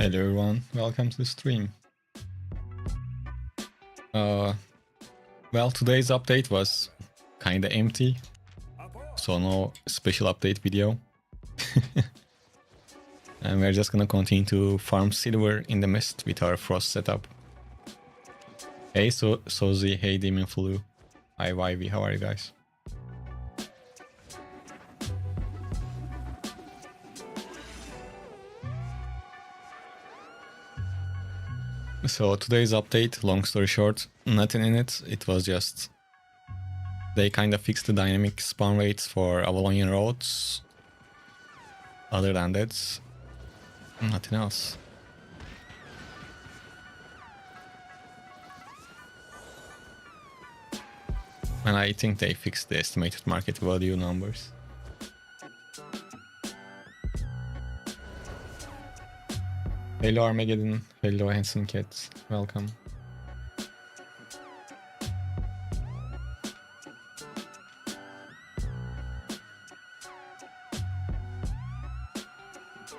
Hello everyone, welcome to the stream. Well, today's update was kinda empty, so no special update video. And we're just gonna continue to farm silver in the mist with our frost setup. Hey Sozi, hey Demon Flu, hi YV, how are you guys? So today's update, long story short, nothing in it. It was just they kind of fixed the dynamic spawn rates for Avalonian roads. Other than that, nothing else. And I think they fixed the estimated market value numbers. Hello Armageddon, hello Handsome Cat, welcome.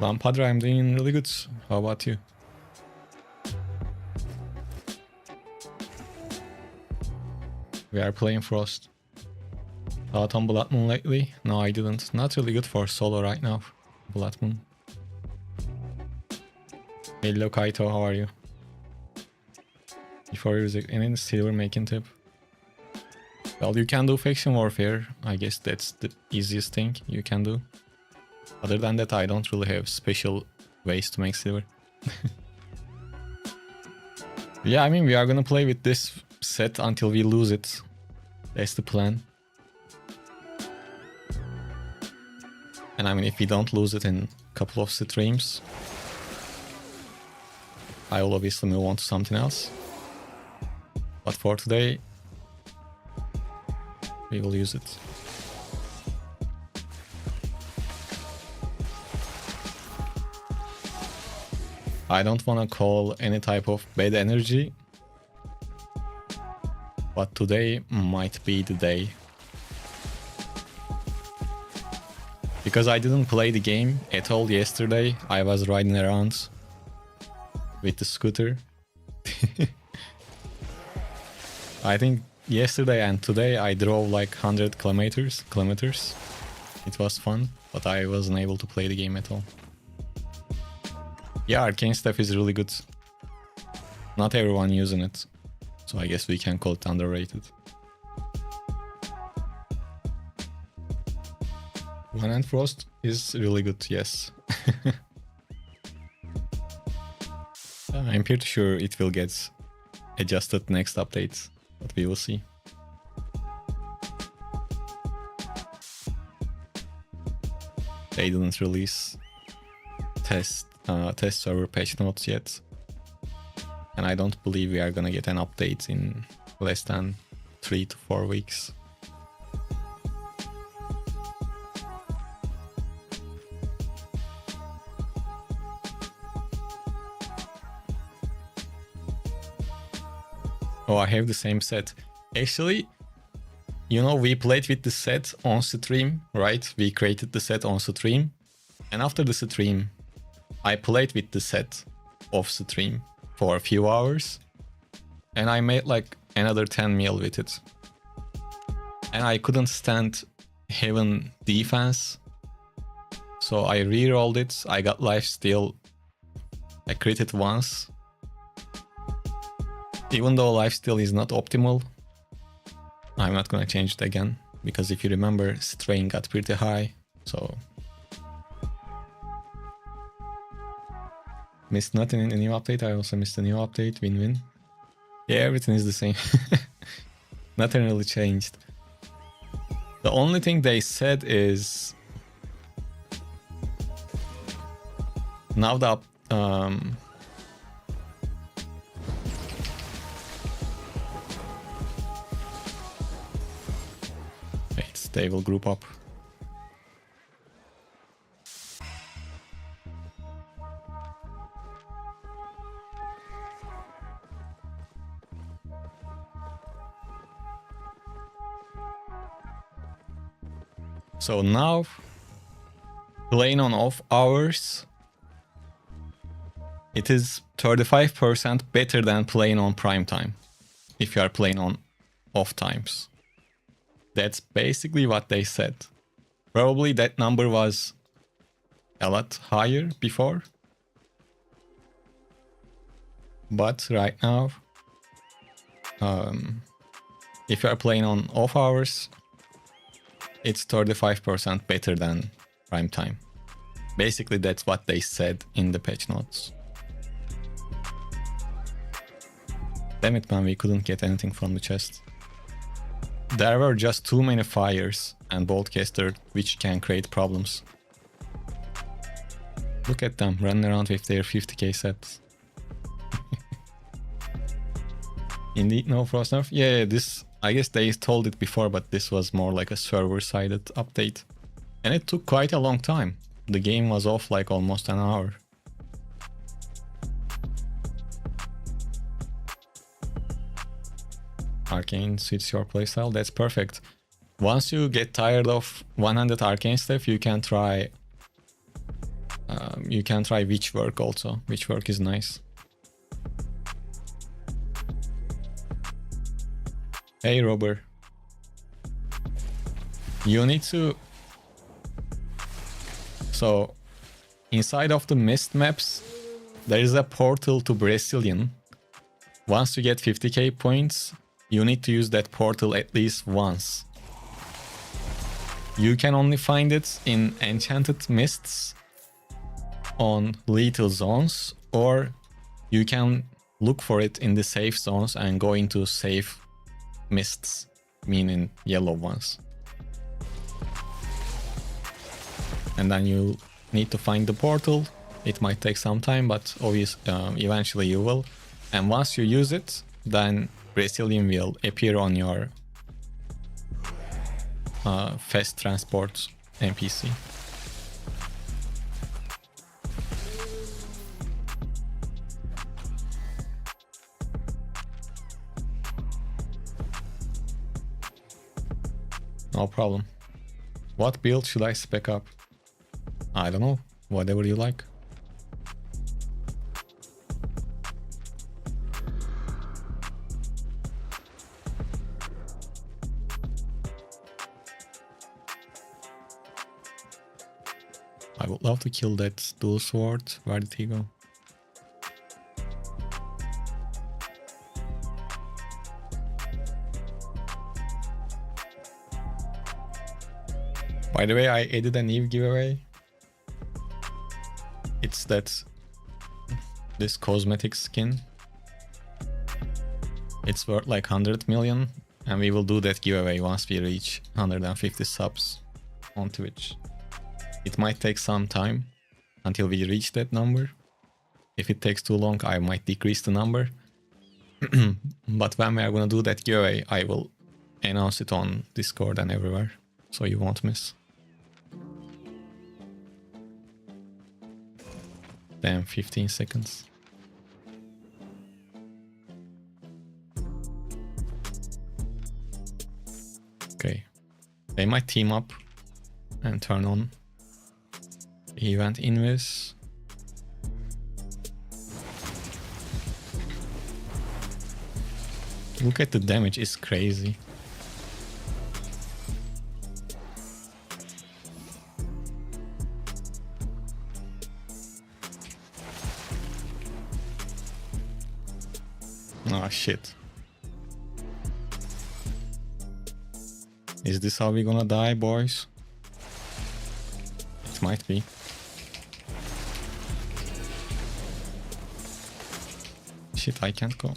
Lampadra, I'm doing really good. How about you? We are playing Frost. Thought on Blood Moon lately? No, I didn't. Not really good for solo right now. Blood Moon. Hello Kaito, how are you? Before using any silver making tip. Well, you can do faction warfare. I guess that's the easiest thing you can do. Other than that, I don't really have special ways to make silver. Yeah, I mean, we are gonna play with this set until we lose it. That's the plan. And I mean, if we don't lose it in a couple of streams, I will obviously move on to something else. But for today, we will use it. I don't want to call any type of bad energy, but today might be the day. Because I didn't play the game at all yesterday, I was riding around with the scooter. I think yesterday and today I drove like 100 kilometers. It was fun, but I wasn't able to play the game at all. Yeah, arcane stuff is really good. Not everyone using it, so I guess we can call it underrated. One and Frost is really good, yes. I'm pretty sure it will get adjusted next update, but we will see. They didn't release test server patch notes yet, and I don't believe we are gonna get an update in less than 3 to 4 weeks. Oh, I have the same set. Actually, you know, we played with the set on stream, right? We created the set on stream, and after the stream, I played with the set off stream for a few hours, and I made like another 10 mil with it. And I couldn't stand Heaven defense, so I re-rolled it. I got lifesteal. I critted once. Even though lifesteal is not optimal, I'm not gonna change it again, because if you remember, strain got pretty high, so... Missed nothing in the new update. I also missed the new update. Win-win. Yeah, everything is the same. Nothing really changed. The only thing they said is... Now the... Wait, they will group up. So now, playing on off hours, it is 35% better than playing on prime time if you are playing on off times. That's basically what they said. Probably that number was a lot higher before. But right now, if you are playing on off hours, it's 35% better than prime time. Basically, that's what they said in the patch notes. Damn it, man, we couldn't get anything from the chest. There were just too many fires and Boltcaster, which can create problems. Look at them running around with their 50k sets. Indeed, no frost nerf. Yeah, this, I guess they told it before, but this was more like a server-sided update. And it took quite a long time. The game was off like almost an hour. Arcane suits your playstyle, that's perfect. Once you get tired of 100 arcane stuff, you can try Witchwork also. Witchwork is nice. Hey Robert. You need to... So, inside of the mist maps, there is a portal to Brazilian. Once you get 50k points, you need to use that portal at least once. You can only find it in Enchanted Mists on Lethal Zones, or you can look for it in the safe zones and go into safe mists, meaning yellow ones. And then you need to find the portal. It might take some time, but eventually you will. And once you use it, then Brazilian will appear on your fast transport NPC. No problem. What build should I spec up? I don't know. Whatever you like. I would love to kill that dual sword. Where did he go? By the way, I added a new giveaway. It's this cosmetic skin. It's worth like 100 million, and we will do that giveaway once we reach 150 subs on Twitch. It might take some time until we reach that number. If it takes too long, I might decrease the number. But when we are gonna do that giveaway, I will announce it on Discord and everywhere, so you won't miss. Damn, 15 seconds. Okay. They might team up and turn on event invis. Look at the damage, it's crazy. Oh shit. Is this how we're gonna die, boys? It might be. Shit, I can't go.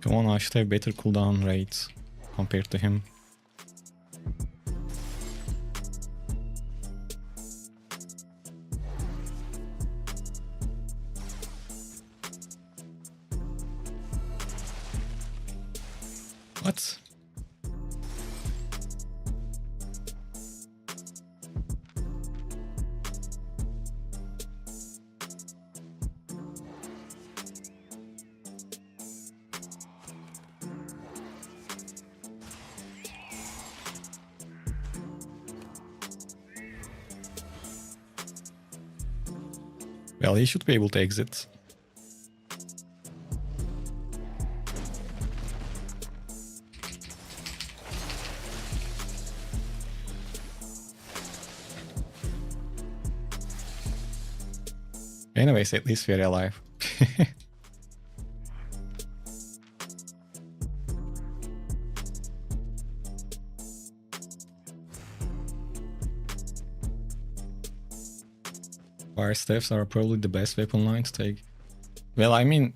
Come on, I should have better cooldown rates compared to him. What? Well, he should be able to exit. Anyways, at least we're alive. Fire staffs are probably the best weapon line to take. Well, I mean,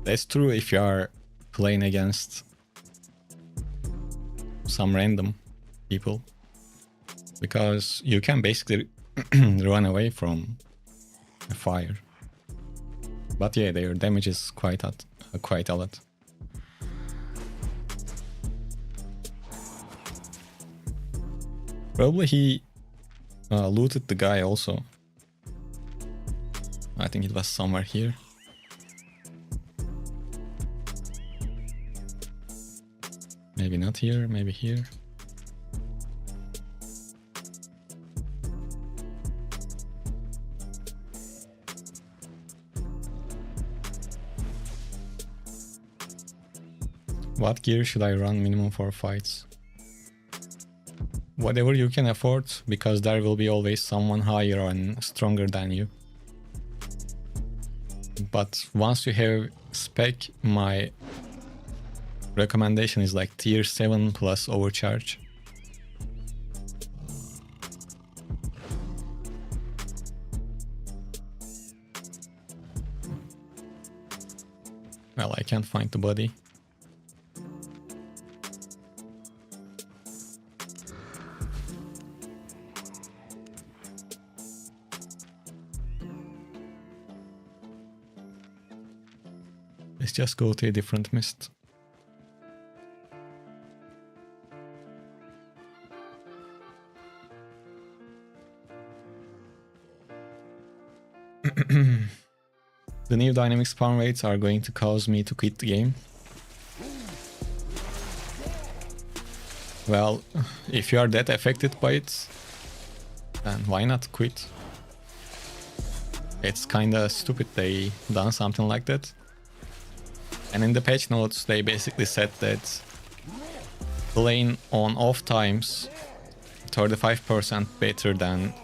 that's true if you are playing against some random people. Because you can basically run away from a fire. But yeah, their damage is quite a lot. Probably he looted the guy also. I think it was somewhere here. Maybe not here, maybe here. What gear should I run minimum for fights? Whatever you can afford, because there will be always someone higher and stronger than you. But once you have spec, my recommendation is like tier 7 plus overcharge. Well, I can't find the body. Let's just go to a different mist. The new dynamic spawn rates are going to cause me to quit the game. Well, if you are that affected by it, then why not quit? It's kinda stupid they done something like that. And in the patch notes, they basically said that playing on off times 35% better than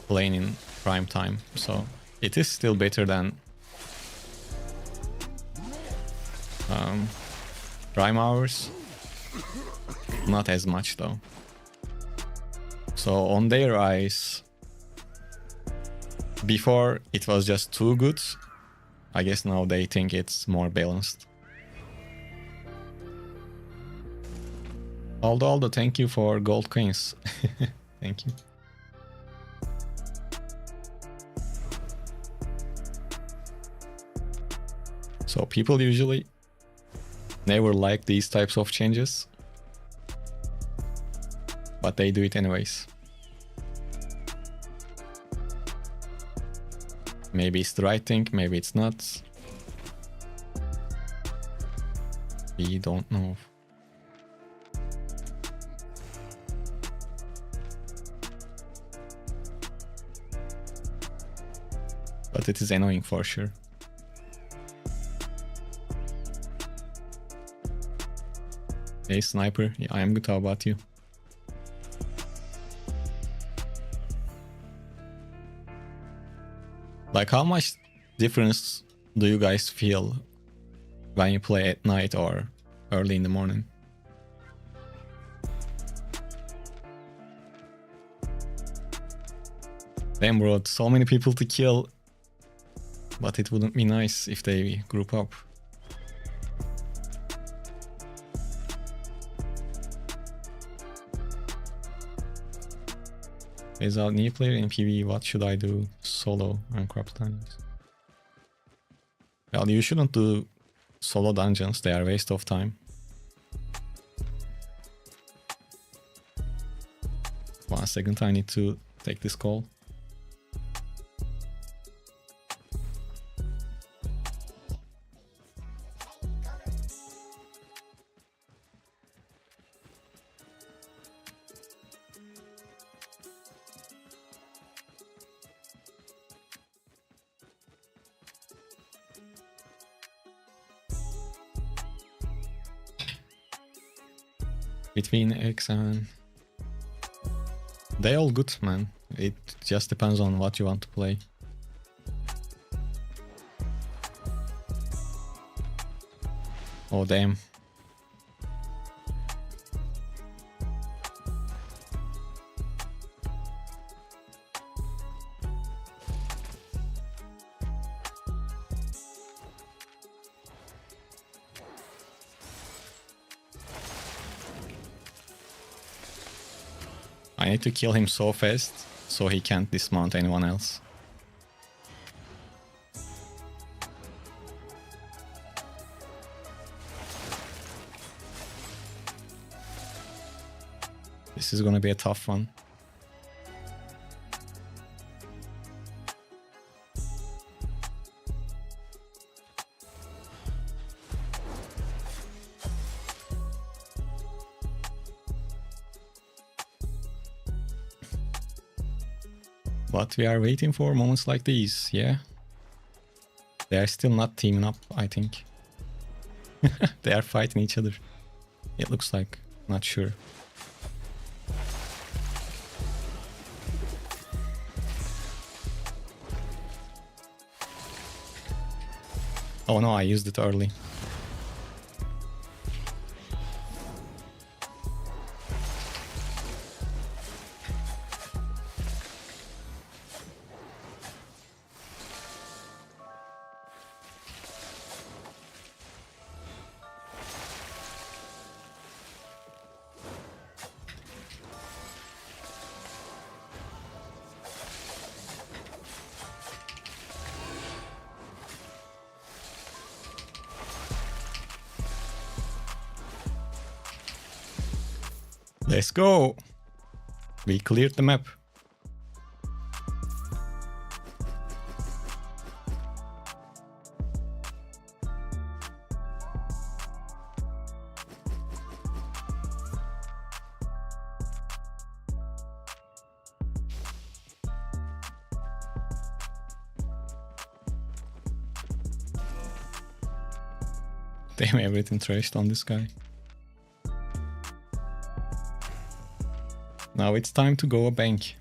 playing in prime time. So it is still better than prime hours. Not as much though. So on their eyes, before it was just too good. I guess now they think it's more balanced. Aldo, thank you for gold coins. Thank you. So people usually never like these types of changes, but they do it anyways. Maybe it's the right thing, maybe it's not. We don't know. But it is annoying for sure. Hey Sniper, yeah, I am good, how about you? Like, how much difference do you guys feel when you play at night or early in the morning? Damn bro, so many people to kill. But it wouldn't be nice if they group up. As a new player in PvE, what should I do solo on crop times? Well, you shouldn't do solo dungeons, they are a waste of time. 1 second, I need to take this call. Between X and... They all good, man. It just depends on what you want to play. Oh, damn. I need to kill him so fast, so he can't dismount anyone else. This is gonna be a tough one. But we are waiting for moments like these, yeah? They are still not teaming up, I think. They are fighting each other. It looks like, not sure. Oh no, I used it early. Let's go! We cleared the map. Damn, everything trashed on this guy. Now it's time to go a bank.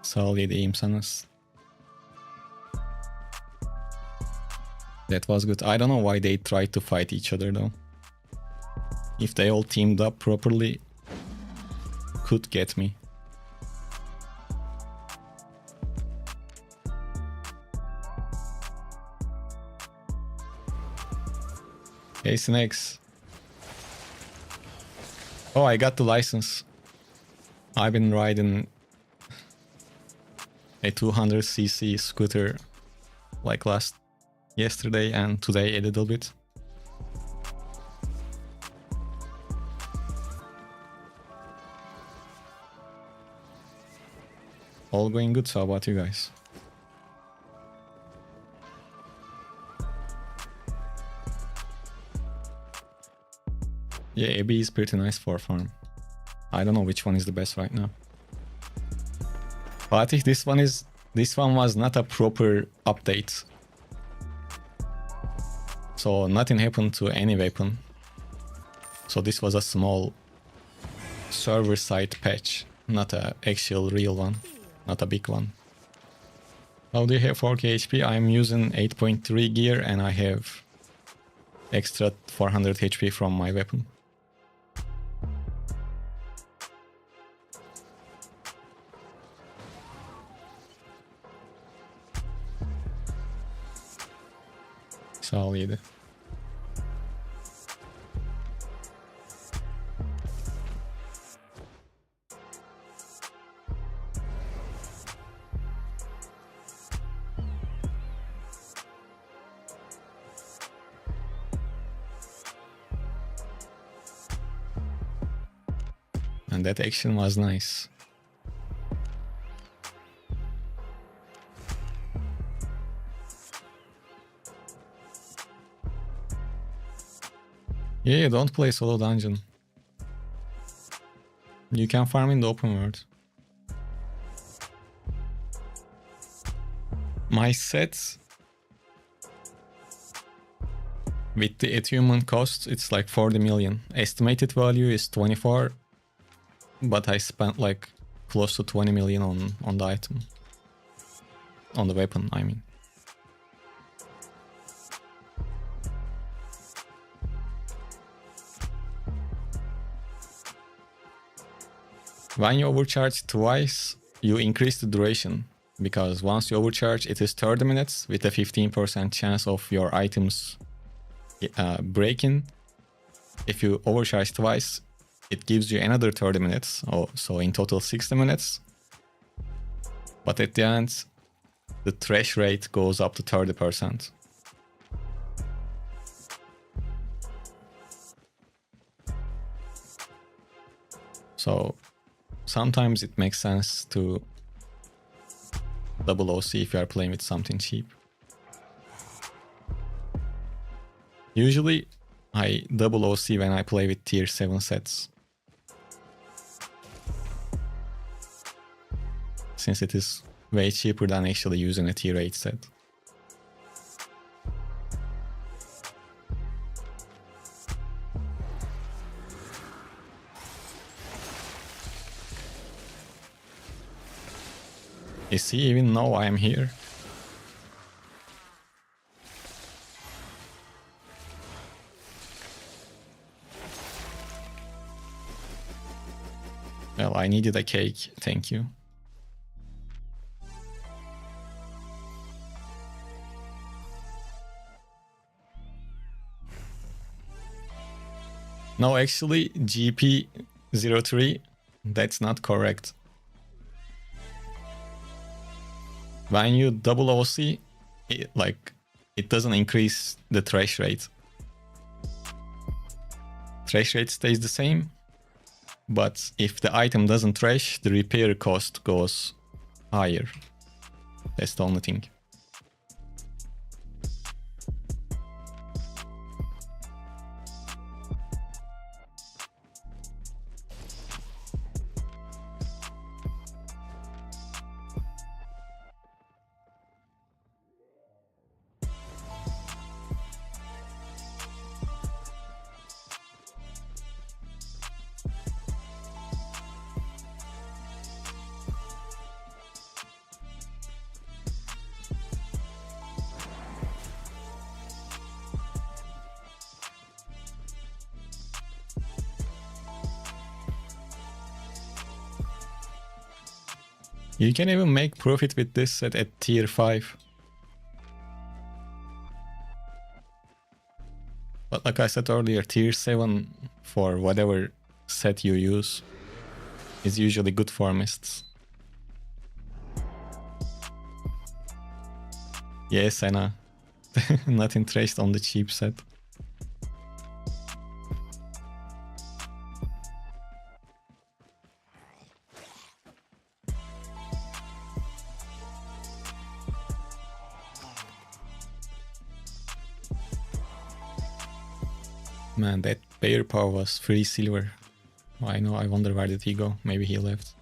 Söylediğim sanız. That was good. I don't know why they tried to fight each other though. If they all teamed up properly, could get me. Hey Snakes. Oh, I got the license. I've been riding a 200cc scooter like yesterday and today a little bit. All going good, so how about you guys? Yeah, AB is pretty nice for farm. I don't know which one is the best right now. But I think this one was not a proper update. So nothing happened to any weapon. So this was a small server side patch, not a actual real one, not a big one. How do you have 4k HP? I'm using 8.3 gear and I have extra 400 HP from my weapon. Solid. And that action was nice. Yeah, don't play solo dungeon. You can farm in the open world. My sets with the attunement cost, it's like 40 million. Estimated value is 24, but I spent like close to 20 million on the item. On the weapon, I mean. When you overcharge twice, you increase the duration. Because once you overcharge, it is 30 minutes with a 15% chance of your items breaking. If you overcharge twice, it gives you another 30 minutes. So in total 60 minutes. But at the end, the trash rate goes up to 30%. So sometimes it makes sense to double OC if you are playing with something cheap. Usually I double OC when I play with tier 7 sets, since it is way cheaper than actually using a tier 8 set. Does he even know I am here? Well, I needed a cake, thank you. No, actually, GP03, that's not correct. When you double OC, it doesn't increase the trash rate. Trash rate stays the same, but if the item doesn't trash, the repair cost goes higher. That's the only thing. You can even make profit with this set at tier 5. But like I said earlier, tier 7 for whatever set you use is usually good for mists. Yes, Anna. Not interested on the cheap set. Man, that bear paw was free silver. I know, I wonder where did he go. Maybe he left.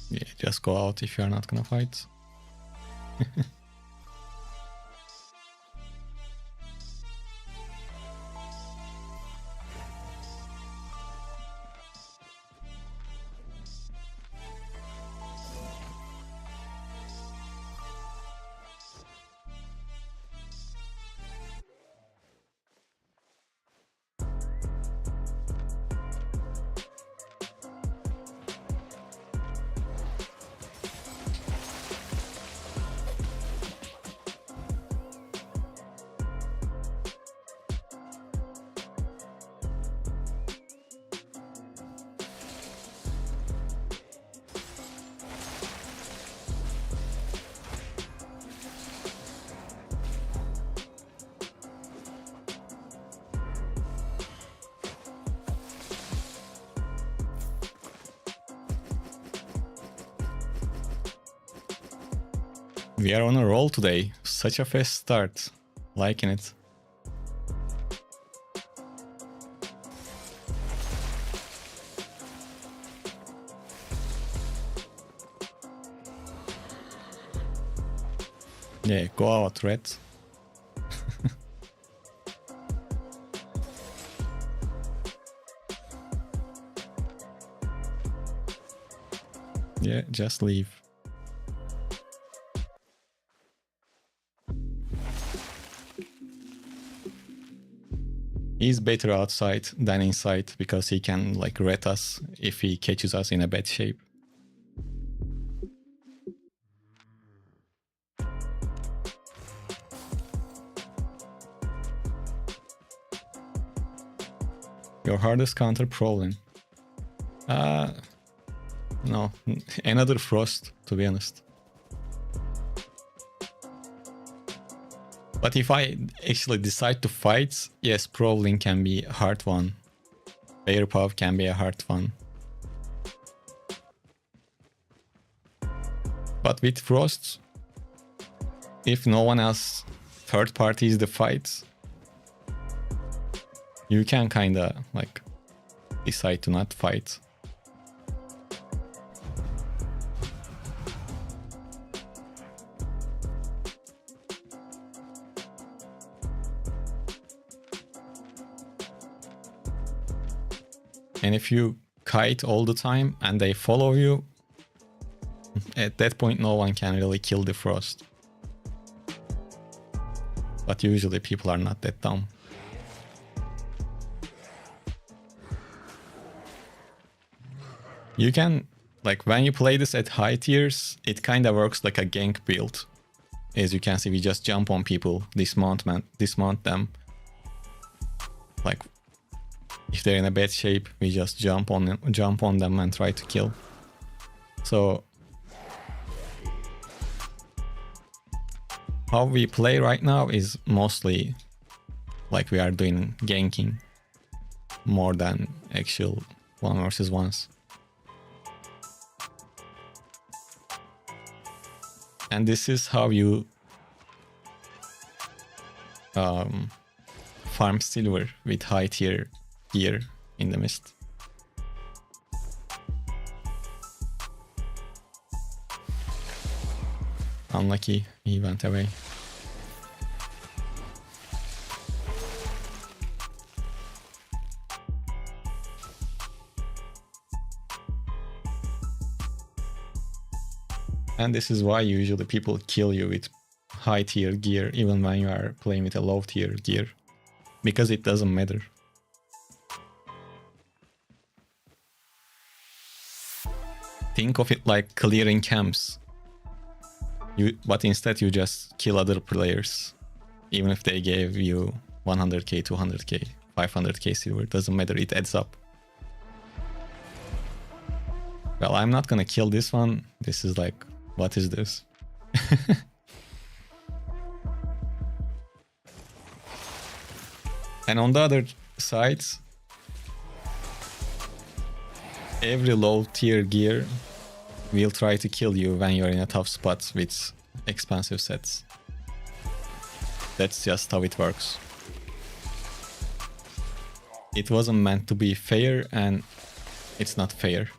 Yeah, just go out if you are not gonna fight. We are on a roll today. Such a fast start. Liking it. Yeah, go out, red. Yeah, just leave. He's better outside than inside because he can like ret us if he catches us in a bad shape. Your hardest counter problem. No, another frost, to be honest. But if I actually decide to fight, yes, Prowling can be a hard one. Bear Paw can be a hard one. But with Frost, if no one else third party is the fight, you can kinda like decide to not fight. And if you kite all the time and they follow you, at that point no one can really kill the Frost. But usually people are not that dumb. You can, like when you play this at high tiers, it kind of works like a gank build. As you can see, we just jump on people, dismount them. Like if they're in a bad shape, we just jump on them and try to kill. So how we play right now is mostly like we are doing ganking more than actual 1 versus 1s. And this is how you farm silver with high tier gear in the mist. Unlucky, he went away. And this is why usually people kill you with high tier gear even when you are playing with a low tier gear. Because it doesn't matter. Think of it like clearing camps. But instead you just kill other players. Even if they gave you 100k, 200k, 500k silver, doesn't matter, it adds up. Well, I'm not gonna kill this one. This is like, what is this? And on the other side, every low tier gear will try to kill you when you're in a tough spot with expensive sets. That's just how it works. It wasn't meant to be fair, and it's not fair.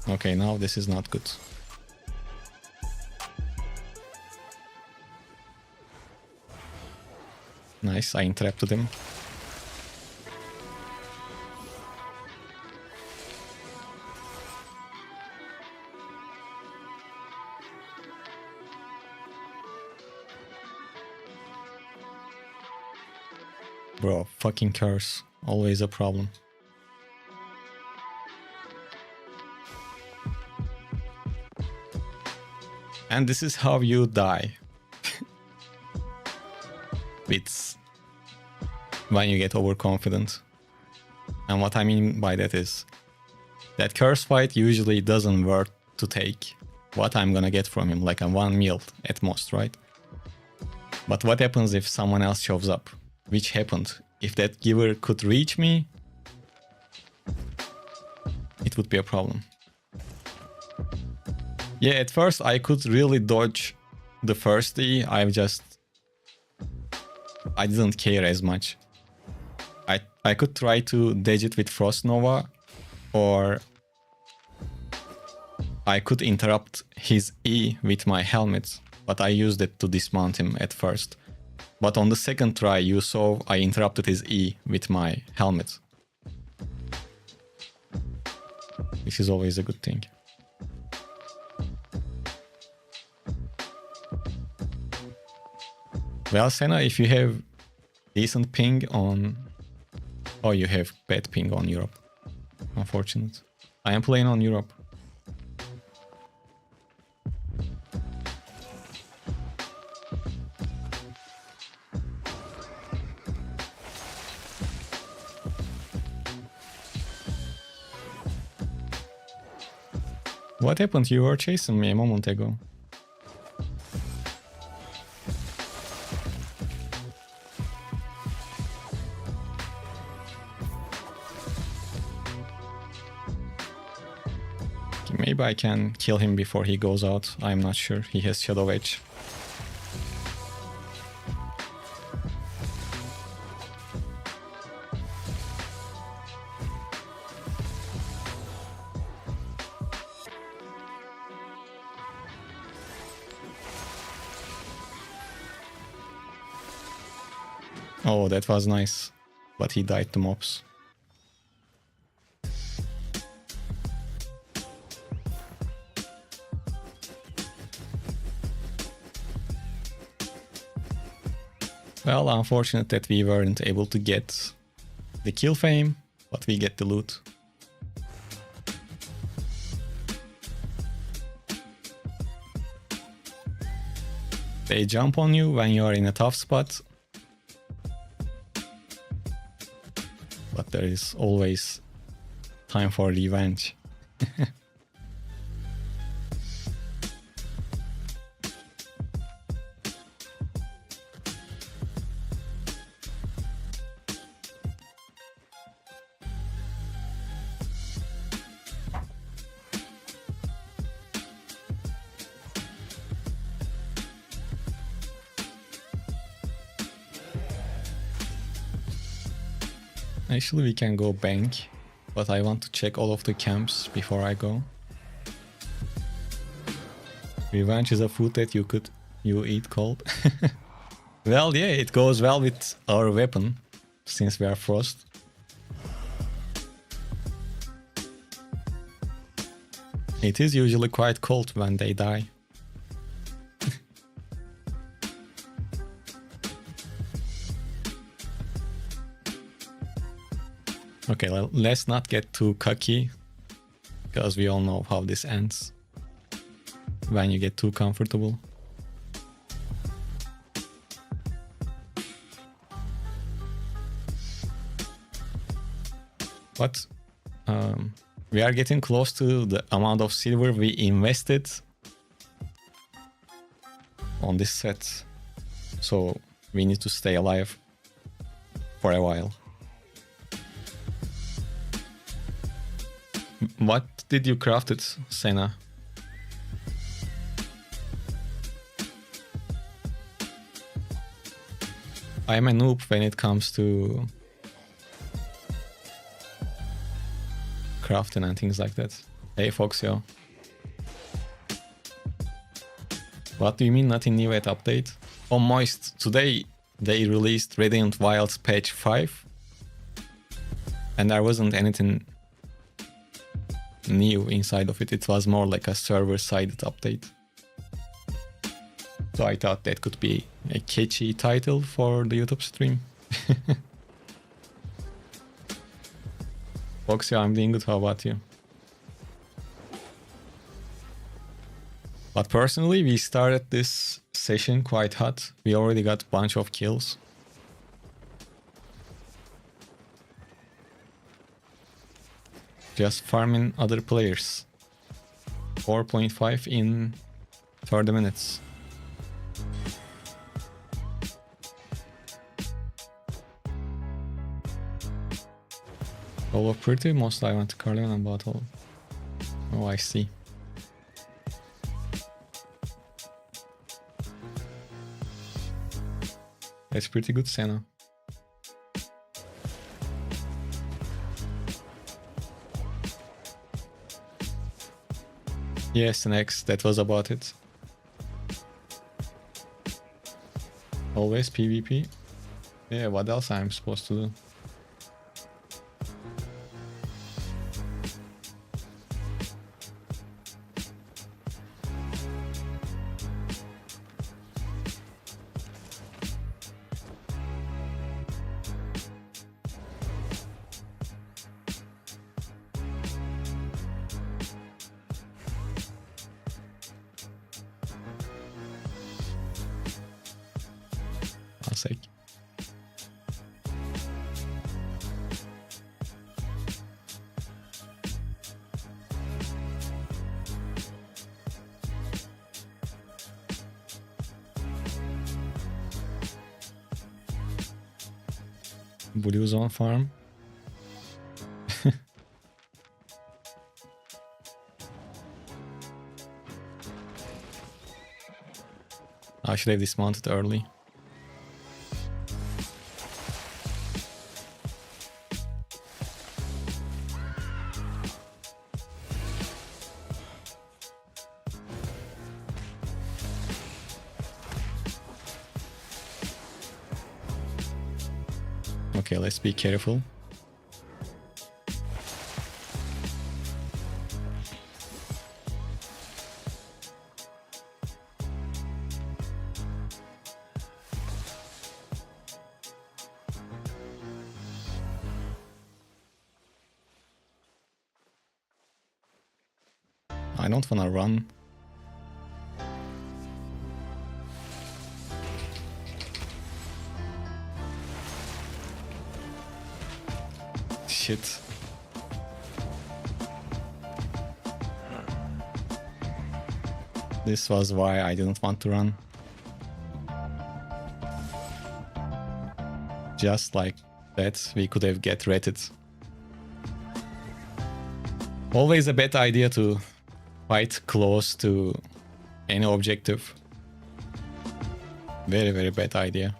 Okay, now this is not good. Nice, I interrupted him. Bro, fucking curse. Always a problem. And this is how you die. It's when you get overconfident. And what I mean by that is that curse fight usually doesn't worth to take what I'm gonna get from him, like a 1 mil at most, right? But what happens if someone else shows up? Which happened? If that giver could reach me, it would be a problem. Yeah, at first I could really dodge the first E. I didn't care as much. I could try to dodge it with Frost Nova, or I could interrupt his E with my helmet, but I used it to dismount him at first. But on the second try, you saw I interrupted his E with my helmet, which is always a good thing. Well, Senna, if you have decent ping on... Oh, you have bad ping on Europe. Unfortunate. I am playing on Europe. What happened? You were chasing me a moment ago. Maybe I can kill him before he goes out. I'm not sure. He has Shadow Edge. Oh, that was nice. But he died to mobs. Well, unfortunate that we weren't able to get the kill fame, but we get the loot. They jump on you when you are in a tough spot. But there is always time for revenge. Actually, we can go bank, but I want to check all of the camps before I go. Revenge is a food that you eat cold. Well, yeah, it goes well with our weapon, since we are frost. It is usually quite cold when they die. Okay, let's not get too cocky, because we all know how this ends when you get too comfortable. But we are getting close to the amount of silver we invested on this set, so we need to stay alive for a while. What did you craft it, Senna? I'm a noob when it comes to crafting and things like that. Hey Foxio. What do you mean nothing new at update? Oh Moist, today they released Radiant Wilds patch 5 and there wasn't anything new inside of it. It was more like a server-sided update. So I thought that could be a catchy title for the YouTube stream. Foxy, I'm doing good. How about you? But personally, we started this session quite hot. We already got a bunch of kills. Just farming other players. 4.5 in 30 minutes. All of pretty, most I went to Carlion and bottle. Oh, I see. That's pretty good, Senna. Yes, next, that was about it. Always PvP. Yeah, what else I'm supposed to do? One sec. Blue zone farm. I should have dismounted early. Okay, let's be careful. I don't wanna run. Shit. This was why I didn't want to run. Just like that, we could have get rated. Always a bad idea to fight close to any objective. Very, very bad idea.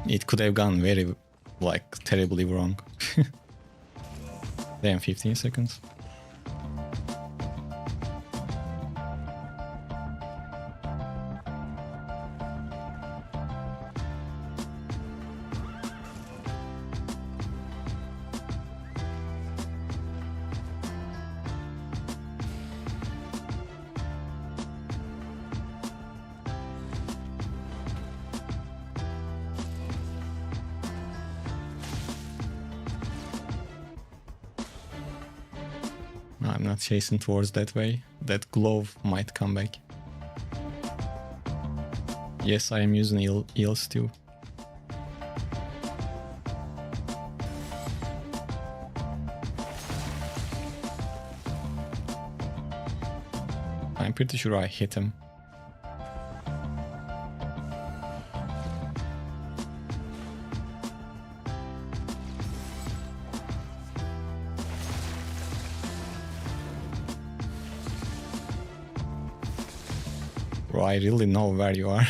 It could have gone very, like, terribly wrong. Damn, 15 seconds. I'm not chasing towards that way. That glove might come back. Yes, I am using eels too. I'm pretty sure I hit him. Bro, I really know where you are.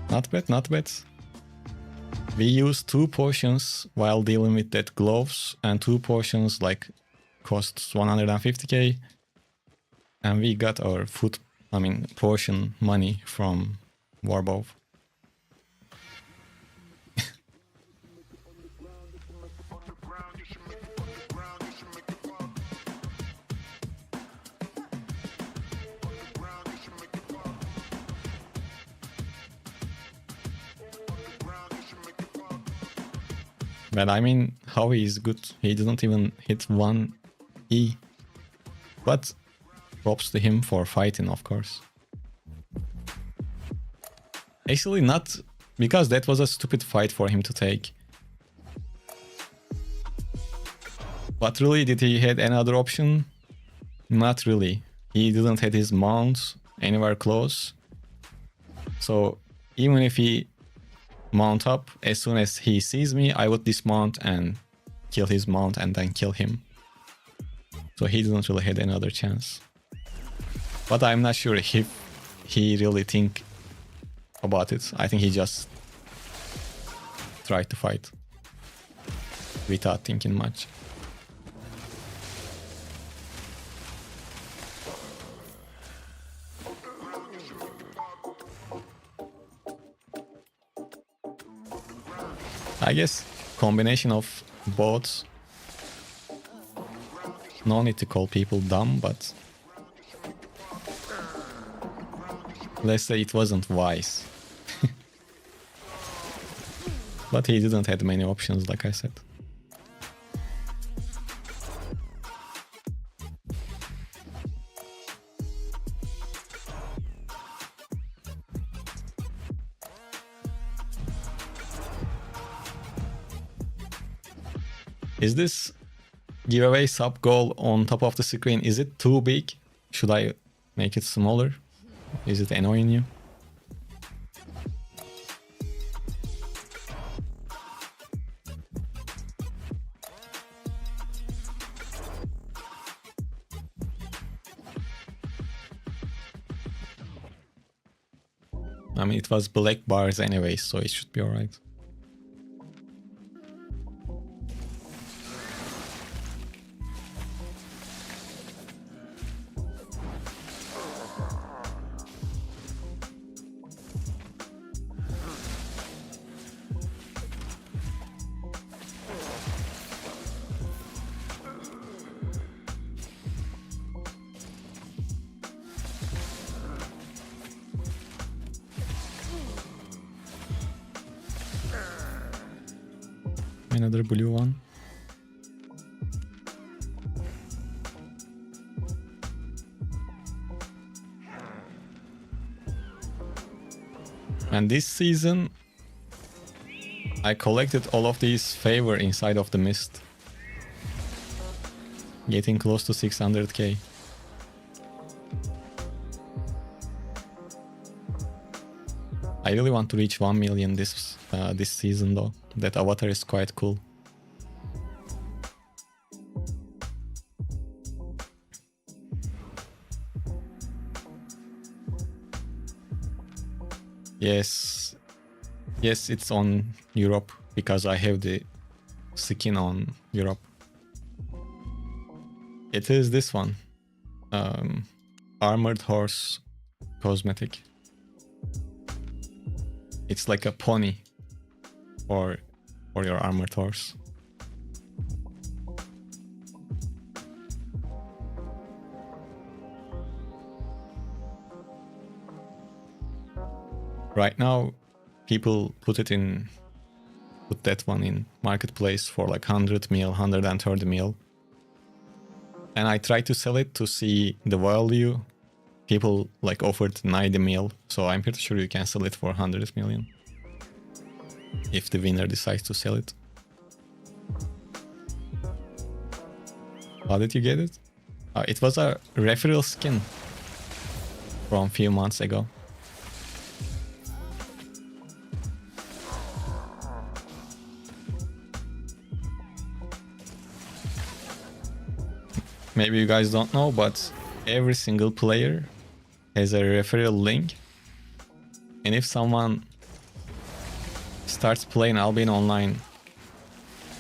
Not bad, not bad. We used 2 potions while dealing with that gloves, and 2 potions like costs 150k. And we got our potion money from Warbow. But I mean, how he is good. He didn't even hit one E. But props to him for fighting, of course. Actually, not because that was a stupid fight for him to take. But really, did he had another option? Not really. He didn't have his mount anywhere close. So even if he mount up, as soon as he sees me, I would dismount and kill his mount and then kill him. So he didn't really have another chance. But I'm not sure if he really think about it. I think he just tried to fight without thinking much. I guess combination of both. No need to call people dumb, but let's say it wasn't wise. But he didn't have many options, like I said. Is this giveaway sub goal on top of the screen, is it too big? Should I make it smaller? Is it annoying you? I mean, it was black bars anyway, so it should be alright. Another blue one. And this season I collected all of these favor inside of the mist. Getting close to 600k. I really want to reach 1 million this season though. That avatar is quite cool. Yes, it's on Europe because I have the skin on Europe. It is this one, armored horse cosmetic. It's like a pony for your armored horse. Right now, people put that one in marketplace for like 100 mil, 130 mil. And I tried to sell it to see the value. People like offered 90 mil, so I'm pretty sure you can sell it for 100 million. If the winner decides to sell it. How did you get it? It was a referral skin from a few months ago. Maybe you guys don't know, but every single player has a referral link. And if someone starts playing Albion online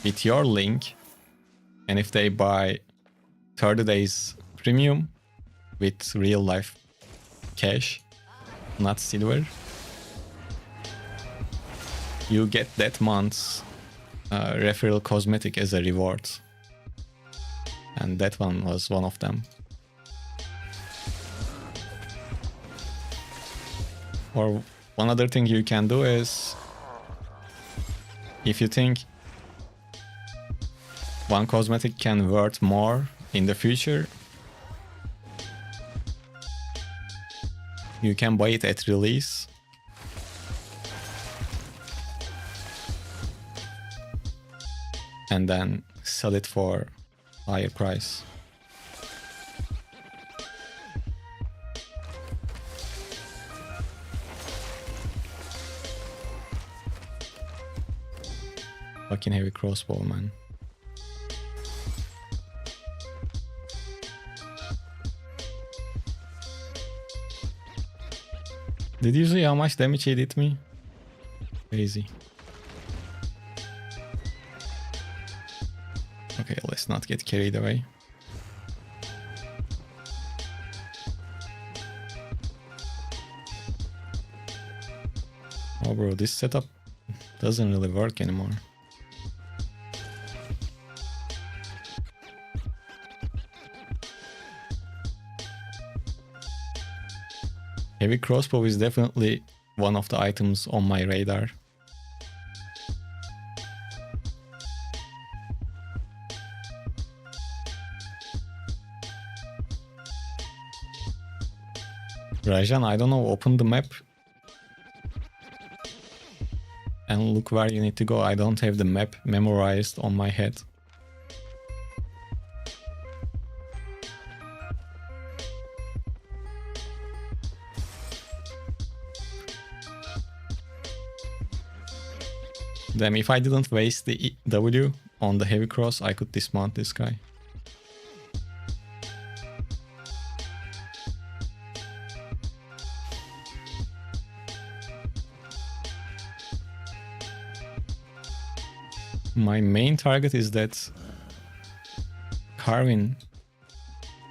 with your link, and if they buy 30 days premium with real life cash, not silver, you get that month's referral cosmetic as a reward. And that one was one of them. Or one other thing you can do is, if you think one cosmetic can worth more in the future, you can buy it at release. And then sell it for higher price. Fucking heavy crossbow, man. Did you see how much damage he did me? Crazy. Okay, let's not get carried away. Oh bro, this setup doesn't really work anymore. Heavy crossbow is definitely one of the items on my radar. Rajan, I don't know, open the map and look where you need to go. I don't have the map memorized on my head. Damn, if I didn't waste the W on the heavy cross, I could dismount this guy. My main target is that Carvin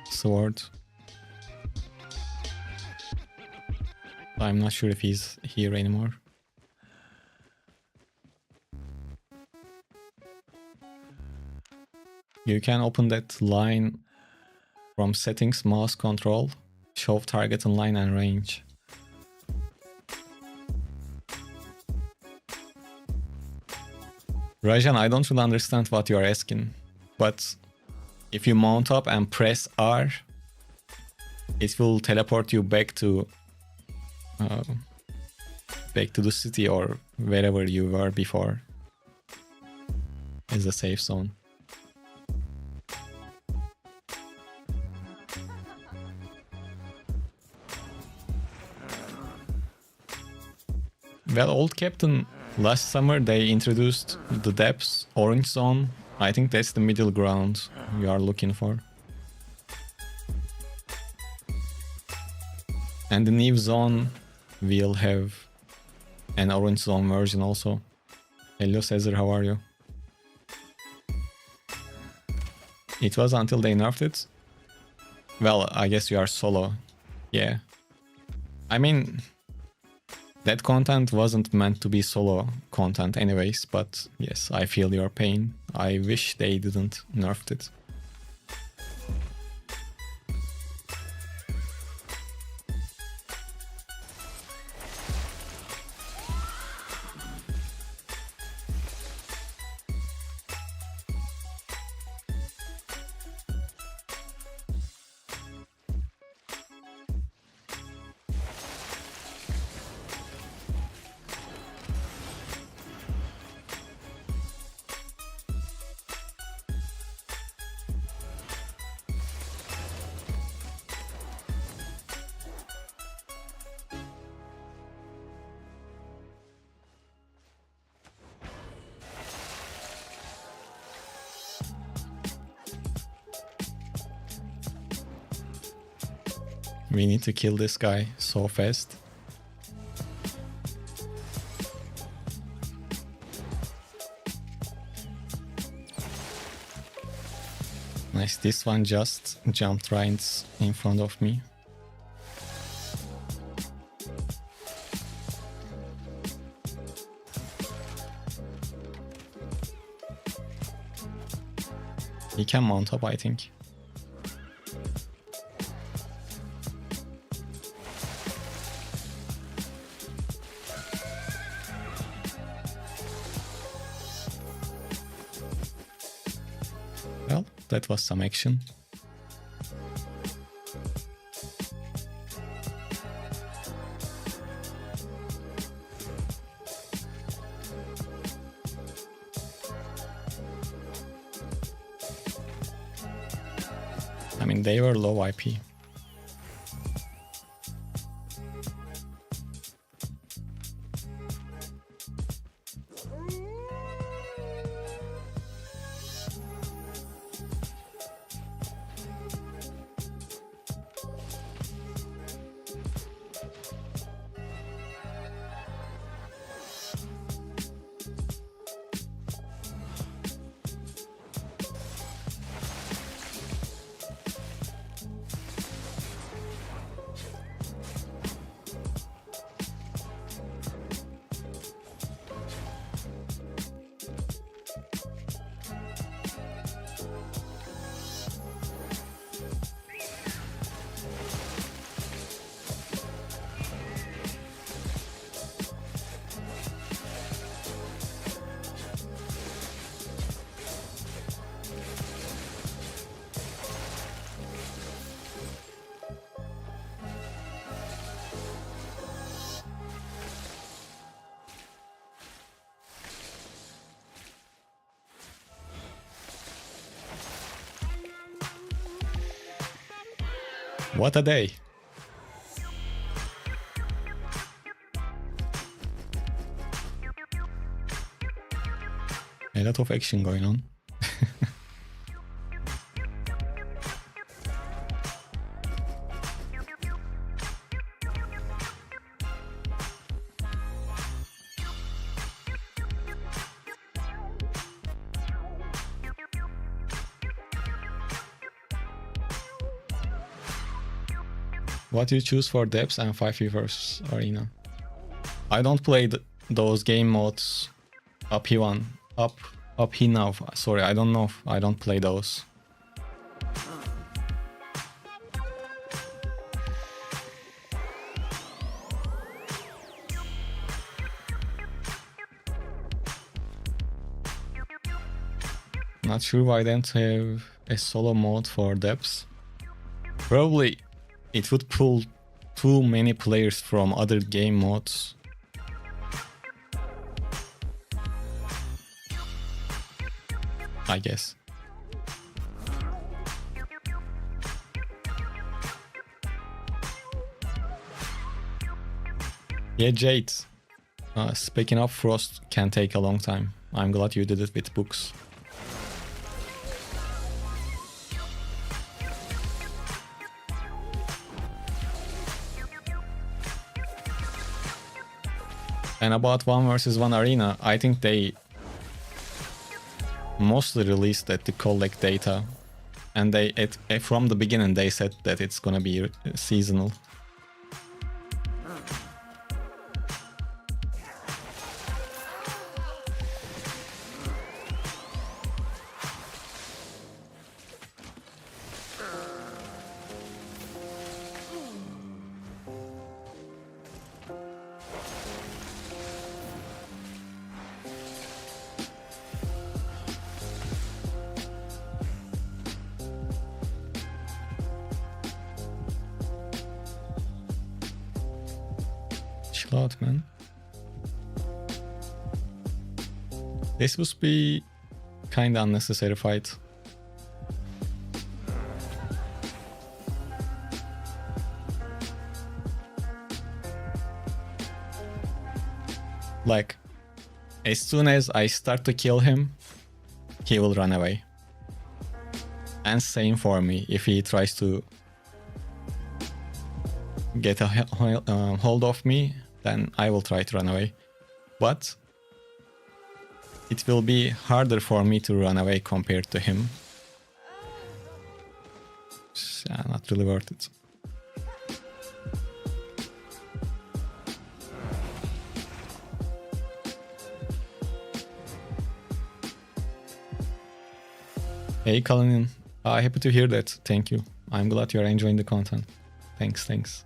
sword. I'm not sure if he's here anymore. You can open that line from settings, mouse control, show target in line and range. Rajan, I don't really understand what you are asking, but if you mount up and press R, it will teleport you back to the city or wherever you were before as a safe zone. Well, old Captain, last summer they introduced the depths, orange zone. I think that's the middle ground you are looking for. And the new zone will have an orange zone version also. Hello Cesar, how are you? It was until they nerfed it. Well, I guess you are solo. Yeah. I mean, that content wasn't meant to be solo content anyways, but yes, I feel your pain. I wish they didn't nerf it. We need to kill this guy so fast. Nice, this one just jumped right in front of me. He can mount up, I think. That was some action. I mean, they were low IP. What a day. A lot of action going on. What do you choose for depths and 5v versus arena? I don't play those game modes up here one, up here now. Sorry, I don't know. I don't play those. Not sure why I don't have a solo mode for depths. Probably it would pull too many players from other game modes. I guess. Yeah, Jade. Speaking of Frost can take a long time. I'm glad you did it with books. And about 1 versus 1 arena, I think they mostly released that to collect data, and they from the beginning they said that it's gonna be seasonal. Chill out, man. This must be kinda unnecessary fight. Like, as soon as I start to kill him, he will run away. And same for me, if he tries to get a hold of me, then I will try to run away. But it will be harder for me to run away compared to him. Yeah, not really worth it. Hey Kalinin, happy to hear that. Thank you. I'm glad you're enjoying the content. Thanks.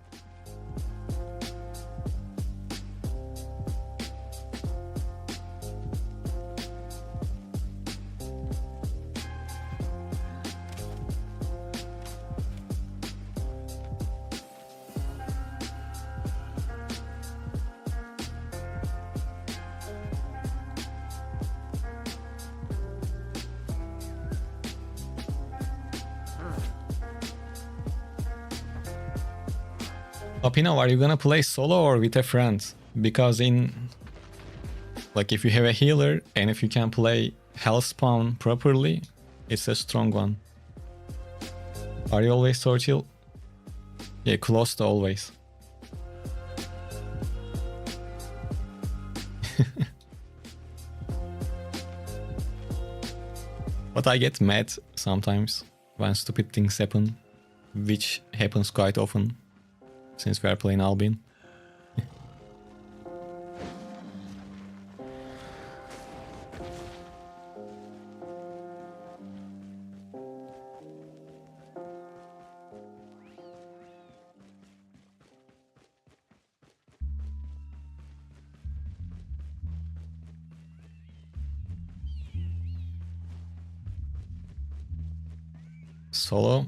Opino, are you gonna play solo or with a friend? Because like if you have a healer and if you can play health spawn properly, it's a strong one. Are you always so chill? Yeah, close to always. But I get mad sometimes when stupid things happen, which happens quite often since we are playing Albion. Solo?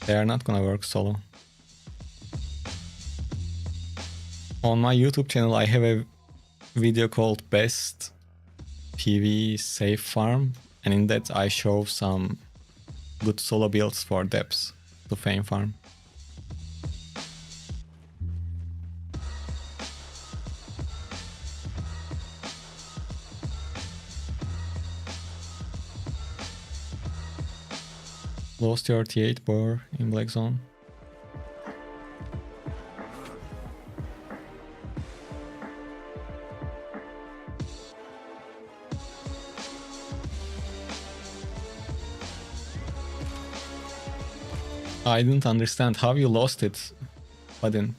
They are not gonna work solo. On my YouTube channel I have a video called Best PV Safe Farm, and in that I show some good solo builds for depths to Fame Farm. Lost your T8 bar in Black Zone. I didn't understand how you lost it, Odin.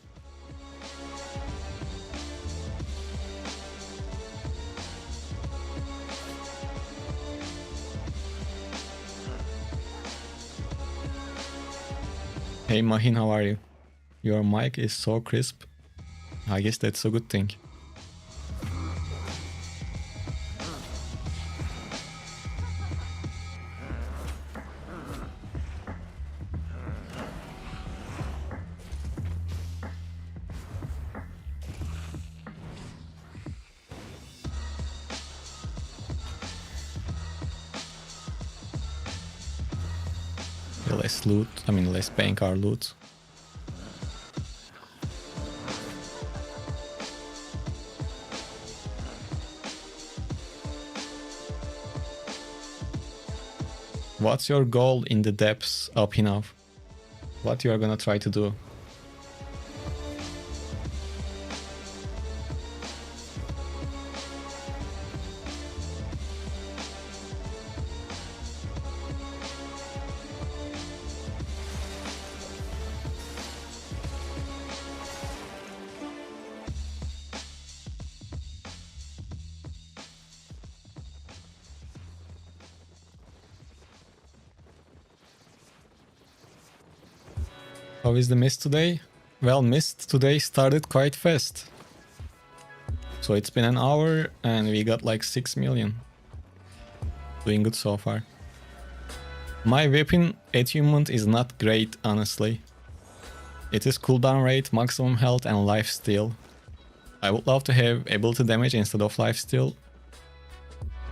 Hey Mahin, how are you? Your mic is so crisp. I guess that's a good thing. Less loot, less bank our loot. What's your goal in the depths, Opinov? What you are gonna try to do? How is the mist today? Well, mist today started quite fast. So it's been an hour and we got like 6 million. Doing good so far. My weapon attunement is not great, honestly. It is cooldown rate, maximum health and lifesteal. I would love to have ability damage instead of lifesteal,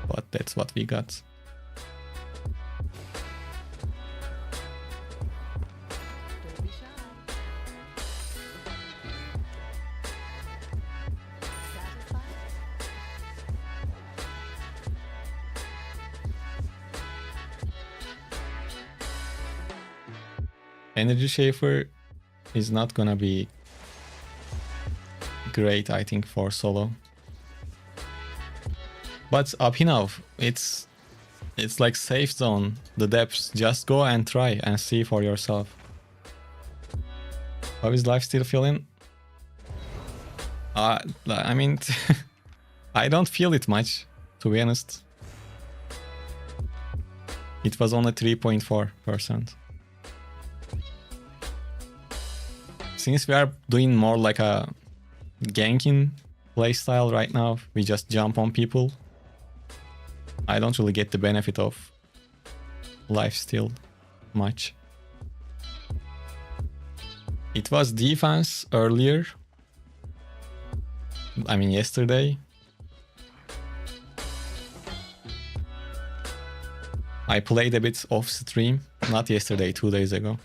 but that's what we got. Energy Shaper is not gonna be great, I think, for solo. But Abhinav, it's like safe zone, the depths. Just go and try and see for yourself. How is life still feeling? I mean, I don't feel it much, to be honest. It was only 3.4%. Since we are doing more like a ganking playstyle right now, we just jump on people. I don't really get the benefit of lifesteal much. It was defense earlier. I mean yesterday. I played a bit off stream, not yesterday, 2 days ago.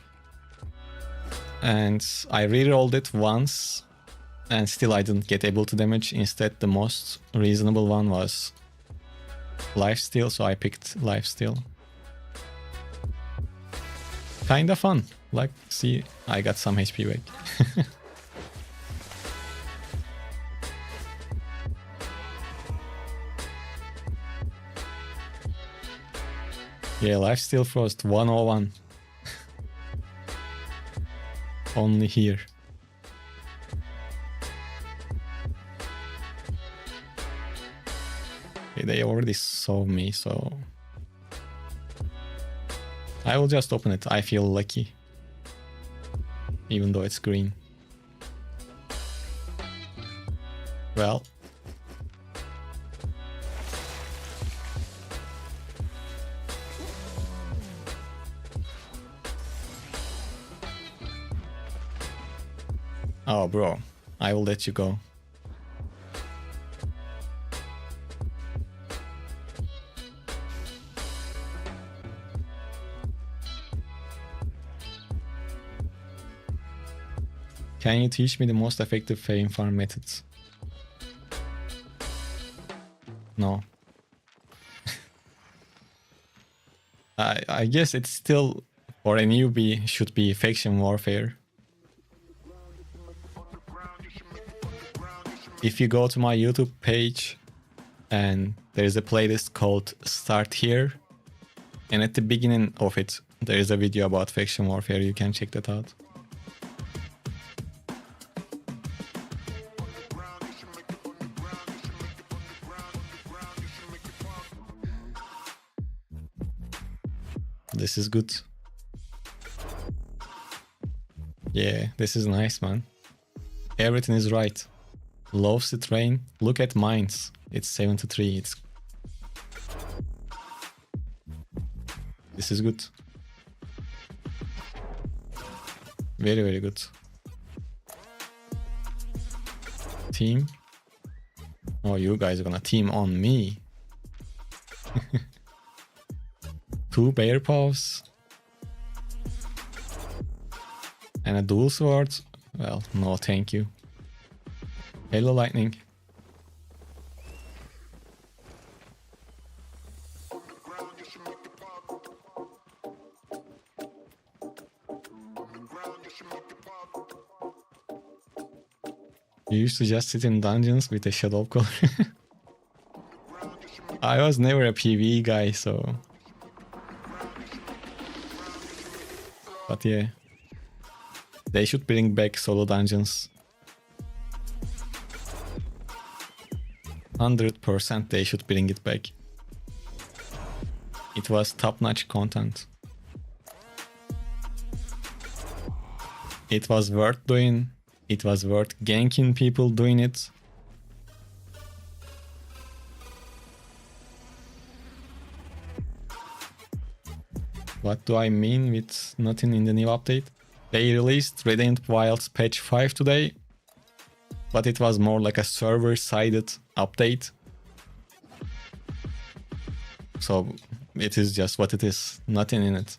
and I rerolled it once, and still I didn't get able to damage. Instead, the most reasonable one was lifesteal, so I picked lifesteal. Kinda fun. Like, see, I got some HP back. Yeah, lifesteal frost 101. Only here. Okay, they already saw me, so I will just open it. I feel lucky, even though it's green. Well, oh bro, I will let you go. Can you teach me the most effective fame farm methods? No. I guess it's still, for a newbie, should be faction warfare. If you go to my YouTube page, and there is a playlist called Start Here, and at the beginning of it, there is a video about faction warfare. You can check that out. This is good. Yeah, this is nice, man. Everything is right. Loves the train. Look at mines. It's 73. This is good. Very, very good. Team. Oh, you guys are gonna team on me. 2 bear paws. And a dual sword. Well, no thank you. Hello, lightning. You used to just sit in dungeons with a shadow color. I was never a PvE guy, so... But yeah. They should bring back solo dungeons. 100% they should bring it back. It was top-notch content. It was worth doing. It was worth ganking people doing it. What do I mean with nothing in the new update? They released Radiant Wilds patch 5 today, but it was more like a server-sided update. So it is just what it is, nothing in it.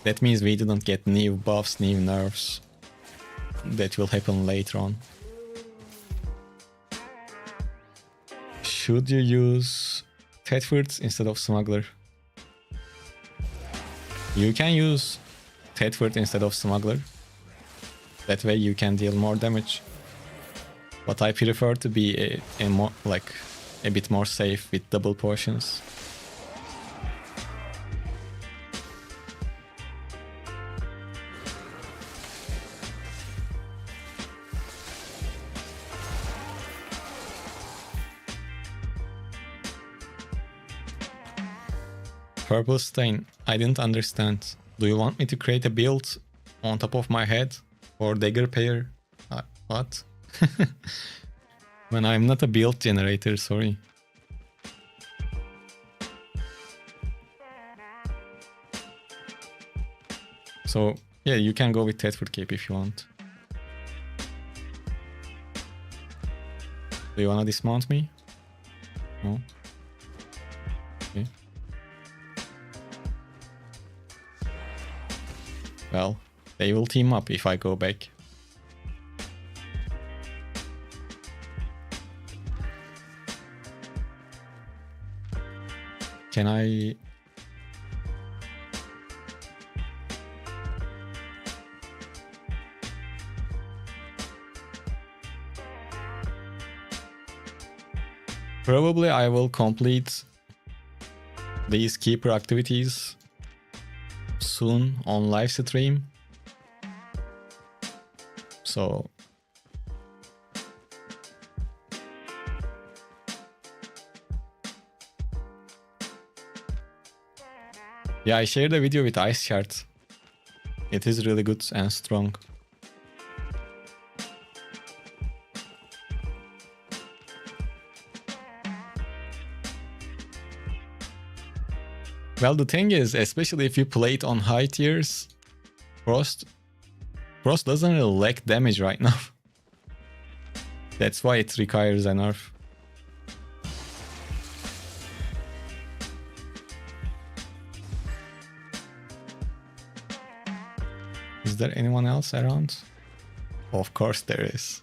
That means we didn't get new buffs, new nerfs. That will happen later on. Should you use Thetford instead of Smuggler? You can use Thetford instead of Smuggler. That way you can deal more damage. But I prefer to be a bit more safe with double potions. Purple Stain, I didn't understand. Do you want me to create a build on top of my head or dagger pair? What? When I'm not a build generator, sorry. So yeah, you can go with Thetford Cape if you want. Do you wanna dismount me? No? Okay. well, they will team up if I go back. Can I... Probably I will complete these keeper activities soon on live stream. So yeah, I shared a video with Ice Chart. It is really good and strong. Well, the thing is, especially if you play it on high tiers, Frost doesn't really lack damage right now. That's why it requires a nerf. Is there anyone else around? Of course there is.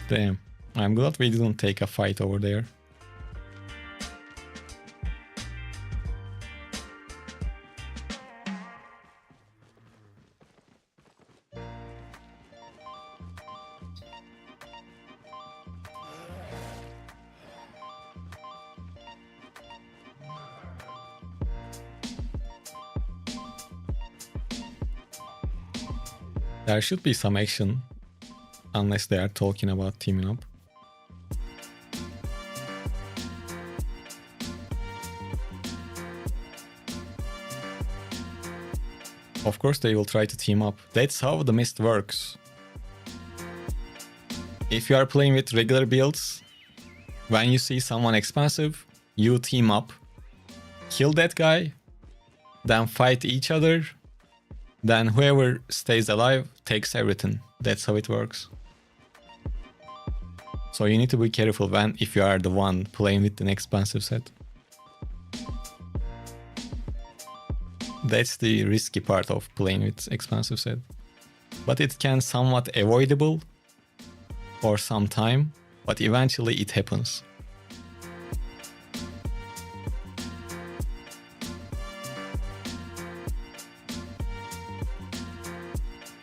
Damn, I'm glad we didn't take a fight over there. There should be some action. Unless they are talking about teaming up. Of course they will try to team up. That's how the mist works. If you are playing with regular builds, when you see someone expensive, you team up, kill that guy, then fight each other, then whoever stays alive takes everything. That's how it works. So you need to be careful if you are the one playing with an expensive set. That's the risky part of playing with expensive set. But it can somewhat avoidable for some time, but eventually it happens.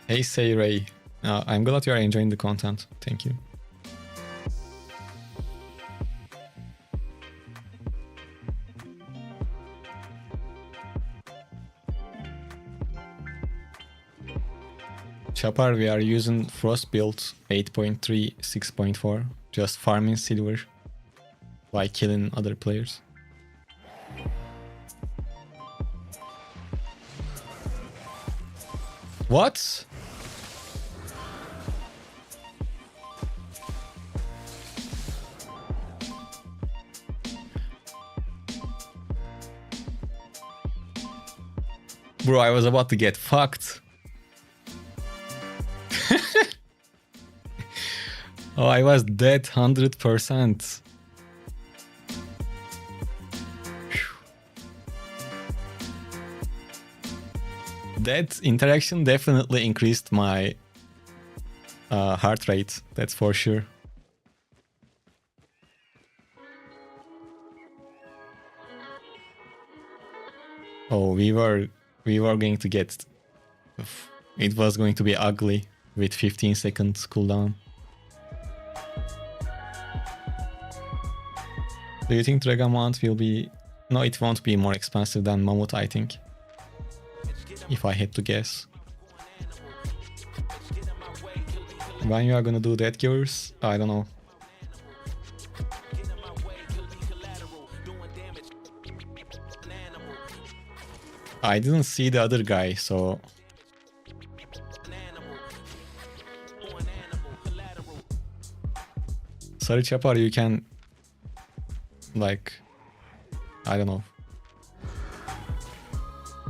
Hey Say Ray, I'm glad you are enjoying the content. Thank you. Chapar, we are using Frost build 8.3, 6.4, just farming silver by killing other players. What? Bro, I was about to get fucked. Oh, I was dead 100%. That interaction definitely increased my heart rate, that's for sure. Oh, we were going to get... It was going to be ugly with 15 seconds cooldown. Do you think Dragon Mount will be... No, it won't be more expensive than Mammoth, I think. If I had to guess. When you are gonna do that cures? I don't know. I didn't see the other guy, so... Sorry Chapar, you can... Like... I don't know.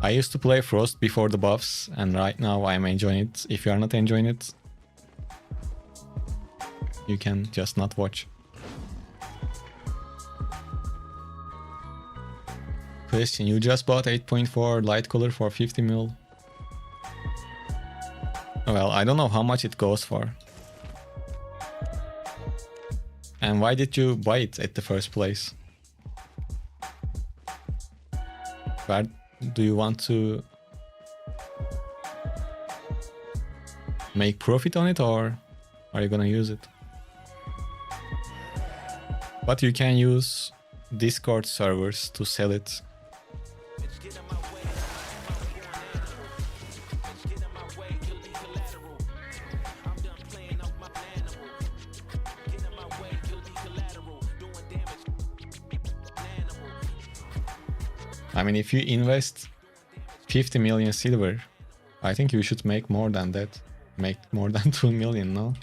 I used to play Frost before the buffs, and right now I'm enjoying it. If you are not enjoying it, you can just not watch. Question, you just bought 8.4 light color for 50 mil. Well, I don't know how much it goes for. And why did you buy it at the first place? Where do you want to make profit on it, or are you gonna use it? But you can use Discord servers to sell it. I mean, if you invest 50 million silver, I think you should make more than that. Make more than 2 million, no?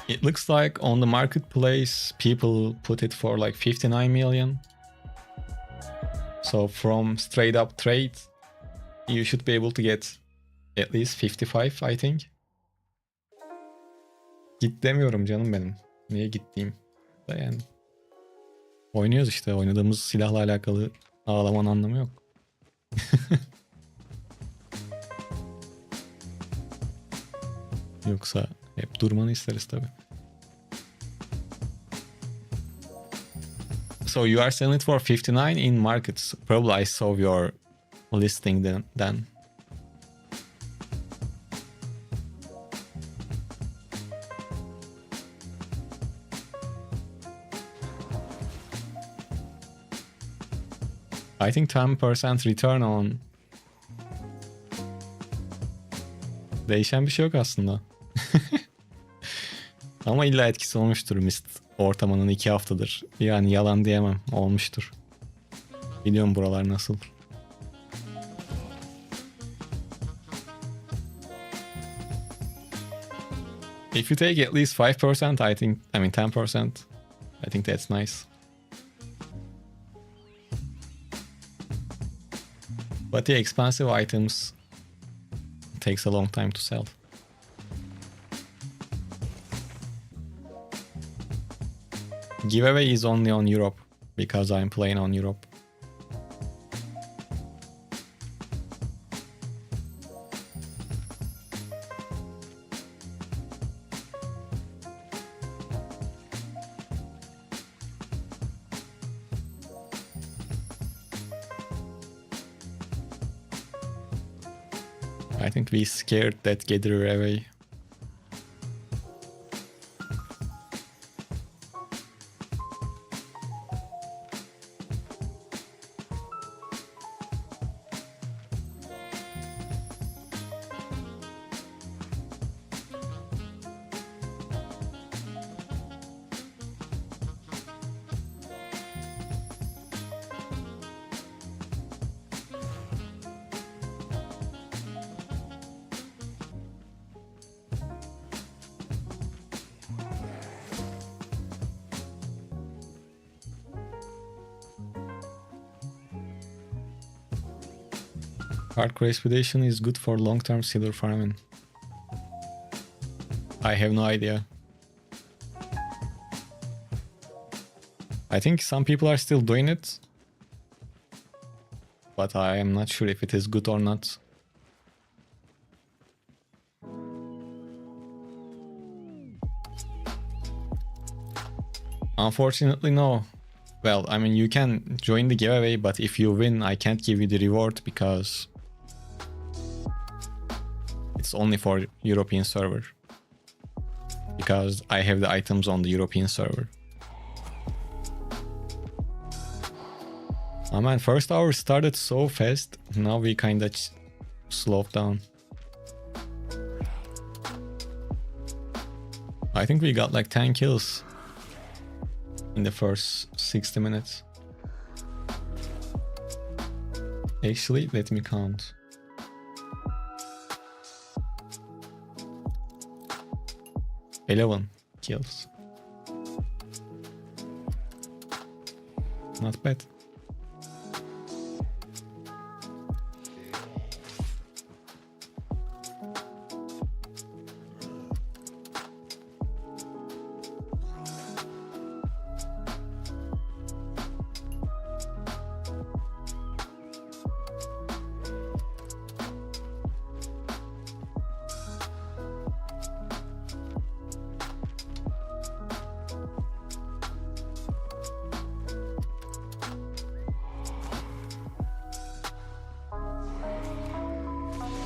It looks like on the marketplace, people put it for like 59 million. So from straight up trade, you should be able to get at least 55, I think. Git demiyorum canım benim. Niye git diyeyim? Da yani. Oynuyoruz işte. Oynadığımız silahla alakalı ağlamanın anlamı yok. Yoksa hep durmanı isteriz tabii. So you are selling it for 59 in markets. Probably I saw your listing then. I think 10% return on. Değişen bir şey yok aslında. Ama illa etkisi olmuştur Mist ortamının 2 haftadır. Yani yalan diyemem. Olmuştur. Biliyorum buralar nasıl. If you take at least 5%, I mean 10%, I think that's nice. But the expensive items takes a long time to sell. Giveaway is only on Europe because I'm playing on Europe. I think we scared that gatherer away. Hardcore expedition is good for long-term silver farming. I have no idea. I think some people are still doing it, but I am not sure if it is good or not. Unfortunately, no. Well, I mean, you can join the giveaway, but if you win, I can't give you the reward because it's only for European server. Because I have the items on the European server. Oh man, first hour started so fast. Now we kinda slowed down. I think we got like 10 kills in the first 60 minutes. Actually, let me count. $11 kills. Not bad.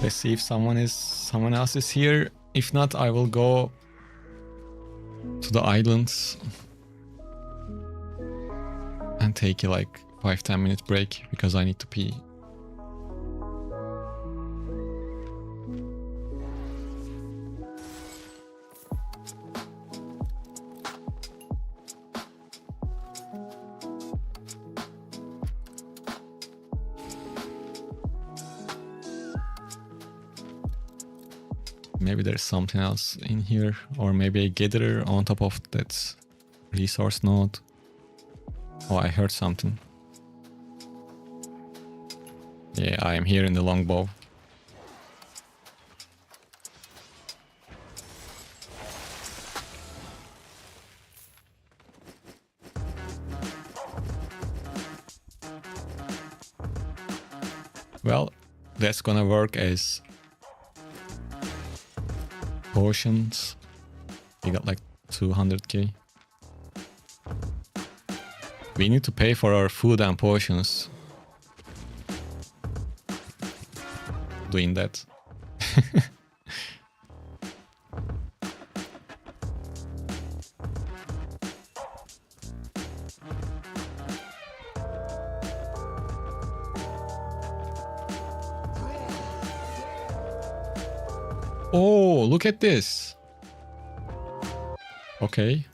Let's see if someone else is here. If not, I will go to the islands and take a like 5-10 minute break because I need to pee. Maybe there's something else in here, or maybe a gatherer on top of that resource node. Oh, I heard something. Yeah, I am here in the longbow. Well, that's gonna work as potions. We got like 200k. We need to pay for our food and potions. Doing that. Oh, look at this. Okay.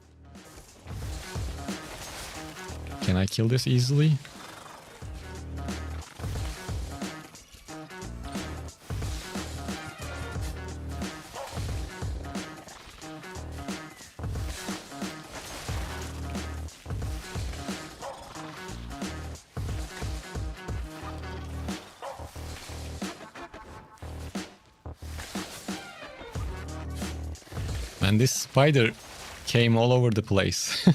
Can I kill this easily? And this spider came all over the place.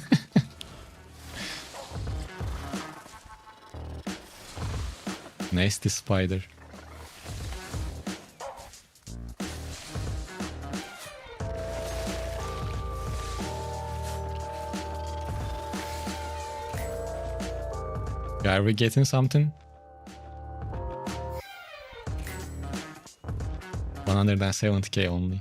Nasty spider. Yeah, are we getting something? 170k only.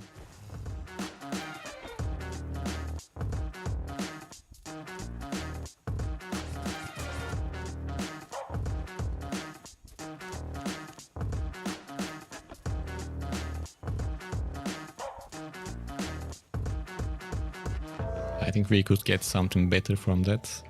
I think we could get something better from that.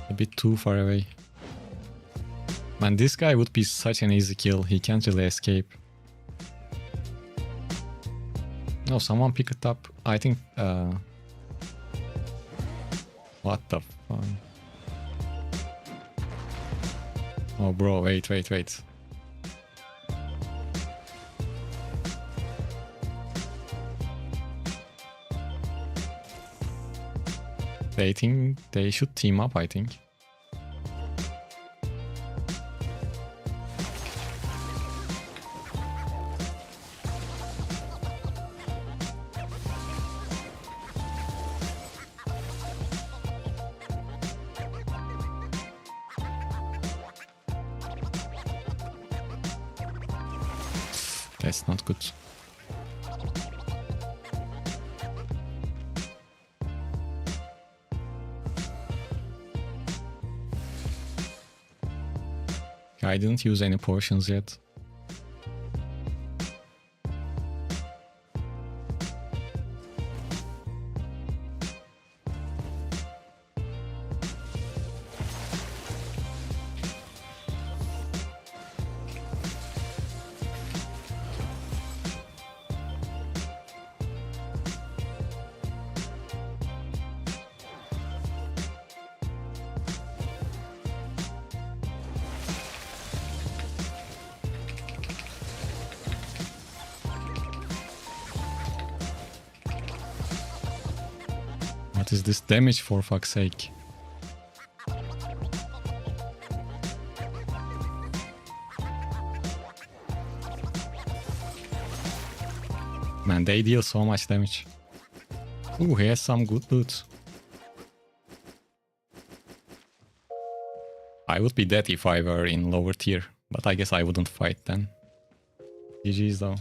A bit too far away. Man, this guy would be such an easy kill. He can't really escape. No, someone pick it up. I think... What the fuck? Oh, bro, wait. They think they should team up, I think. That's not good. I didn't use any potions yet. What is this damage, for fuck's sake? Man, they deal so much damage. Ooh, he has some good loot. I would be dead if I were in lower tier, but I guess I wouldn't fight then. GG's though.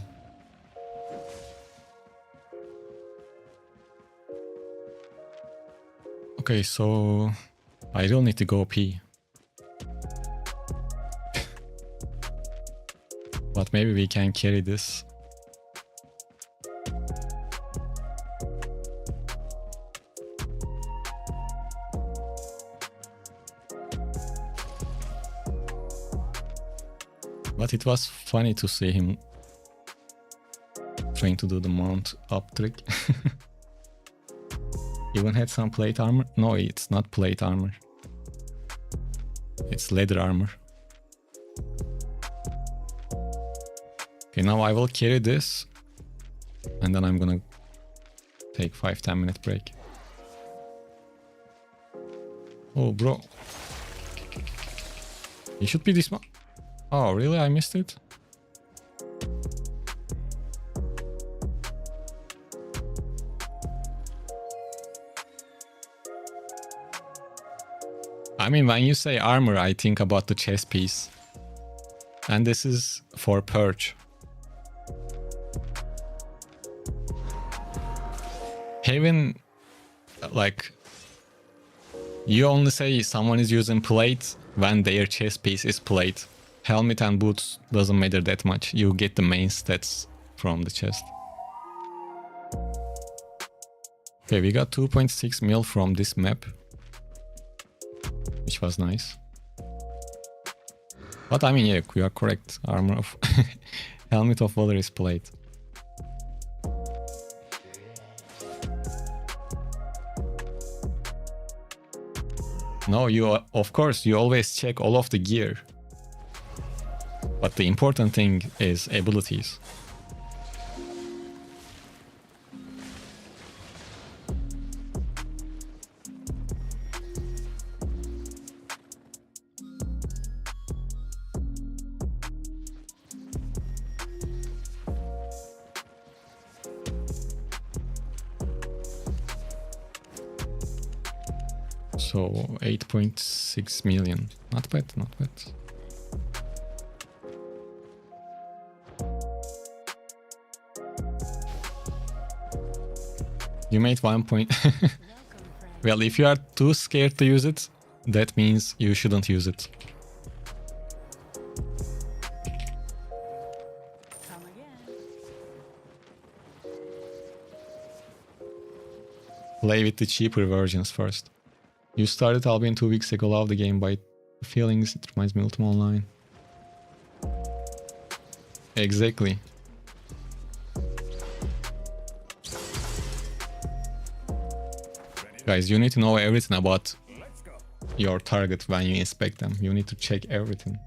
Okay, so I will need to go pee. But maybe we can carry this. But it was funny to see him trying to do the mount up trick. Even had some plate armor. No, it's not plate armor. It's leather armor. Okay, now I will carry this. And then I'm gonna take 5-10 minute break. Oh, bro. You should be this one. Oh, really? I missed it? I mean, when you say armor, I think about the chest piece. And this is for purge. Haven, like, you only say someone is using plate when their chest piece is plate. Helmet and boots doesn't matter that much. You get the main stats from the chest. Okay, we got 2.6 mil from this map, which was nice. But I mean, yeah, you are correct. Armor of helmet of valor is plate. No, of course, you always check all of the gear. But the important thing is abilities. So 8.6 million. Not bad, not bad. You made 1 point. Well, if you are too scared to use it, that means you shouldn't use it. Play with the cheaper versions first. You started Albion 2 weeks ago, love the game by feelings, it reminds me of Ultima Online. Exactly. Guys, you need to know everything about your target when you inspect them. You need to check everything.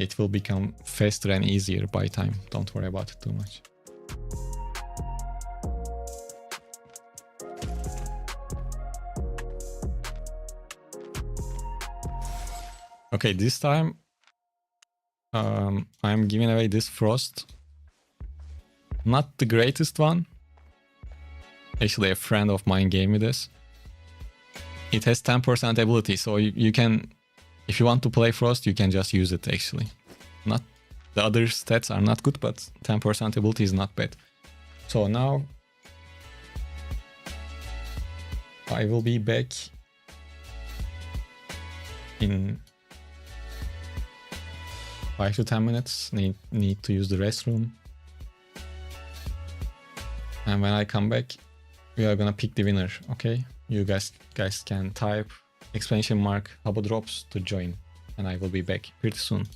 It will become faster and easier by time. Don't worry about it too much. Okay, this time I'm giving away this frost. Not the greatest one. Actually, a friend of mine gave me this. It has 10% ability, so you can, if you want to play frost, you can just use it actually. Not the other stats are not good, but 10% ability is not bad. So now I will be back in 5 to 10 minutes. Need to use the restroom. And when I come back, we are gonna pick the winner, okay? You guys can type !Hubba drops to join, and I will be back pretty soon.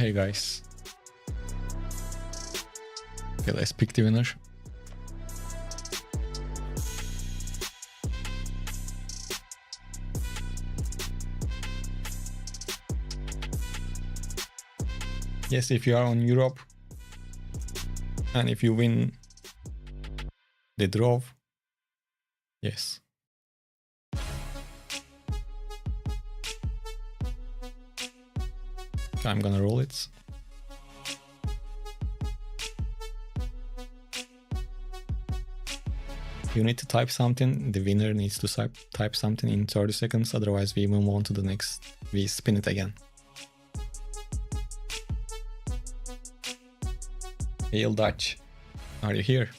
Hey guys. Okay, let's pick the winner. Yes, if you are on Europe and if you win the draw, yes. I'm gonna roll it. You need to type something. The winner needs to type something in 30 seconds. Otherwise, we move on to the next. We spin it again. Hail Dutch. Are you here?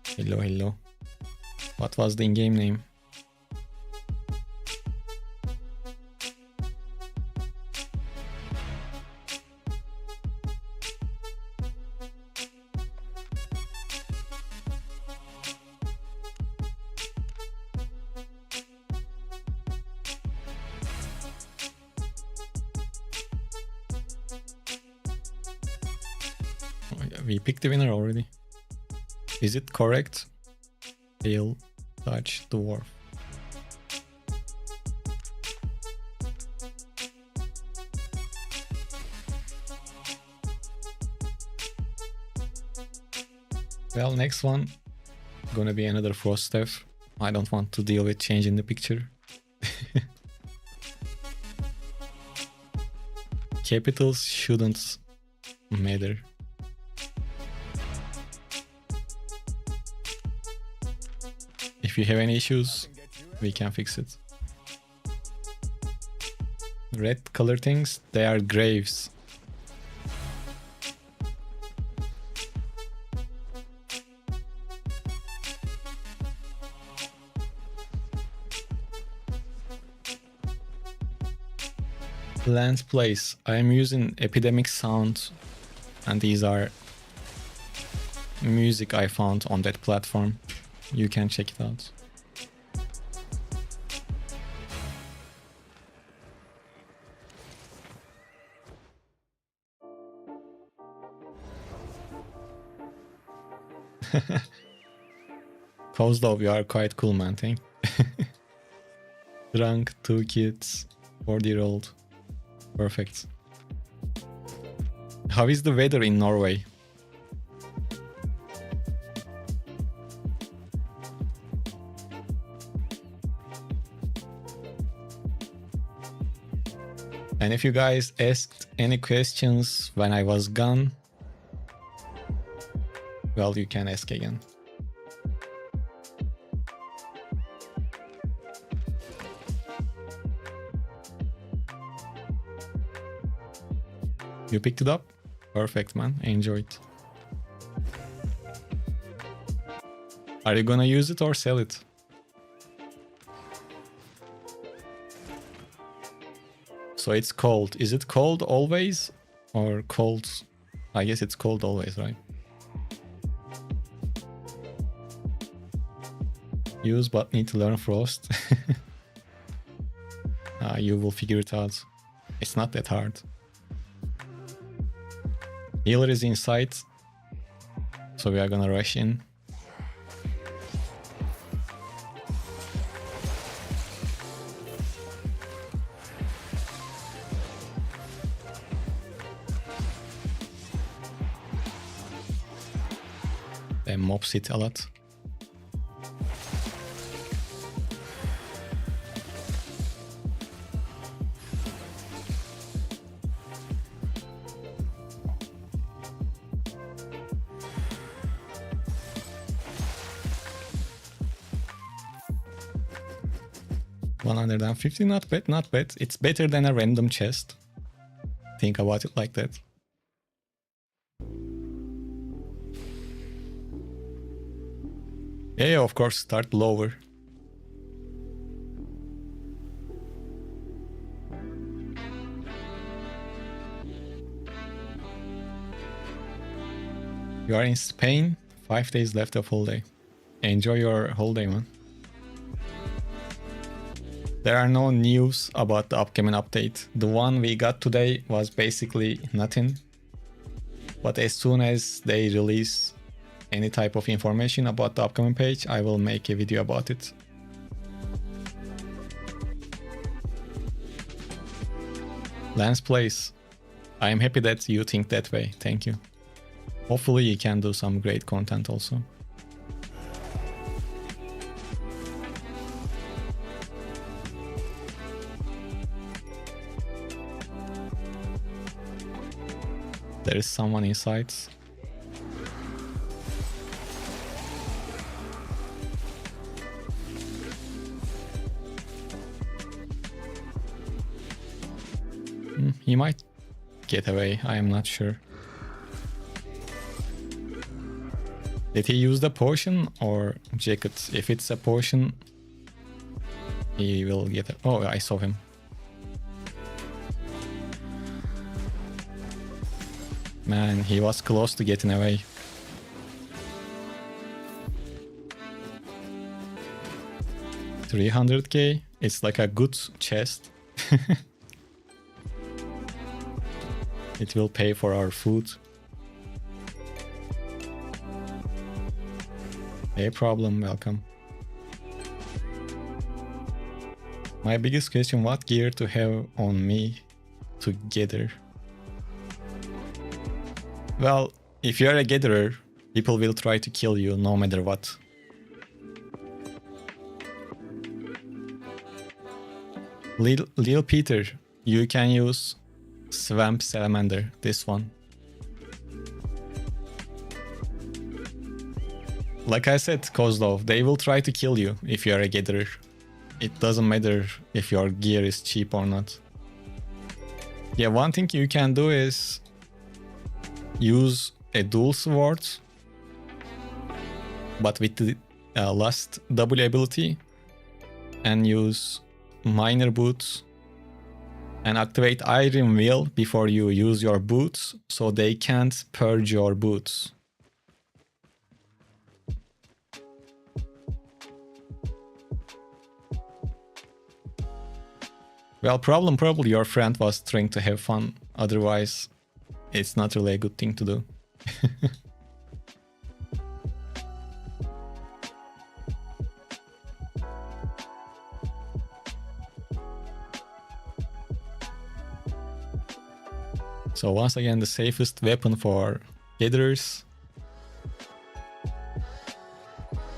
Hello, hello. What was the in-game name? We picked the winner already. Is it correct? Hail Dutch Dwarf. Well, next one gonna be another frost stuff. I don't want to deal with changing the picture. Capitals shouldn't matter. If you have any issues, we can fix it. Red color things, they are graves. Land place. I am using Epidemic Sound, and these are music I found on that platform. You can check it out. Kozlov, you are quite cool, man. Thank. Drunk, 2 kids, 40-year-old. Perfect. How is the weather in Norway? And if you guys asked any questions when I was gone, well, you can ask again. You picked it up? Perfect, man. Enjoy it. Are you gonna use it or sell it? So it's cold. Is it cold always? Or cold? I guess it's cold always, right? Use but need to learn Frost. You will figure it out. It's not that hard. Healer is inside, so we are gonna rush in. They mops it a lot. $150, not bad, not bad. It's better than a random chest. Think about it like that. Yeah, of course, start lower. You are in Spain, 5 days left of holiday. Enjoy your holiday, man. There are no news about the upcoming update. The one we got today was basically nothing. But as soon as they release any type of information about the upcoming page, I will make a video about it. Lance Plays. I am happy that you think that way. Thank you. Hopefully you can do some great content also. There is someone inside. He might get away, I am not sure. Did he use the potion or jacket? If it's a potion, he will get it. Oh, I saw him. Man, he was close to getting away. $300k? It's like a good chest. It will pay for our food. No problem, welcome. My biggest question, what gear to have on me together? Well, if you're a gatherer, people will try to kill you no matter what. Lil Peter, you can use Swamp Salamander, this one. Like I said, Kozlov, they will try to kill you if you are a gatherer. It doesn't matter if your gear is cheap or not. Yeah, one thing you can do is use a dual sword, but with the last W ability, and use minor boots and activate Iron Will before you use your boots, so they can't purge your boots. Well, probably your friend was trying to have fun, otherwise it's not really a good thing to do. So once again, the safest weapon for gatherers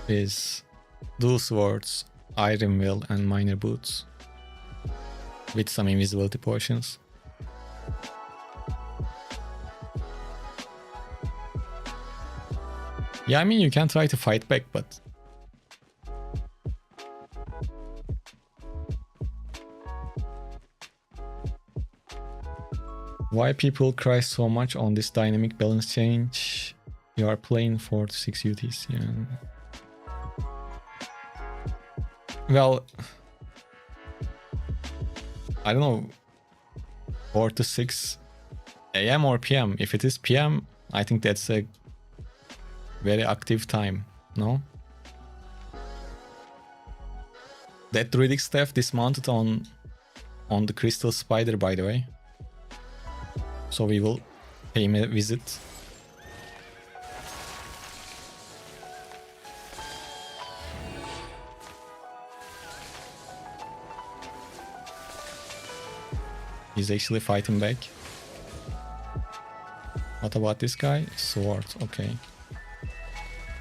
is dual swords, Iron Will and minor boots, with some invisibility potions. Yeah, I mean, you can try to fight back, but why people cry so much on this dynamic balance change? You are playing 4 to 6 UTs, yeah. Well, I don't know, 4 to 6 AM or PM. If it is PM, I think that's a very active time, no? That druidic staff dismounted on the crystal spider, by the way. So we will pay him a visit. He's actually fighting back. What about this guy? Sword, okay.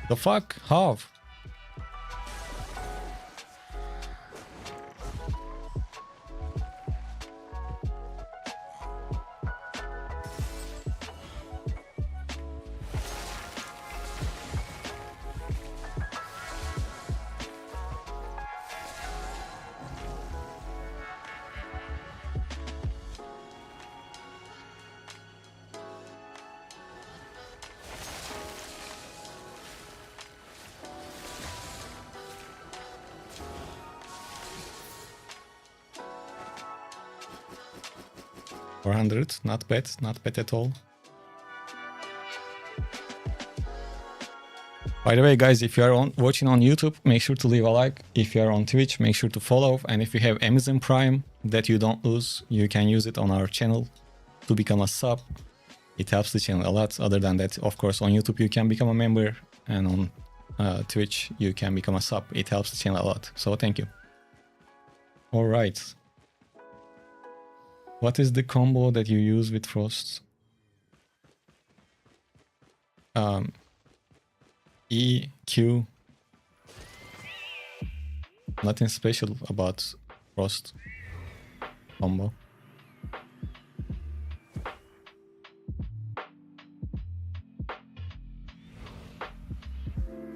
The fuck? How? $400, not bad at all. By the way, guys, if you are watching on YouTube, make sure to leave a like. If you are on Twitch, make sure to follow. And if you have Amazon Prime that you don't lose, you can use it on our channel to become a sub. It helps the channel a lot. Other than that, of course, on YouTube, you can become a member. And on Twitch, you can become a sub. It helps the channel a lot. So thank you. All right. What is the combo that you use with Frost? E, Q. Nothing special about Frost combo.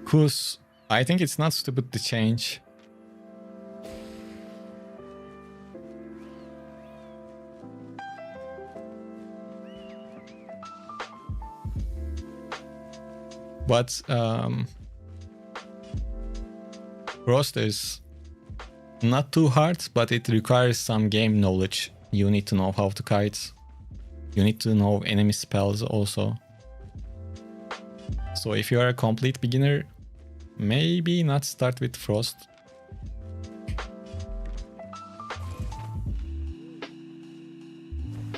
Kus, I think it's not stupid to change. But Frost is not too hard, but it requires some game knowledge. You need to know how to kite. You need to know enemy spells also. So if you are a complete beginner, maybe not start with Frost.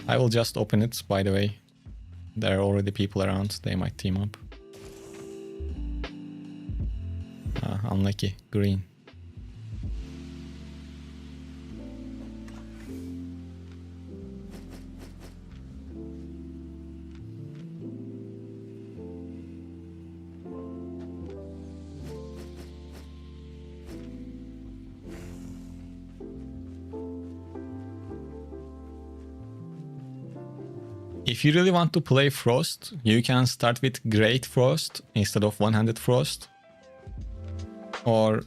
I will just open it, by the way. There are already people around, they might team up. Unlucky, green. If you really want to play Frost, you can start with Great Frost instead of One-Handed Frost. Or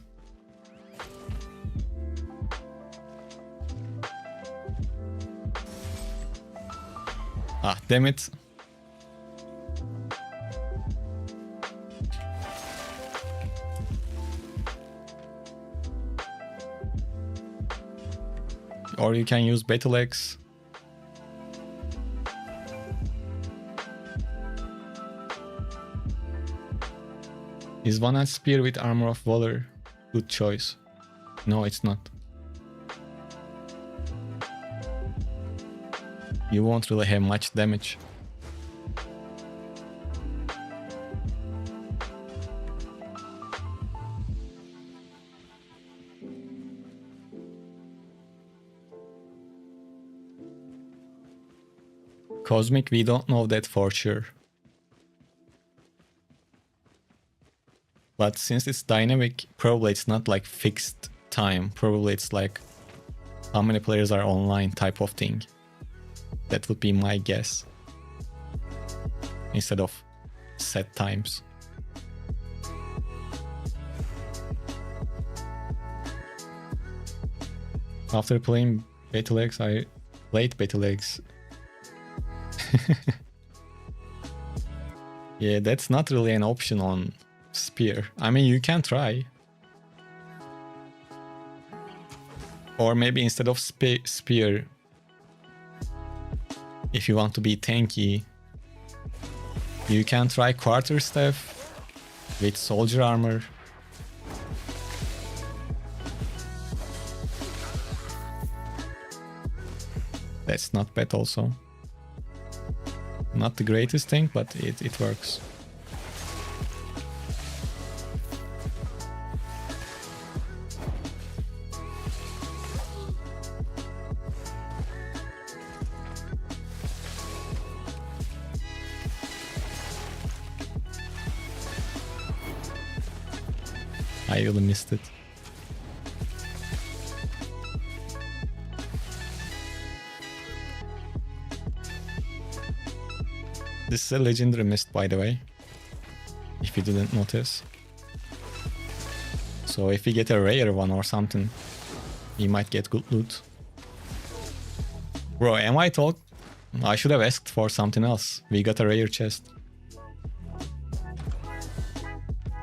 damn it. Or you can use Battle Axe. Is One-Handed Spear with Armor of Valor? Good choice. No, it's not. You won't really have much damage. Cosmic, we don't know that for sure. But since it's dynamic, probably it's not like fixed time. Probably it's like how many players are online type of thing. That would be my guess. Instead of set times. After playing Battle Axe, I played Battle Axe. Yeah, that's not really an option on Spear. I mean, you can try. Or maybe instead of Spear, if you want to be tanky, you can try Quarterstaff with Soldier Armor. That's not bad also. Not the greatest thing, but it works. I really missed it. This is a legendary mist, by the way, if you didn't notice. So if we get a rare one or something, we might get good loot. Bro, am I talk? I should have asked for something else. We got a rare chest.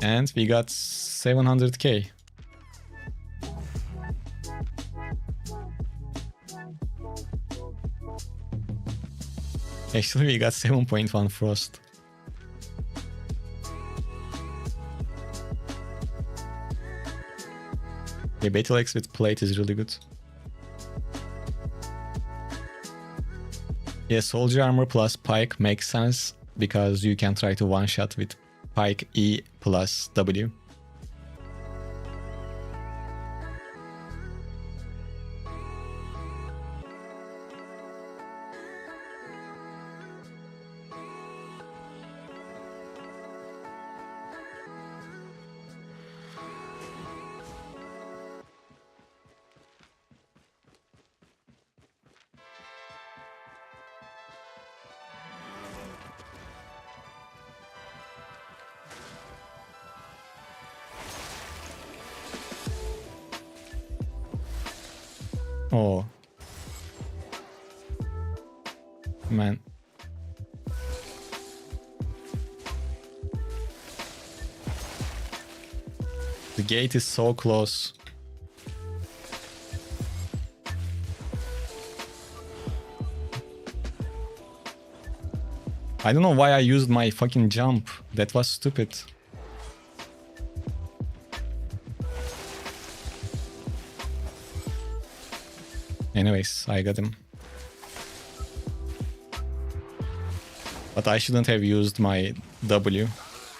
And we got 700k. Actually, we got 7.1 Frost. Yeah, Battle Axe with plate is really good. Yeah, soldier armor plus pike makes sense because you can try to one-shot with pike E plus W. Oh. Man. The gate is so close. I don't know why I used my fucking jump. That was stupid. Anyways, I got him. But I shouldn't have used my W.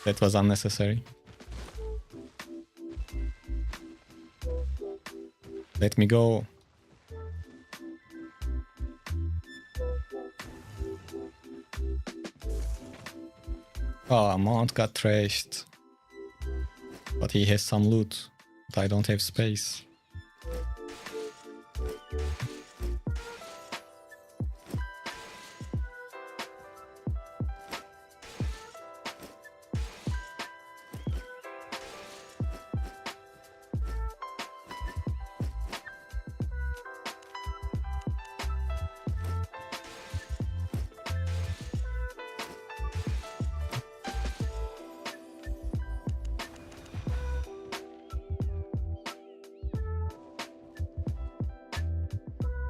That was unnecessary. Let me go. Oh, Mount got trashed. But he has some loot. But I don't have space.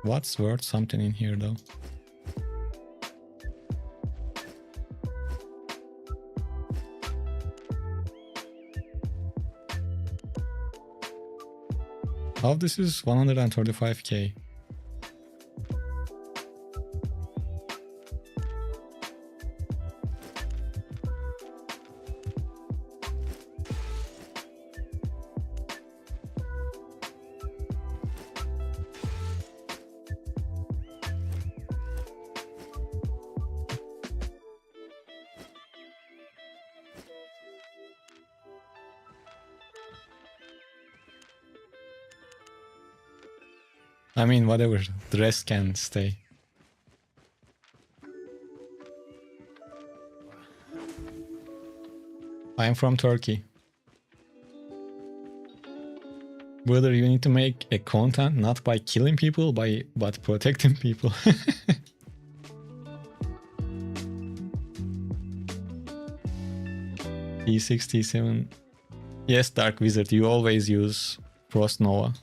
What's worth something in here though? How this is 135k. I mean, whatever, the rest can stay. I am from Turkey. Brother, you need to make a content not by killing people, but protecting people. T6, T7. Yes, Dark Wizard, you always use Frost Nova.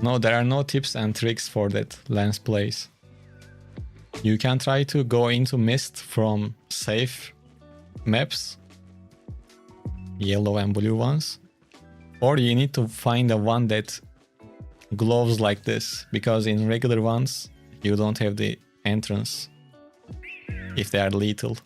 No, there are no tips and tricks for that lens plays. You can try to go into mist from safe maps, yellow and blue ones, or you need to find a one that glows like this, because in regular ones you don't have the entrance if they are lethal.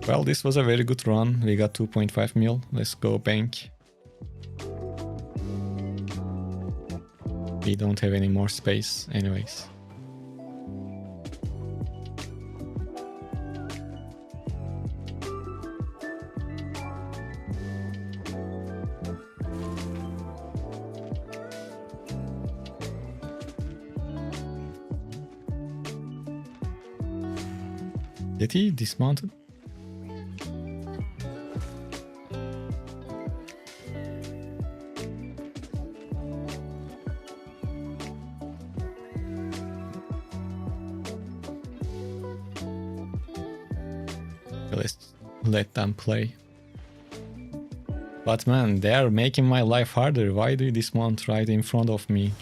Well, this was a very good run. We got 2.5 mil. Let's go bank. We don't have any more space anyways. Did he dismount it? Let's let them play. But man, they are making my life harder. Why do you dismount right in front of me?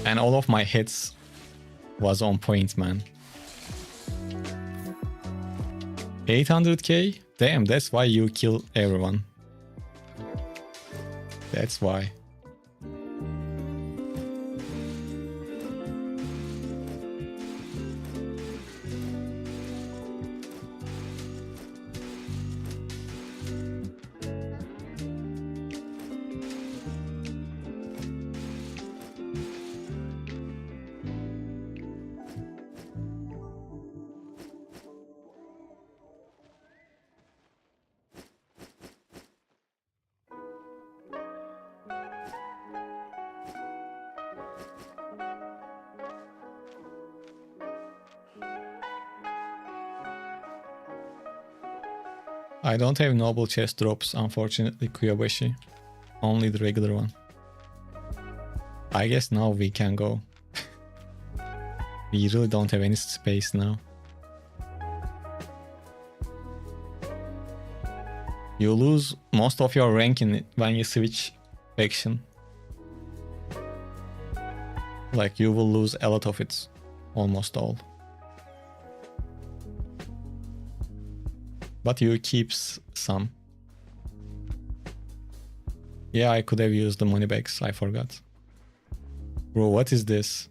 And all of my hits was on point, man. 800k? Damn, that's why you kill everyone. That's why. I don't have noble chest drops, unfortunately, Kuyabashi. Only the regular one. I guess now we can go. We really don't have any space now. You lose most of your rank in it when you switch faction. Like, you will lose a lot of it. Almost all. But you keep some. Yeah, I could have used the money bags, I forgot. Bro, what is this?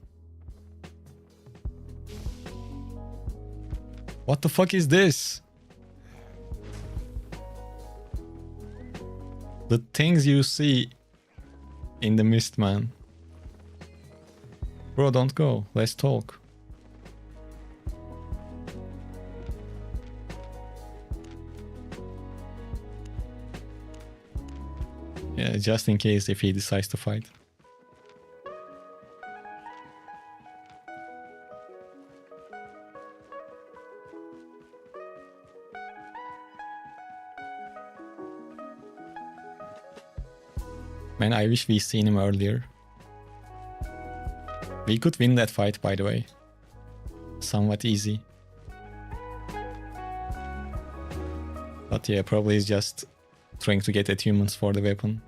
What the fuck is this? The things you see in the mist, man. Bro, don't go. Let's talk. Yeah, just in case if he decides to fight. Man, I wish we seen him earlier. We could win that fight, by the way. Somewhat easy. But yeah, probably he's just trying to get attunements for the weapon.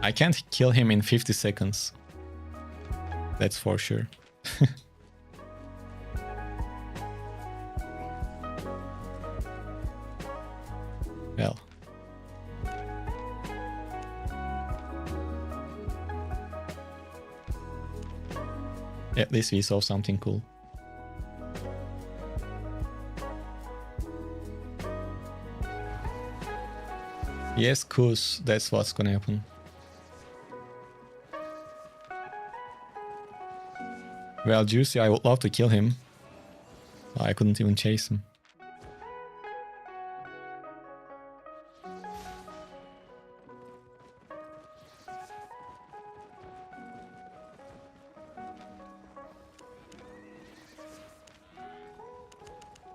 I can't kill him in 50 seconds. That's for sure. Well. At least we saw something cool. Yes, Kuz, that's what's gonna happen. Well, Juicy, I would love to kill him. I couldn't even chase him.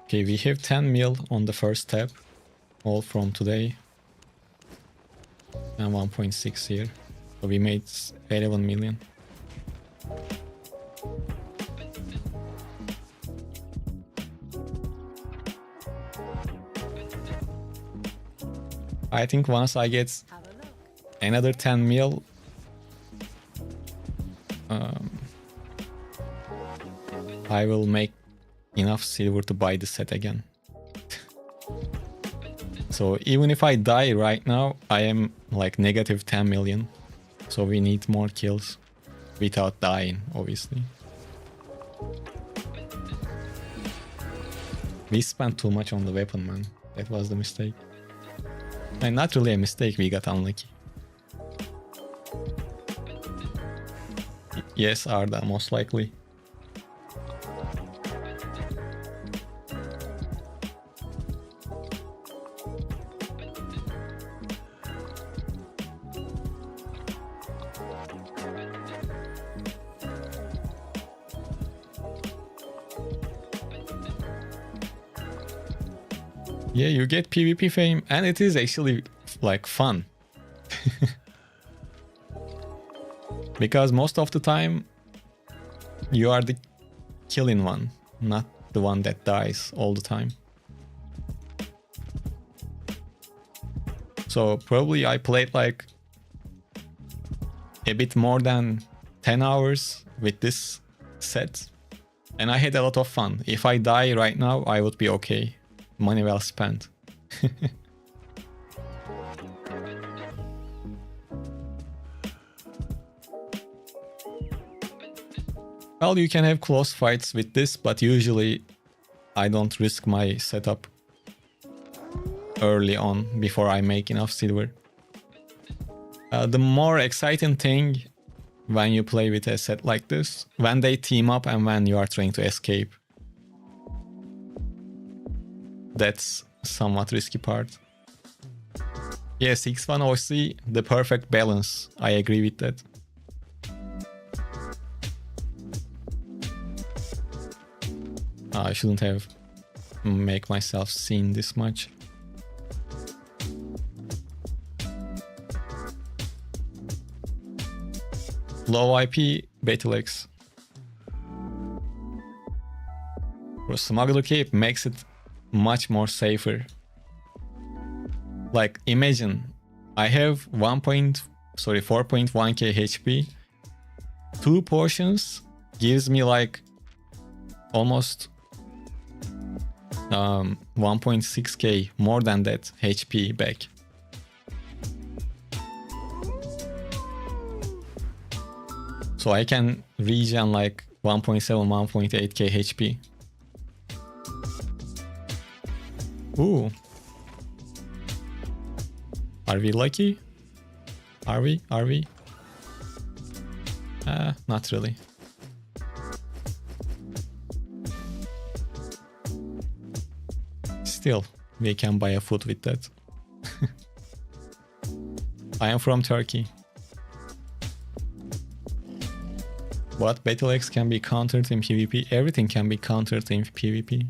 Okay, we have 10 mil on the first tab, all from today, and 1.6 here, so we made 11 million. I think once I get another 10 mil, I will make enough silver to buy the set again. So even if I die right now, I am like negative 10 million. So we need more kills without dying, obviously. We spent too much on the weapon, man. That was the mistake. And not really a mistake, we got unlucky. Yes, Arda, most likely. Yeah, you get PvP fame, and it is actually like fun. Because most of the time you are the killing one, not the one that dies all the time. So probably I played like a bit more than 10 hours with this set. And I had a lot of fun. If I die right now, I would be okay. Money well spent. Well, you can have close fights with this, but usually I don't risk my setup early on before I make enough silver. The more exciting thing when you play with a set like this, when they team up and when you are trying to escape. That's somewhat risky part. Yeah, 6-1 OC, the perfect balance. I agree with that. I shouldn't have make myself seen this much. Low IP, Battlex. For Smuggler Cape makes it much more safer. Like imagine I have 4.1k HP. 2 potions gives me like almost 1.6k more than that HP back. So I can regen like 1.7, 1.8k HP. Ooh. Are we lucky? Are we? Not really. Still, we can buy a food with that. I am from Turkey. But Battlex can be countered in PvP. Everything can be countered in PvP.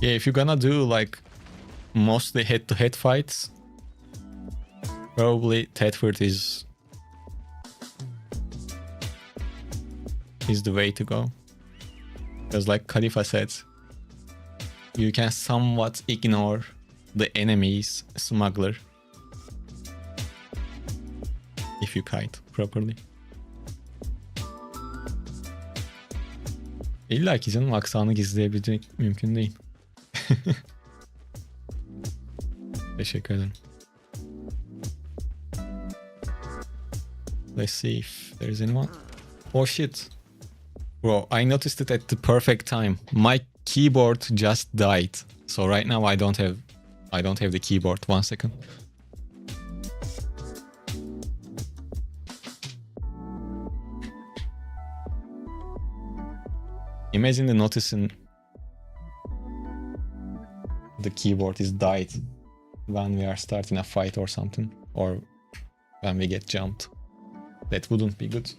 Yeah, if you're gonna do like mostly head-to-head fights, probably Tedford is the way to go. Because like Khalifa said, you can somewhat ignore the enemy's smuggler if you kite properly. İlla ki canım aksanı gizleyebilmek mümkün değil. Teşekkür ederim. Let's see if there's anyone. Oh shit. Bro, I noticed it at the perfect time. My keyboard just died. So right now I don't have the keyboard. 1 second. Imagine the noticing the keyboard is died when we are starting a fight or something, or when we get jumped. That wouldn't be good.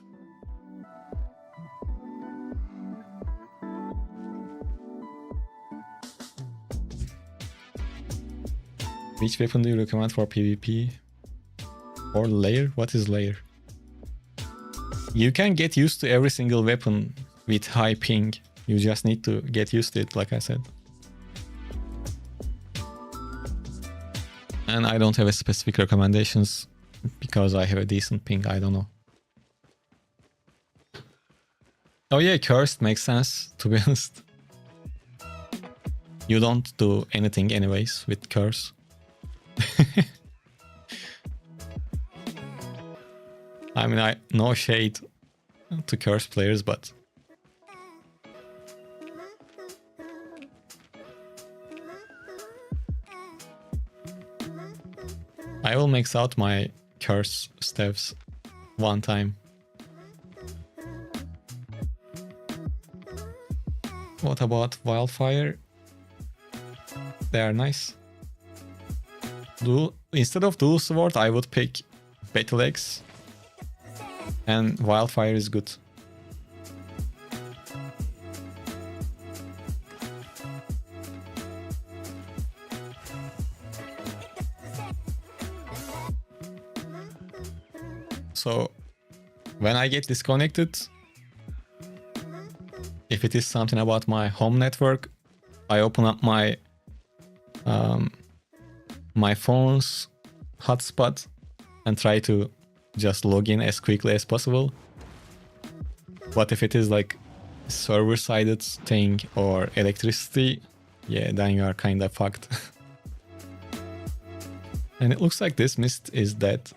Which weapon do you recommend for PvP? Or layer? What is layer? You can get used to every single weapon with high ping. You just need to get used to it, like I said. And I don't have a specific recommendations because I have a decent ping, I don't know. Oh yeah, cursed makes sense, to be honest. You don't do anything anyways with curse. I mean, no shade to curse players, but I will max out my curse steps one time. What about wildfire? They are nice. Instead of dual sword, I would pick Battlex, and wildfire is good. So when I get disconnected, if it is something about my home network, I open up my my phone's hotspot and try to just log in as quickly as possible. But if it is like server-sided thing or electricity, yeah, then you are kind of fucked. And it looks like this mist is dead.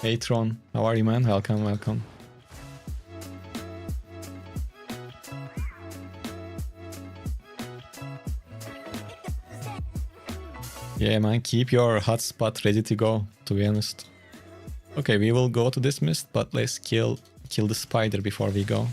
Hey Tron, how are you, man? Welcome, welcome. Yeah, man, keep your hotspot ready to go, to be honest. Okay, we will go to this mist, but let's kill the spider before we go.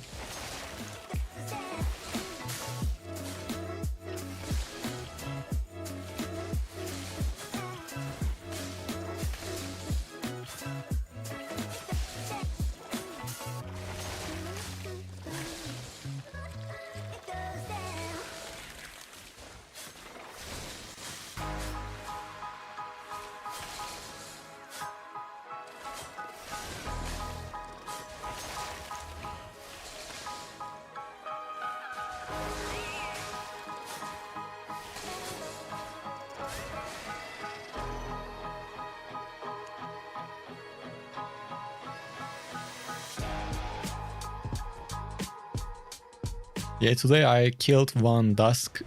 Yeah, today I killed one Dusk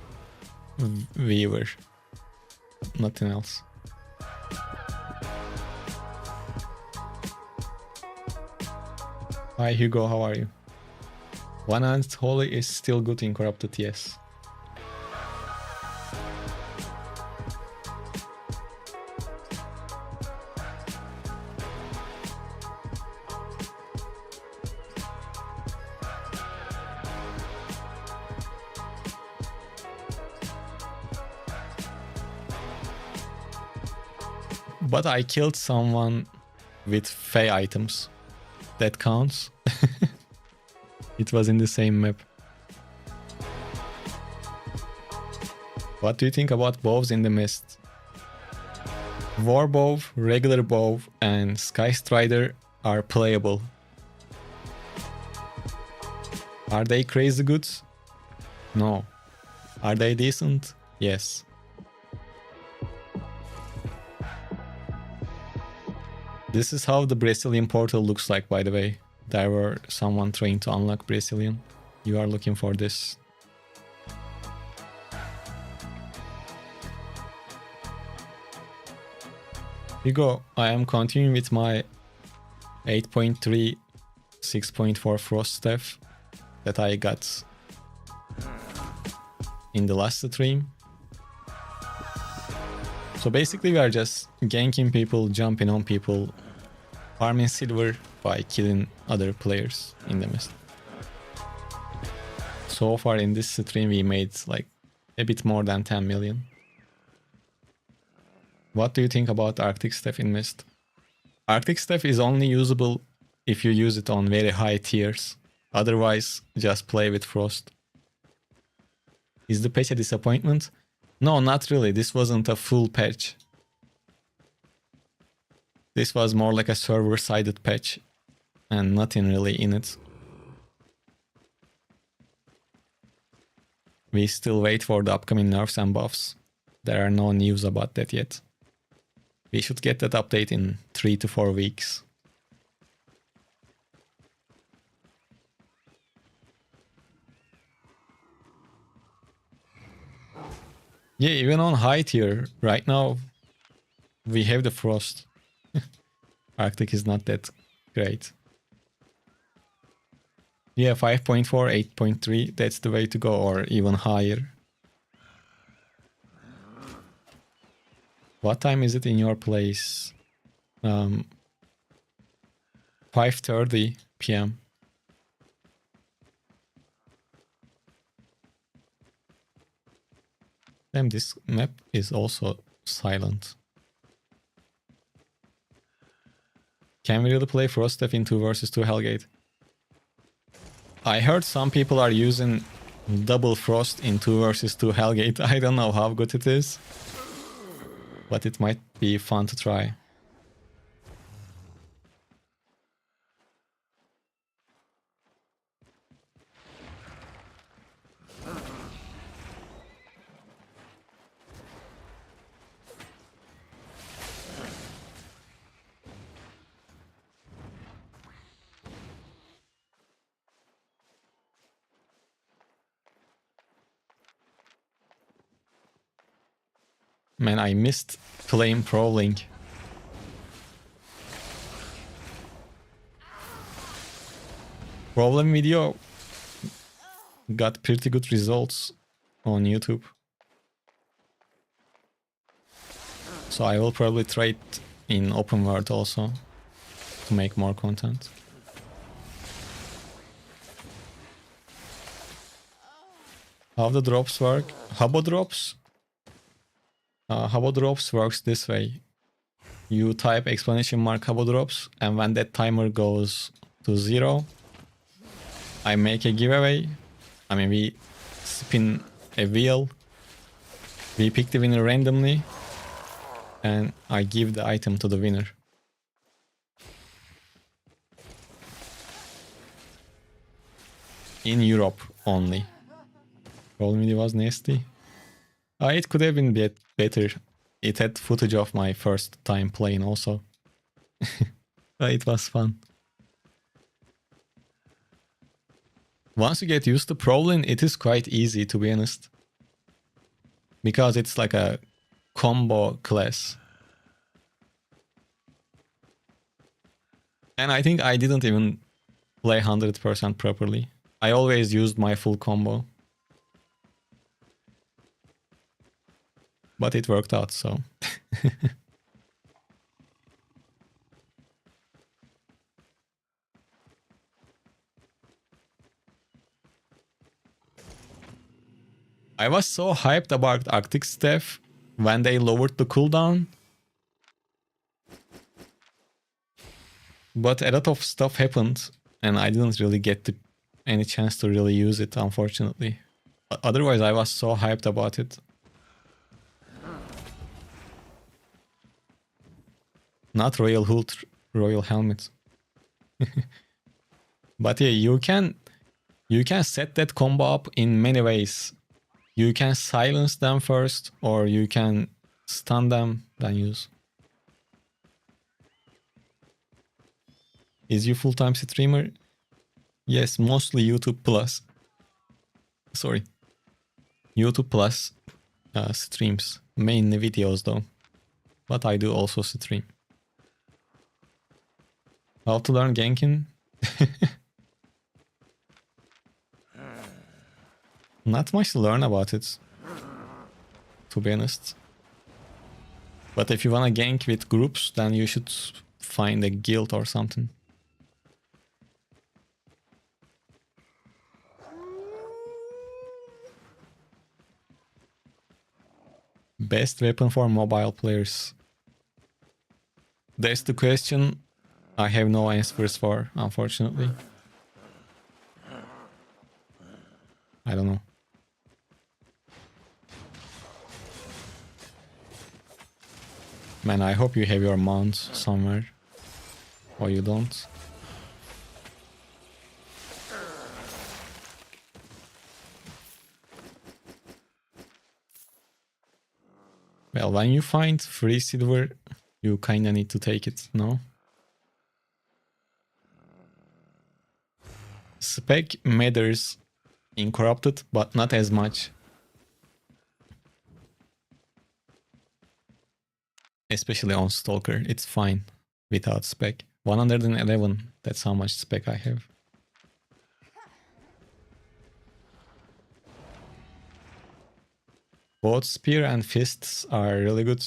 Weaver. Nothing else. Hi Hugo, how are you? One Hand Holy is still good in Corrupted, yes. But I killed someone with Fey items. That counts. It was in the same map. What do you think about bows in the mist? War bow, regular bow, and Sky Strider are playable. Are they crazy good? No. Are they decent? Yes. This is how the Brazilian portal looks like, by the way. There were someone trying to unlock Brazilian. You are looking for this. Hugo, I am continuing with my 8.3, 6.4 Frost Staff that I got in the last stream. So basically we are just ganking people, jumping on people, farming silver by killing other players in the mist. So far in this stream we made like a bit more than 10 million. What do you think about Arctic Staff in Mist? Arctic Staff is only usable if you use it on very high tiers. Otherwise, just play with Frost. Is the patch a disappointment? No, not really. This wasn't a full patch. This was more like a server-sided patch and nothing really in it. We still wait for the upcoming nerfs and buffs. There are no news about that yet. We should get that update in 3 to 4 weeks. Yeah, even on high tier, right now, we have the Frost. Arctic is not that great. Yeah, 5.4, 8.3, that's the way to go, or even higher. What time is it in your place? 5:30 p.m. Damn, this map is also silent. Can we really play Frost Staff in 2 versus 2 Hellgate? I heard some people are using double Frost in 2 versus 2 Hellgate. I don't know how good it is, but it might be fun to try. Man, I missed playing Pro Link. Problem video got pretty good results on YouTube. So I will probably try it in open world also to make more content. How the drops work? Habbo drops? Habbo drops works this way. You type exclamation mark Habbo drops, and when that timer goes to 0, I make a giveaway. I mean, we spin a wheel. We pick the winner randomly, and I give the item to the winner. In Europe only. Roll media was nasty. It could have been better. It had footage of my first time playing also. It was fun. Once you get used to Prowling, it is quite easy, to be honest. Because it's like a combo class. And I think I didn't even play 100% properly. I always used my full combo. But it worked out, so... I was so hyped about Arctic Staff when they lowered the cooldown. But a lot of stuff happened and I didn't really get any chance to really use it, unfortunately. Otherwise, I was so hyped about it. Not Royal Hood, Royal Helmet. But yeah, you can set that combo up in many ways. You can silence them first, or you can stun them, then use. Is you full-time streamer? Yes, mostly YouTube Plus. Sorry. YouTube Plus streams. Mainly videos though. But I do also stream. How to learn ganking? Not much to learn about it, to be honest. But if you wanna gank with groups, then you should find a guild or something. Best weapon for mobile players? That's the question I have no answers for, unfortunately. I don't know. Man, I hope you have your mount somewhere. Or you don't. Well, when you find free silver, you kinda need to take it, no? Spec matters in Corrupted, but not as much. Especially on Stalker, it's fine without spec. 111, that's how much spec I have. Both Spear and Fists are really good.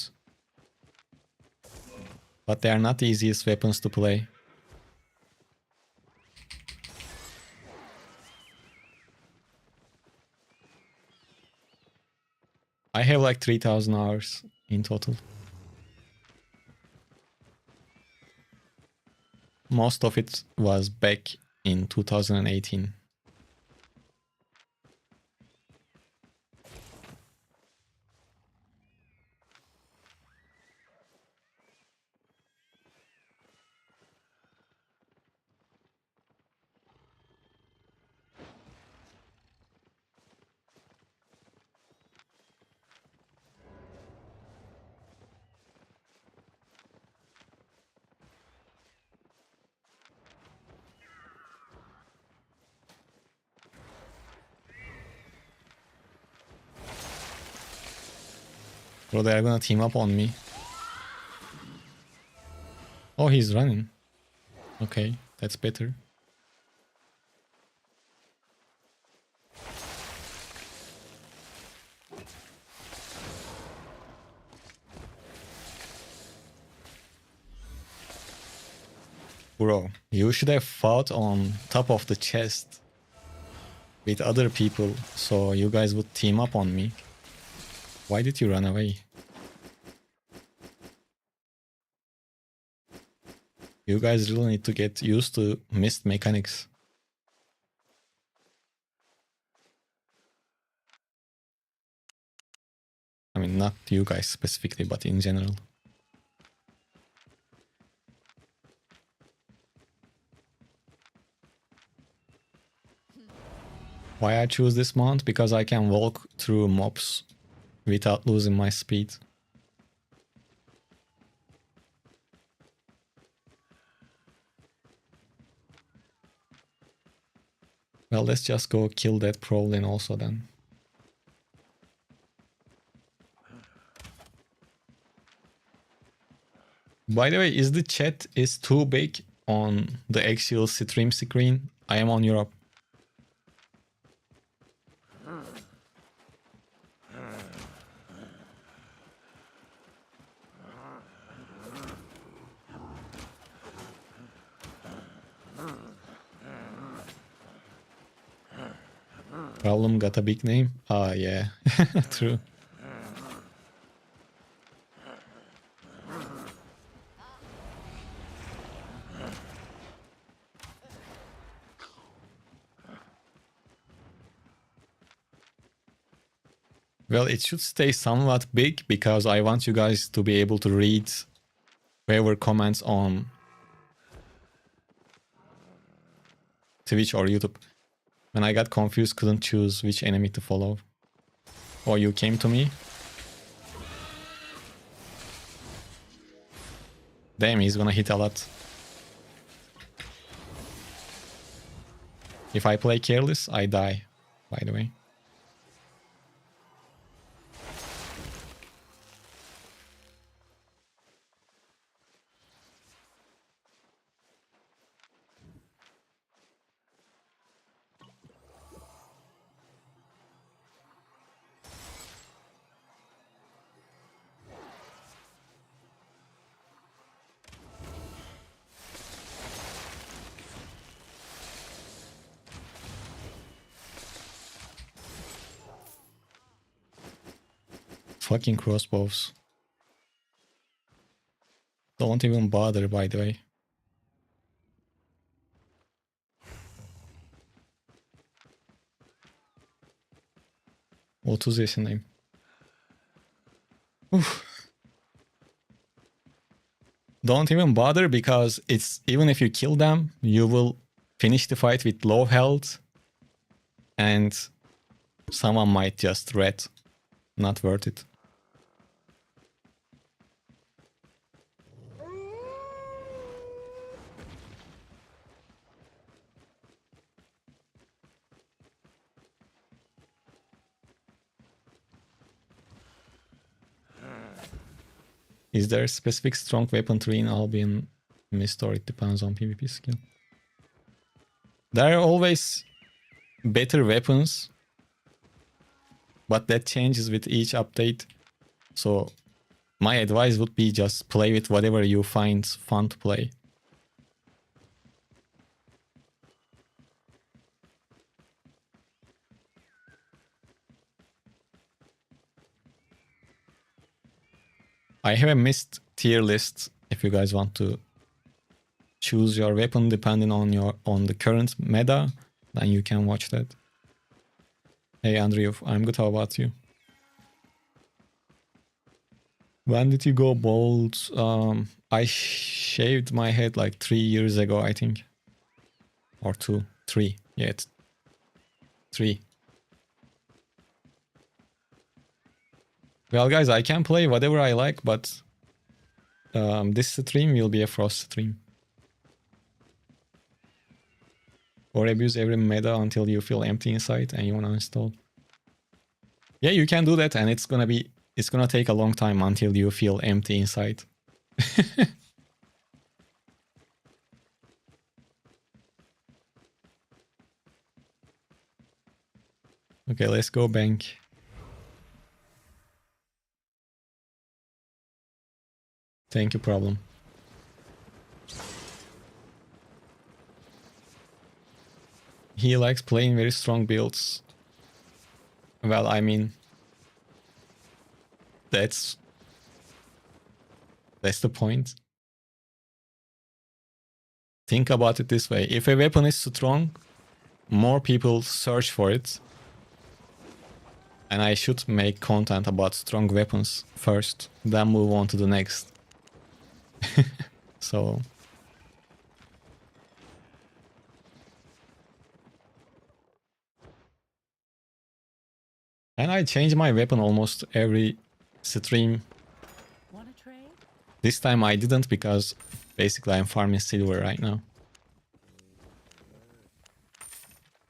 But they are not the easiest weapons to play. I have like 3000 hours in total. Most of it was back in 2018. Bro, they're gonna team up on me. Oh, he's running. Okay, that's better. Bro, you should have fought on top of the chest with other people so you guys would team up on me. Why did you run away? You guys really need to get used to mist mechanics. I mean, not you guys specifically, but in general. Why I choose this mount? Because I can walk through mobs without losing my speed. Well, let's just go kill that Prowlin also then. By the way, is the chat is too big on the actual stream screen? I am on Europe. Problem got a big name? Ah, yeah, true. Well, it should stay somewhat big because I want you guys to be able to read whoever comments on Twitch or YouTube. When I got confused, couldn't choose which enemy to follow. Oh, you came to me? Damn, he's gonna hit a lot. If I play careless, I die, by the way. Fucking crossbows. Don't even bother, by the way. Otuz yaşındayım. Oof. Don't even bother because it's even if you kill them, you will finish the fight with low health and someone might just red. Not worth it. Is there a specific strong weapon tree in Albion Mist or it depends on PvP skill? There are always better weapons, but that changes with each update. So my advice would be just play with whatever you find fun to play. I have a mist tier list if you guys want to choose your weapon depending on the current meta, then you can watch that. Hey Andrew, I'm good, how about you? When did you go bald? I shaved my head like 3 years ago, I think. Or 2, 3. Yeah, it's 3. Well, guys, I can play whatever I like, but this stream will be a Frost stream. Or abuse every meta until you feel empty inside and you want to uninstall. Yeah, you can do that and it's gonna be it's gonna take a long time until you feel empty inside. Okay, let's go bank. Thank you, problem. He likes playing very strong builds. Well, I mean, that's the point. Think about it this way. If a weapon is strong, more people search for it. And I should make content about strong weapons first, then move on to the next. So... And I change my weapon almost every stream. Wanna trade? This time I didn't because basically I'm farming silver right now.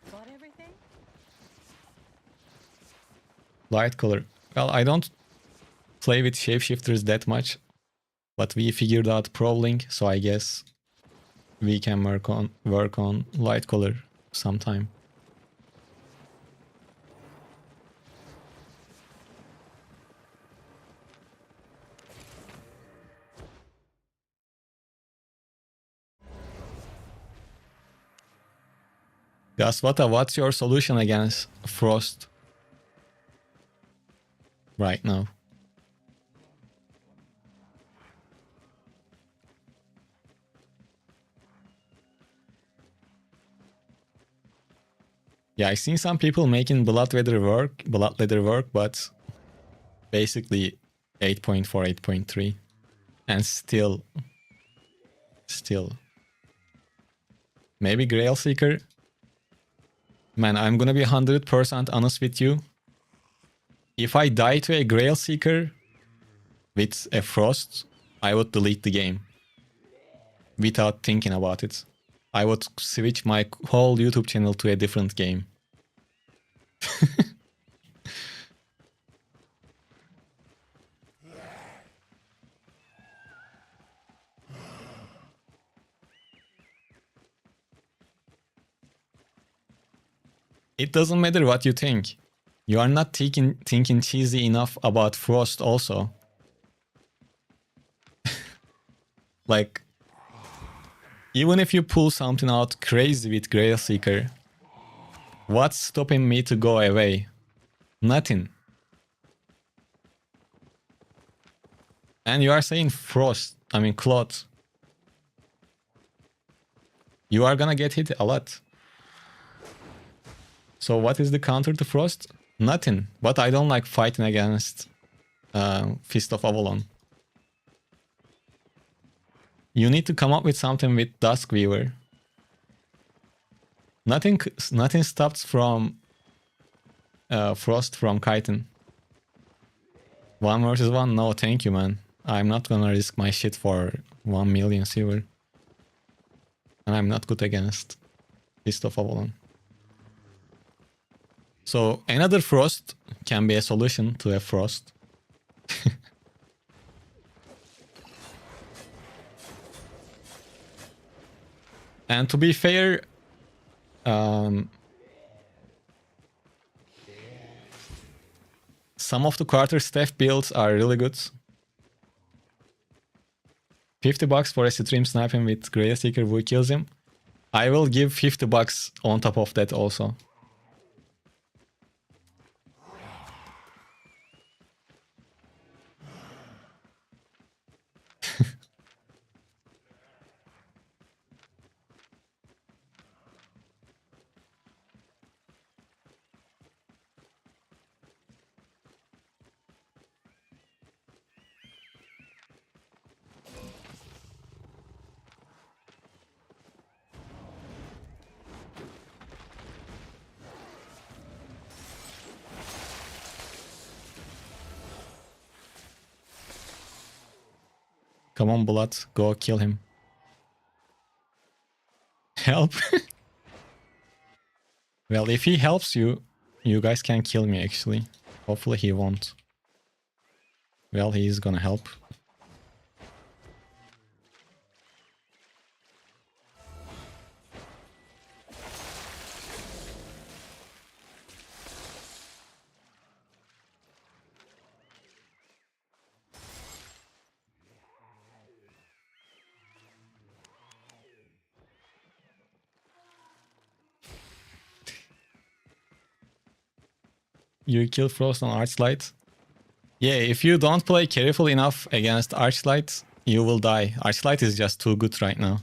Bought everything? Light color. Well, I don't play with shapeshifters that much, but we figured out prowling, so I guess we can work on light color sometime. Gaswata, what's your solution against Frost right now? Yeah, I've seen some people making blood leather work, but basically 8.4, 8.3, and still, maybe Grail Seeker. Man, I'm gonna be 100% honest with you. If I die to a Grail Seeker with a Frost, I would delete the game without thinking about it. I would switch my whole YouTube channel to a different game. It doesn't matter what you think. You are not thinking cheesy enough about Frost also. Like, even if you pull something out crazy with Grail Seeker, what's stopping me to go away? Nothing. And you are saying Frost, I mean Cloth. You are gonna get hit a lot. So what is the counter to Frost? Nothing. But I don't like fighting against Fist of Avalon. You need to come up with something with Duskweaver. Nothing stops from Frost from kiting. 1 versus 1? No, thank you, man. I'm not gonna risk my shit for 1 million silver. And I'm not good against Fist of Avalon. So another Frost can be a solution to a Frost. And to be fair, some of the quarterstaff builds are really good. $50 for a stream sniping with Grail Seeker who kills him. I will give $50 on top of that also. Come on, Blood, go kill him. Help? Well, if he helps you, you guys can kill me actually. Hopefully he won't. Well, he's gonna help. You kill Frost on Archlight. Yeah, if you don't play careful enough against Archlight, you will die. Archlight is just too good right now.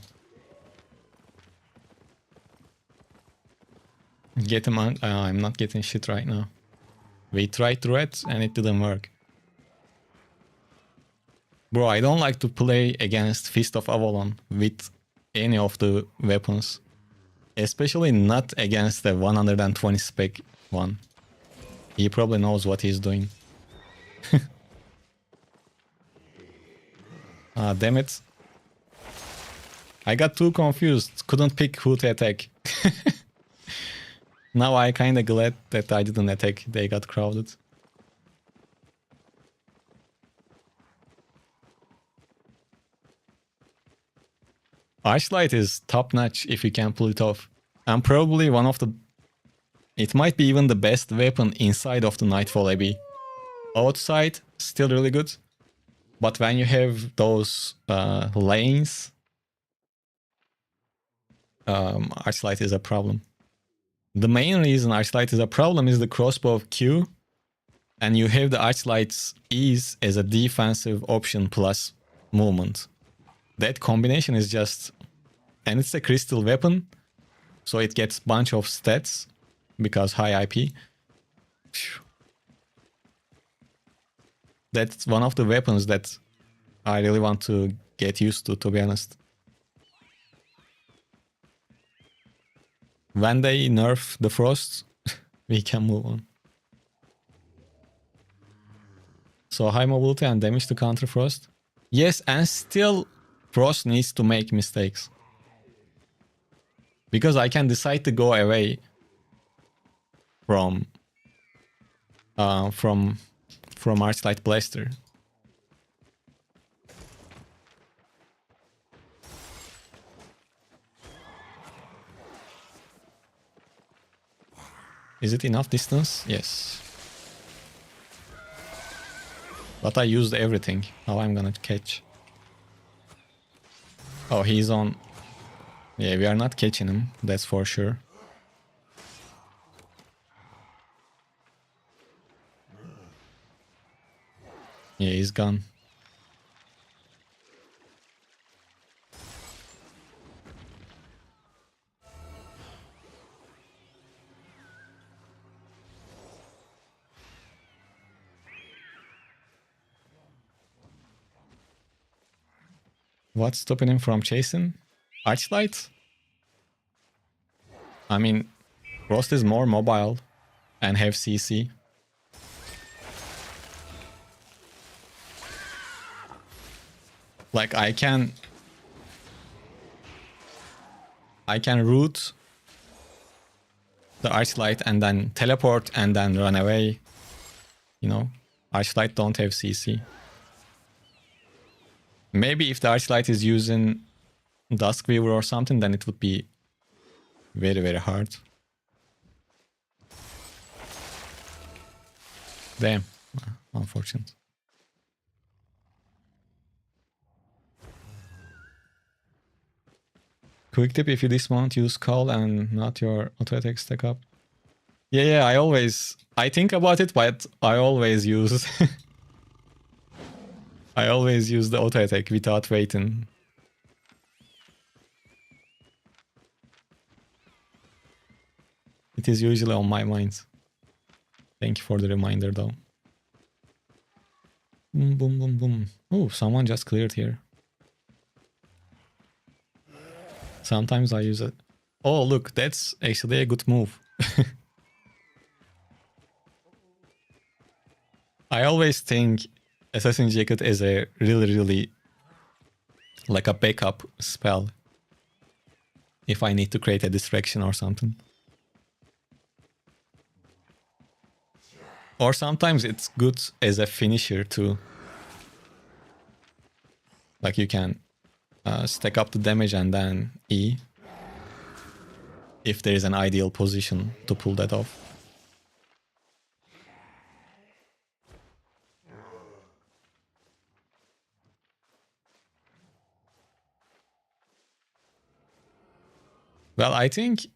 Get him on. I'm not getting shit right now. We tried to red and it didn't work. Bro, I don't like to play against Fist of Avalon with any of the weapons. Especially not against the 120 spec one. He probably knows what he's doing. Ah, damn it. I got too confused. Couldn't pick who to attack. Now I kinda glad that I didn't attack. They got crowded. Archlight is top notch if you can pull it off. And probably one of the... It might be even the best weapon inside of the Nightfall Abbey. Outside, still really good. But when you have those lanes, Archlight is a problem. The main reason Archlight is a problem is the crossbow Q. And you have the Archlight's ease as a defensive option plus movement. That combination is just... And it's a crystal weapon. So it gets bunch of stats. Because high IP. Phew. That's one of the weapons that I really want to get used to be honest. When they nerf the Frost, we can move on. So high mobility and damage to counter Frost. Yes, and still Frost needs to make mistakes. Because I can decide to go away from Archlight Blaster. Is it enough distance? Yes. But I used everything. How I'm gonna catch? Oh, he's on... Yeah, we are not catching him. That's for sure. Yeah, he's gone. What's stopping him from chasing? Archlight? I mean, Frost is more mobile and have CC. Like I can root the Archlight and then teleport and then run away. You know, Archlight don't have CC. Maybe if the Archlight is using Duskweaver or something, then it would be very, very hard. Damn, unfortunate. Quick tip, if you dismount, use Call and not your auto attack stack up. Yeah, I think about it, but I always use I always use the auto attack without waiting. It is usually on my mind. Thank you for the reminder though. Boom, boom, boom, boom. Oh, someone just cleared here. Sometimes I use it. Oh, look, that's actually a good move. I always think Assassin Jacket is a really like a backup spell if I need to create a distraction or something. Or sometimes it's good as a finisher too. Like you can stack up the damage and then E if there is an ideal position to pull that off. Well, I think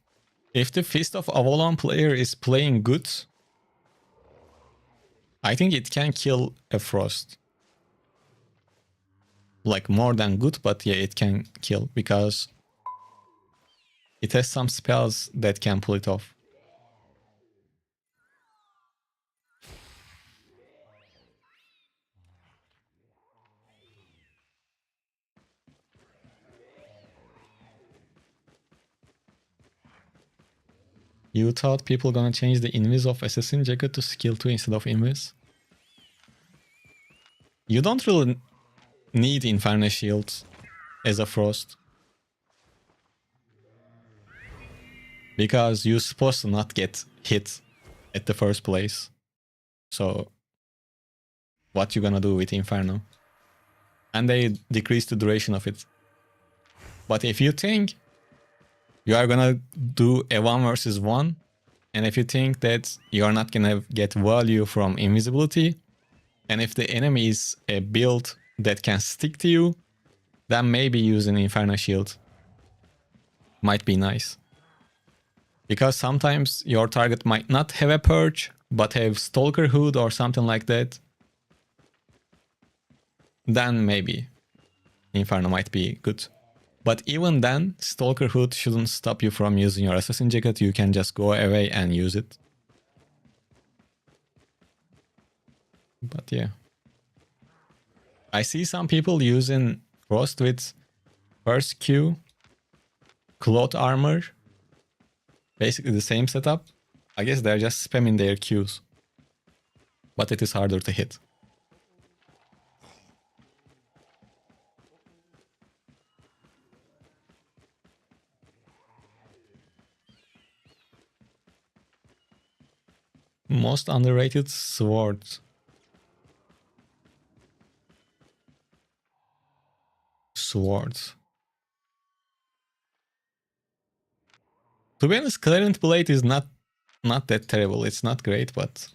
if the Fist of Avalon player is playing good, I think it can kill a Frost. Like more than good, but yeah, it can kill because it has some spells that can pull it off. You thought people gonna change the invis of Assassin Jacket to skill 2 instead of invis? You don't really need Inferno Shield as a Frost. Because you're supposed to not get hit at the first place. So what you gonna do with Inferno? And they decrease the duration of it. But if you think you are gonna do a 1 versus 1, and if you think that you are not gonna get value from invisibility, and if the enemy is a build that can stick to you, then maybe using Inferno Shield might be nice. Because sometimes your target might not have a purge, but have Stalker Hood or something like that. Then maybe Inferno might be good. But even then, Stalker Hood shouldn't stop you from using your Assassin Jacket. You can just go away and use it. But yeah. I see some people using Frost with first Q, Cloth Armor. Basically the same setup. I guess they're just spamming their Qs. But it is harder to hit. Most underrated sword. Swords. To be honest, Clarent Blade is not that terrible. It's not great, but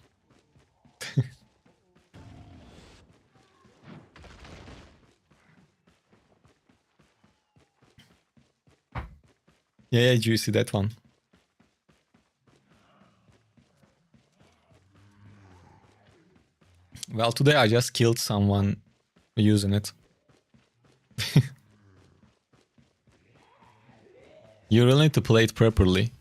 yeah, juicy that one. Well, today I just killed someone using it. You really need to play it properly.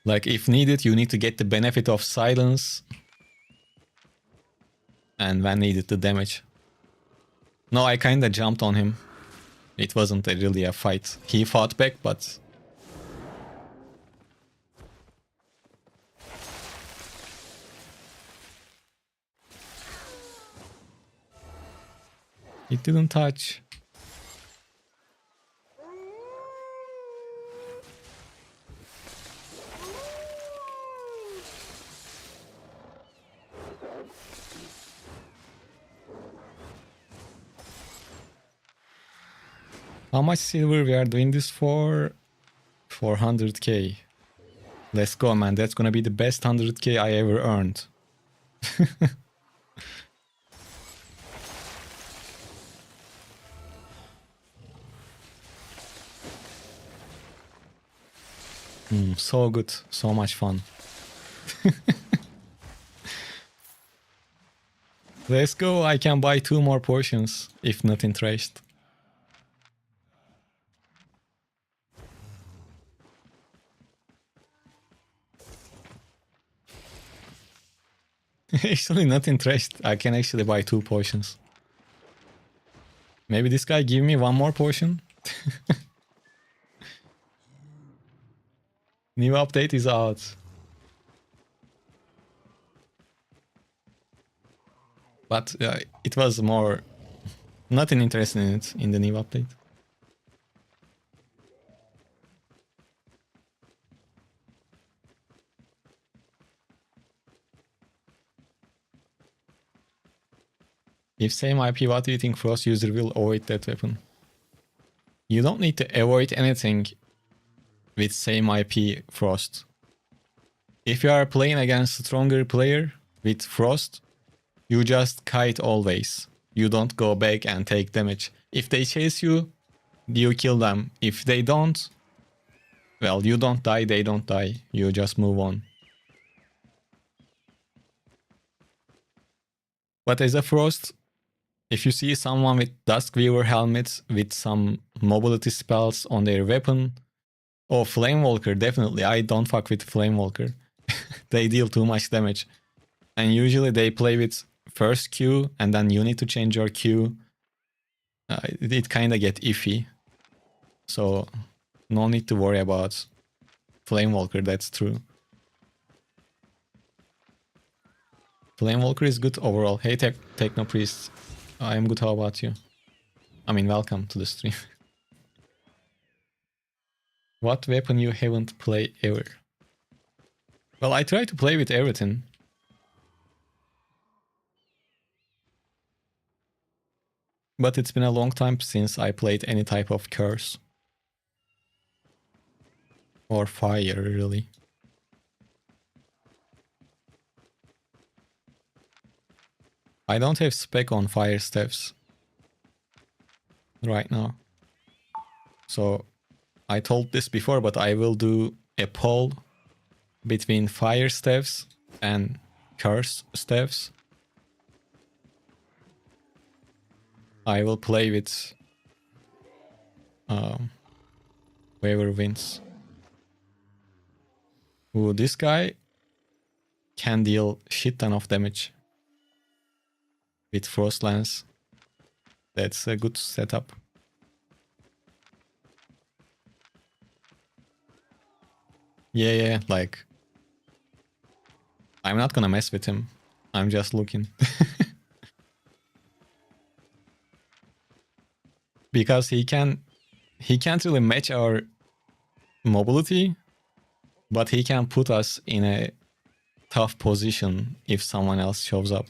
Like, if needed, you need to get the benefit of silence. And when needed, the damage. No, I kinda jumped on him. It wasn't really a fight. He fought back, but... it didn't touch. How much silver we are doing this for? 400k. Let's go, man. That's gonna be the best 100k I ever earned. So good. So much fun. Let's go. I can buy 2 more potions if not interested. Actually, not interested. I can actually buy 2 potions. Maybe this guy give me 1 more potion? New update is out. But it was more... nothing interesting in it in the new update. If same IP, what do you think Frost user will avoid that weapon? You don't need to avoid anything with same IP Frost. If you are playing against a stronger player with Frost, you just kite always. You don't go back and take damage. If they chase you, you kill them. If they don't, well, you don't die, they don't die. You just move on. But as a Frost, if you see someone with Duskweaver helmet with some mobility spells on their weapon, oh, Flamewalker, definitely. I don't fuck with Flamewalker. They deal too much damage. And usually they play with first Q and then you need to change your Q. It kind of get iffy. So no need to worry about Flamewalker, that's true. Flamewalker is good overall. Hey Technopriest, I am good, how about you? I mean, welcome to the stream. What weapon you haven't played ever? Well, I try to play with everything. But it's been a long time since I played any type of curse. Or fire, really. I don't have spec on fire staffs right now. So I told this before, but I will do a poll between fire staffs and curse staffs. I will play with whoever wins. Ooh, this guy can deal shit ton of damage with Frost Lance. That's a good setup. Yeah, like I'm not gonna mess with him. I'm just looking. Because he can't really match our mobility, but he can put us in a tough position if someone else shows up.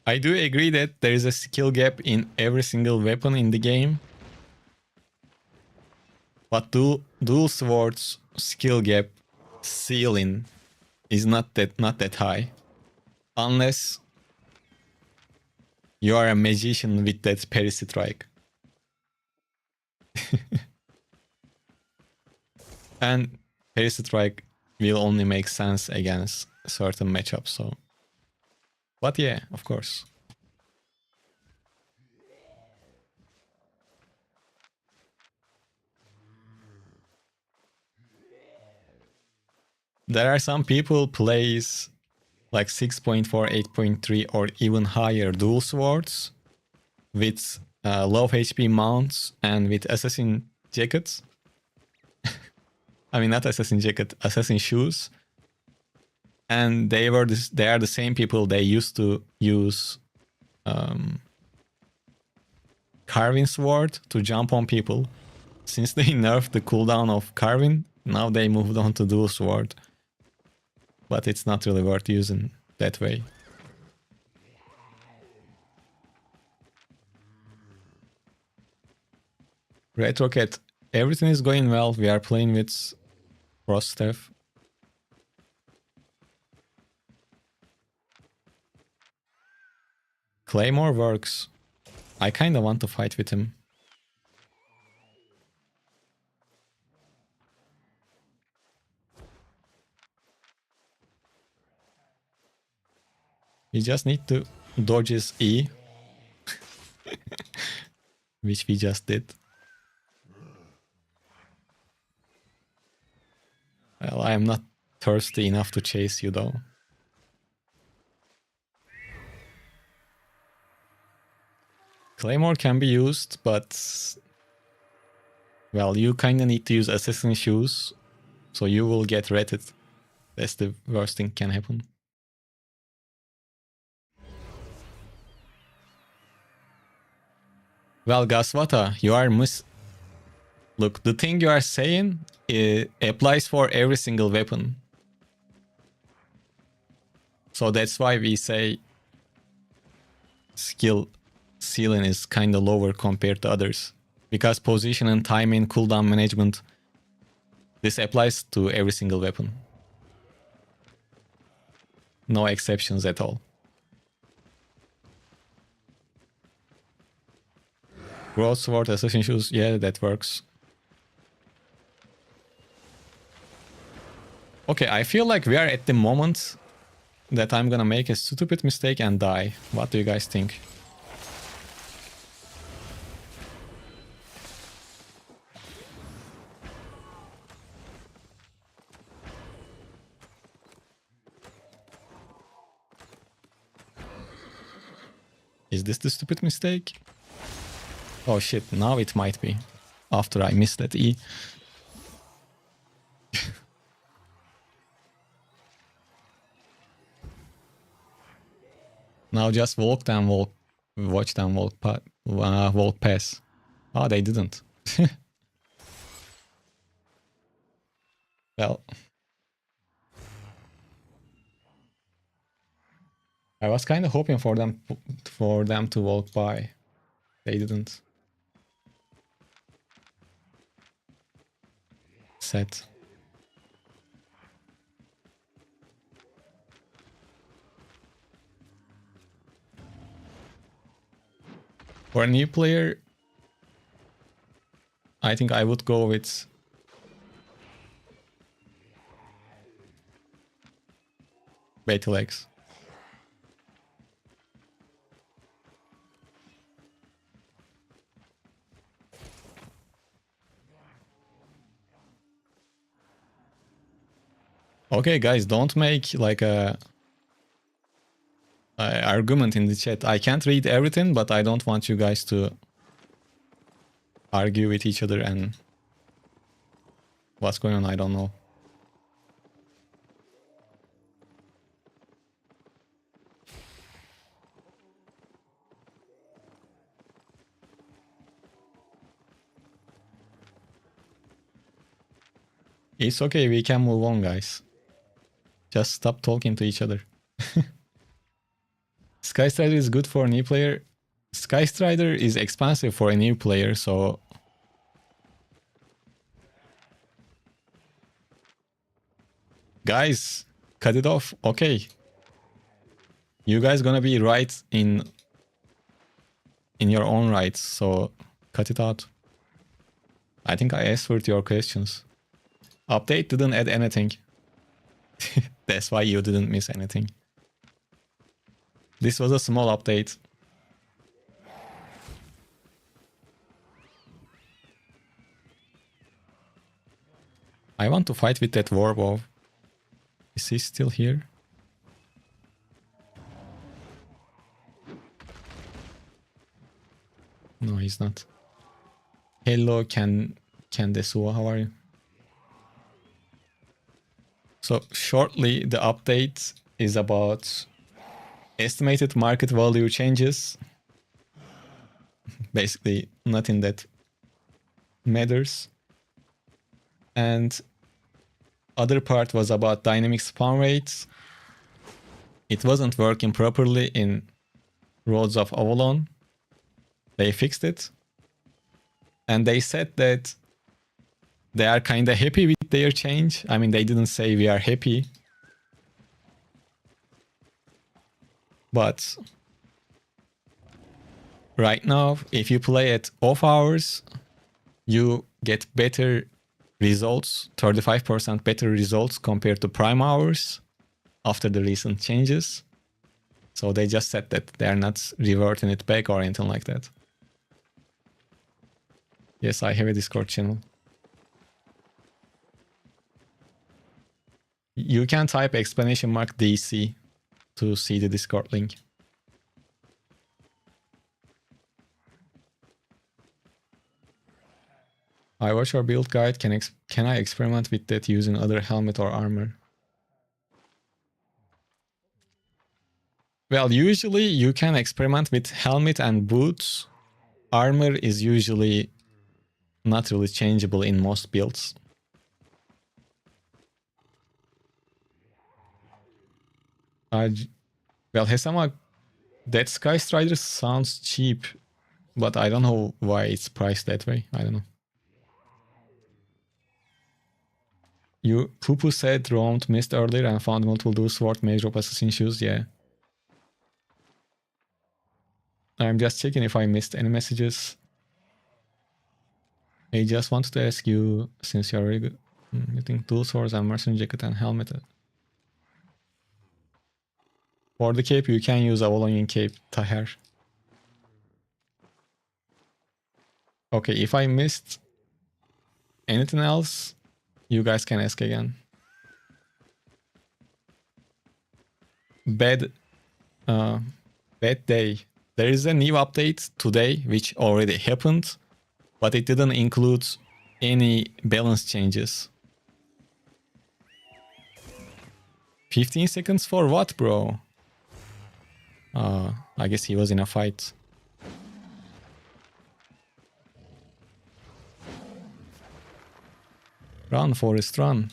I do agree that there is a skill gap in every single weapon in the game. But dual swords skill gap ceiling is not that high. Unless you are a magician with that parry strike. And parry strike will only make sense against certain matchups, so. But yeah, of course. There are some people plays like 6.4, 8.3 or even higher dual swords with low HP mounts and with assassin jackets. I mean, not assassin jacket, assassin shoes. And they are the same people they used to use carving sword to jump on people. Since they nerfed the cooldown of carving, now they moved on to dual sword. But it's not really worth using that way. Red Rocket, everything is going well. We are playing with Frost Staff. Claymore works. I kinda want to fight with him. We just need to dodge his E. Which we just did. Well, I am not thirsty enough to chase you though. Claymore can be used, but Well, you kinda need to use assassin shoes, so you will get ratted. That's the worst thing can happen. Well, Gaswata, you are Look, the thing you are saying applies for every single weapon. So that's why we say skill ceiling is kind of lower compared to others. Because position and timing, cooldown management, this applies to every single weapon. No exceptions at all. Growth sword, assassin shoes, yeah, that works. Okay, I feel like we are at the moment that I'm gonna make a stupid mistake and die. What do you guys think? Is this the stupid mistake? Oh shit, now it might be. After I missed that E. Now just walk them, walk, watch them walk, walk past. Oh, they didn't. Well, I was kind of hoping for them to walk by. They didn't. Set. For a new player, I think I would go with Battle X. Okay, guys, don't make like a argument in the chat. I can't read everything, but I don't want you guys to argue with each other and what's going on, I don't know. It's okay, we can move on, guys. Just stop talking to each other. Skystrider is good for a new player. Skystrider is expensive for a new player, so... Guys, cut it off. Okay. You guys gonna be right in your own rights, so cut it out. I think I answered your questions. Update didn't add anything. That's why you didn't miss anything. This was a small update. I want to fight with that warbow. Is he still here? No, he's not. Hello, Candesuo, how are you? So shortly, the update is about estimated market value changes. Basically, nothing that matters. And other part was about dynamic spawn rates. It wasn't working properly in Roads of Avalon. They fixed it. And they said that they are kind of happy with their change. I mean, they didn't say we are happy. But right now, if you play at off hours, you get better results, 35% better results compared to prime hours after the recent changes. So they just said that they are not reverting it back or anything like that. Yes, I have a Discord channel. You can type !DC to see the Discord link. I watch your build guide. Can I experiment with that using other helmet or armor? Well, usually you can experiment with helmet and boots. Armor is usually not really changeable in most builds. Well, Hesama, that Sky Strider sounds cheap, but I don't know why it's priced that way. I don't know. You Pupu said roamed missed earlier and found multiple dual sword mage rope assassin shoes. Yeah. I'm just checking if I missed any messages. I just wanted to ask you, since you're really good, you think dual swords and mercenary jacket and helmet. For the cape, you can use Avalonian cape, Taher. Okay, if I missed anything else, you guys can ask again. Bad day. There is a new update today, which already happened, but it didn't include any balance changes. 15 seconds for what, bro? I guess he was in a fight. Run, Forest, run.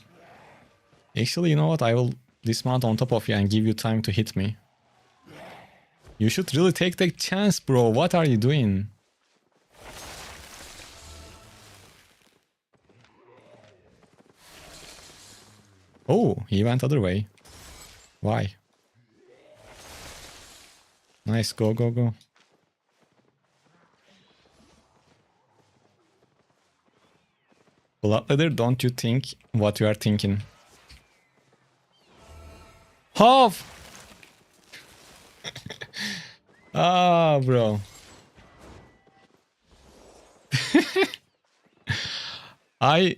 Actually, you know what? I will dismount on top of you and give you time to hit me. You should really take that chance, bro. What are you doing? Oh, he went other way. Why? Nice, go, go, go. Bloodleather, don't you think what you are thinking? Half! Ah, bro. I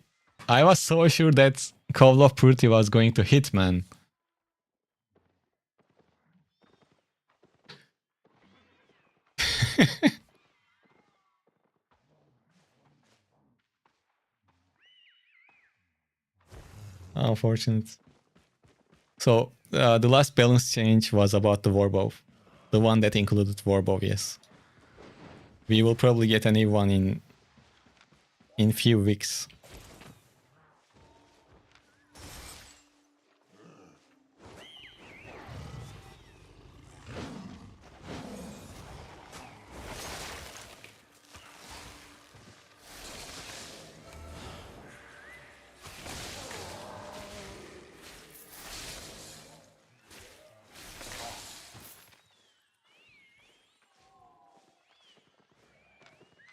was so sure that Call of Purity was going to hit, man. Unfortunate. So, the last balance change was about the Warbow. The one that included Warbow, yes. We will probably get a new one in few weeks.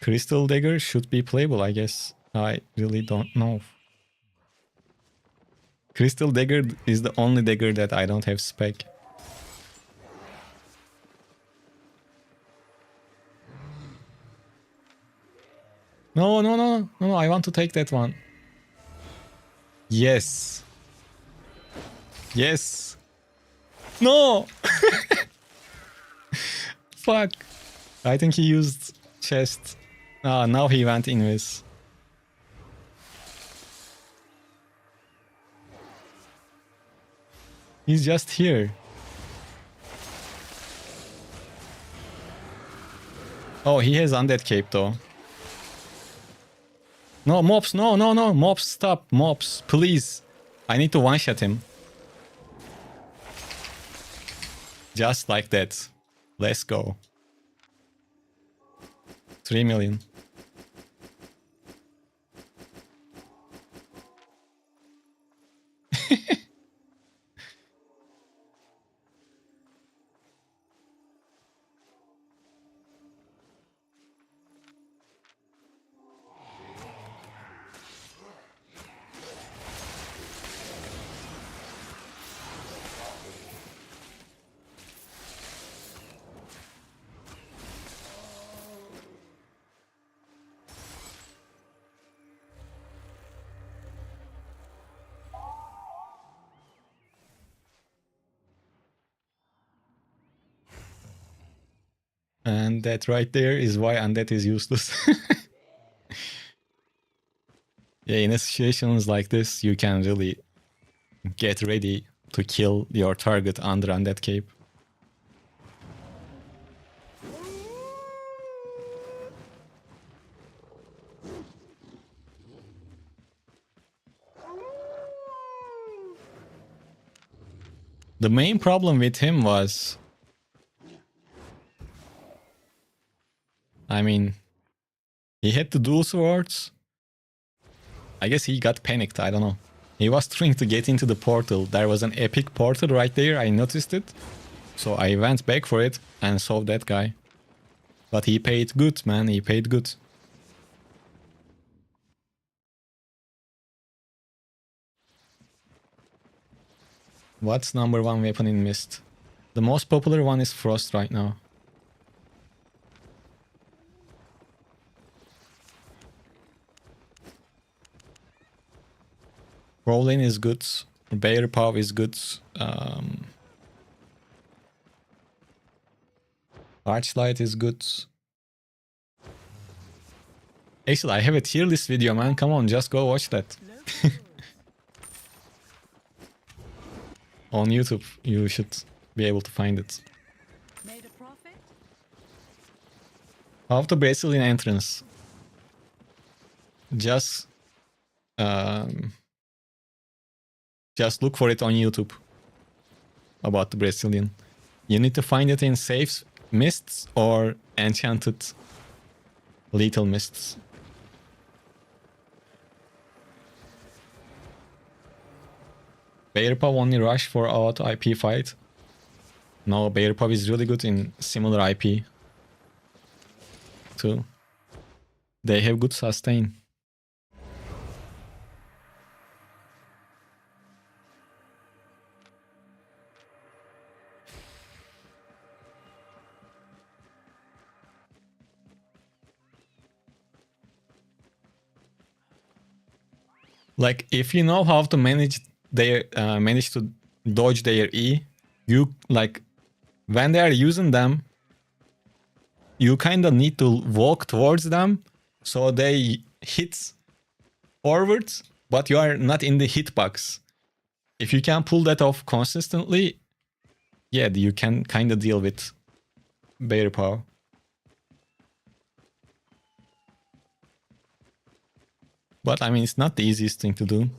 Crystal Dagger should be playable, I guess. I really don't know. Crystal Dagger is the only dagger that I don't have spec. No, no, no, no, no, I want to take that one. Yes. Yes. No! Fuck. I think he used chest. Ah, now he went invis. He's just here. Oh, he has undead cape though. No, mobs, no, no, no, mobs, stop, mobs, please. I need to one-shot him. Just like that. Let's go. 3 million. And that right there is why undead is useless. Yeah, in a situations like this, you can really get ready to kill your target under Undead Cape. The main problem with him was, I mean, he had the dual swords. I guess he got panicked, I don't know. He was trying to get into the portal. There was an epic portal right there, I noticed it. So I went back for it and saw that guy. But he paid good, man, he paid good. What's number one weapon in Mist? The most popular one is Frost right now. Rolling is good. Bear Paw is good. Archlight is good. Actually, I have a tier list video, man. Come on, just go watch that. On YouTube, you should be able to find it. Made a profit? How to Brazilian entrance. Just look for it on YouTube. About the Brazilian. You need to find it in safe mists or enchanted lethal mists. Bear Paw only rush for auto IP fight. No, Bear Paw is really good in similar IP too. They have good sustain. Like if you know how to manage to dodge their E, you like when they are using them, you kind of need to walk towards them so they hit forwards, but you are not in the hitbox. If you can pull that off consistently, yeah, you can kind of deal with Bear Paw. But I mean, it's not the easiest thing to do.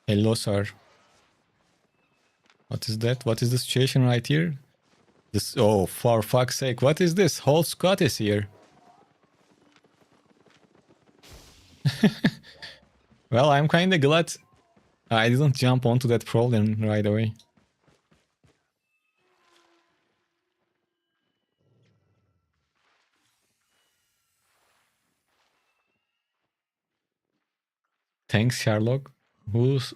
Hello, sir. What is that? What is the situation right here? This, oh, for fuck's sake, what is this? Whole squad is here. Well, I'm kinda glad I didn't jump onto that problem right away. Thanks, Sherlock. Who's...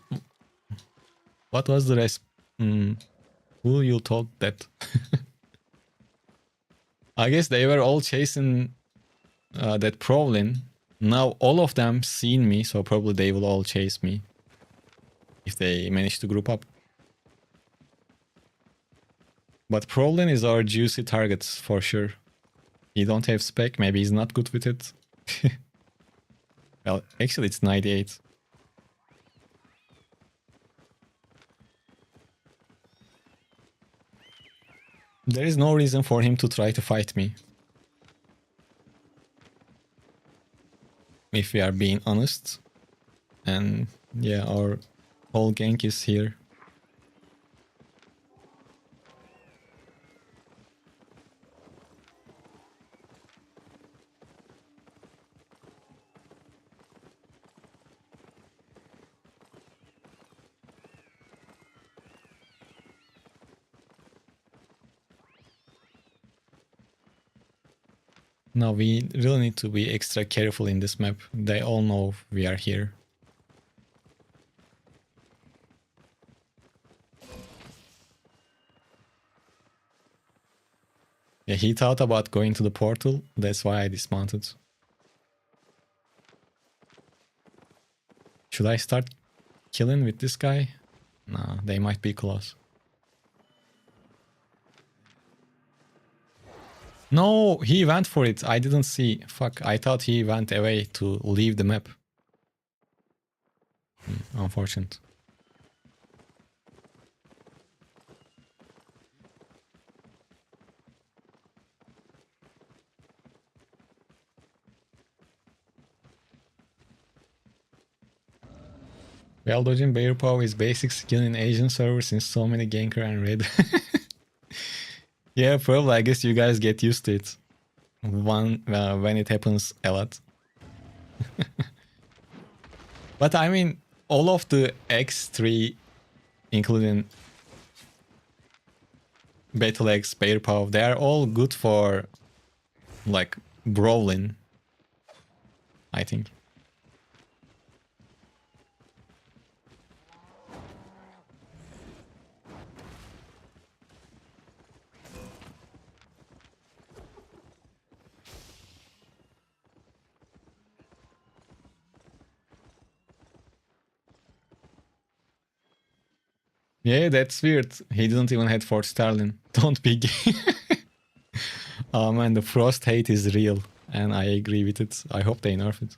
What was the rest? Who you told that? I guess they were all chasing that problem. Now all of them seen me, so probably they will all chase me. If they manage to group up. But Prowlin is our juicy target for sure. He don't have spec, maybe he's not good with it. Well, actually it's 98. There is no reason for him to try to fight me. If we are being honest. And yeah, our whole gank is here. Now we really need to be extra careful in this map. They all know we are here. Yeah, he thought about going to the portal. That's why I dismounted. Should I start killing with this guy? Nah, they might be close. No, he went for it. I didn't see. Fuck, I thought he went away to leave the map. Unfortunate. Well, dodging bear paw is basic skill in Asian servers since so many ganker and raid. Yeah, probably. I guess you guys get used to it when it happens a lot. But I mean, all of the X3, including Battle X, Bear Paw, they are all good for like brawling, I think. Yeah, that's weird. He didn't even head for Starlin. Don't be gay. Oh man, the Frost hate is real. And I agree with it. I hope they nerf it.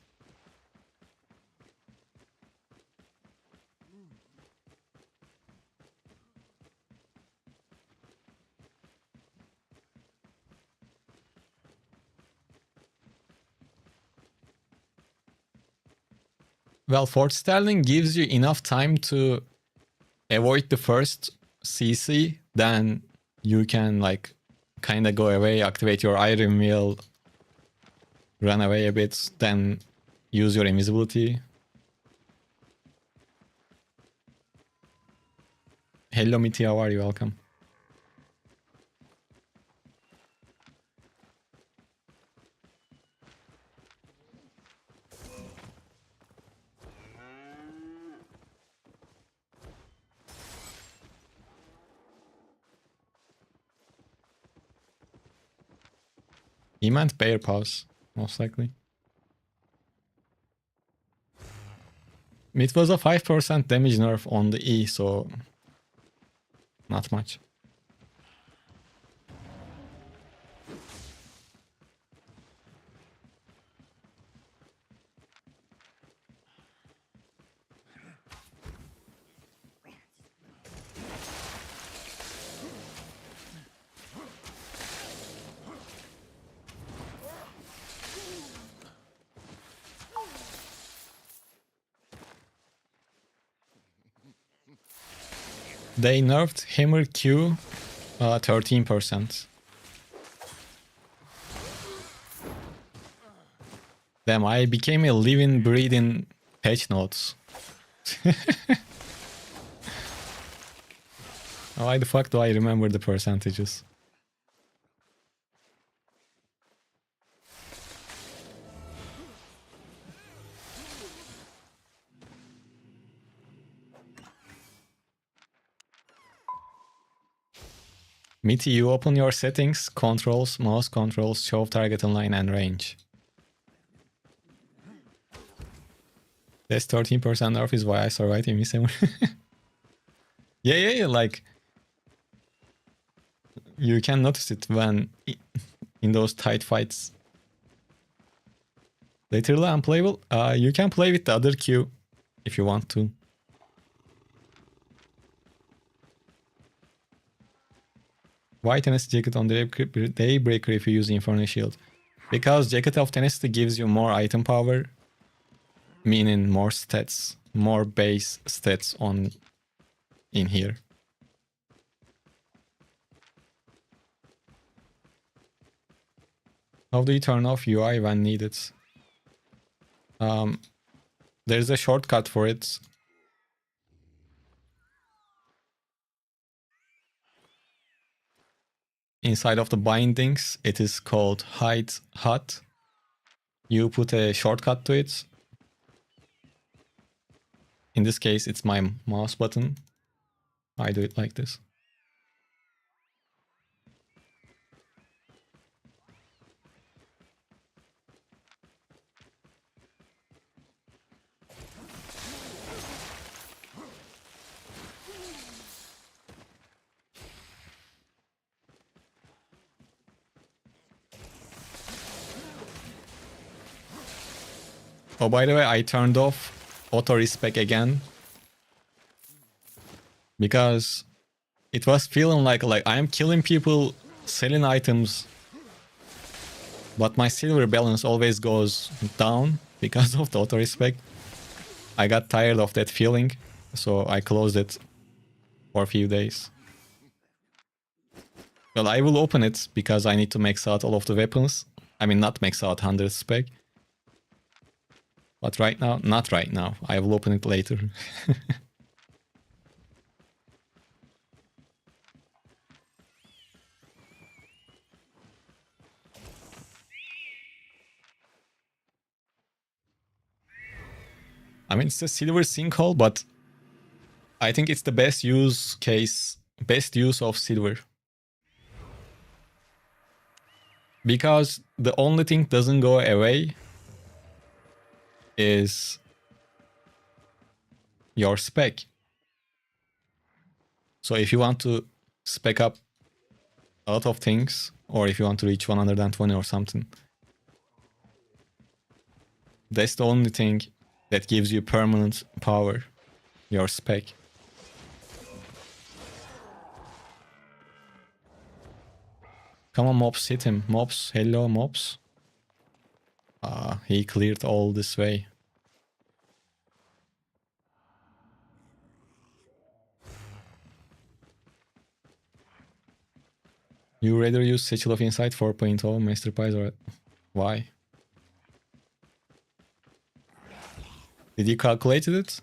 Well, Fort Starling gives you enough time to avoid the first CC, then you can like kind of go away, activate your Iron Wheel, run away a bit, then use your invisibility. Hello Mitty, how are you? Welcome. He meant Bear Paws, most likely. It was a 5% damage nerf on the E, so not much. They nerfed Hammer Q 13%. Damn, I became a living, breathing patch notes. Why the fuck do I remember the percentages? Mitty, you open your settings, controls, mouse controls, show target online and range. That's 13% nerf is why I survived in Midsummer. Yeah, like you can notice it when in those tight fights. Literally unplayable. You can play with the other Q if you want to. Why Tenacity Jacket on Daybreaker if you use Inferno Shield? Because Jacket of Tenacity gives you more item power, meaning more stats, more base stats on in here. How do you turn off UI when needed? There's a shortcut for it. Inside of the bindings, it is called Hide HUD. You put a shortcut to it. In this case, it's my mouse button. I do it like this. Oh, by the way, I turned off auto-respec again. Because it was feeling like I'm killing people, selling items. But my silver balance always goes down because of the auto-respec. I got tired of that feeling. So I closed it for a few days. Well, I will open it because I need to max out all of the weapons. I mean, not max out 100 spec. But right now, not right now. I will open it later. I mean, it's a silver sinkhole, but I think it's the best use case, best use of silver. Because the only thing doesn't go away is your spec. So if you want to spec up a lot of things, or if you want to reach 120 or something, that's the only thing that gives you permanent power, your spec. Come on, mobs, hit him. Mobs, hello, mobs. Ah, he cleared all this way. You rather use Satchel of Insight 4.0 Master Pies or why? Did you calculate it?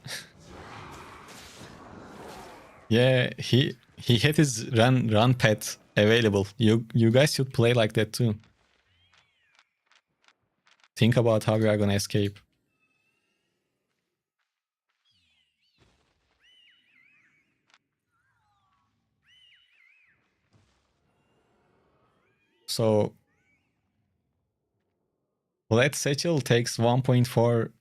Yeah, he had his run pet available. You guys should play like that too. Think about how you are gonna escape. So Blade Satchel takes 1.4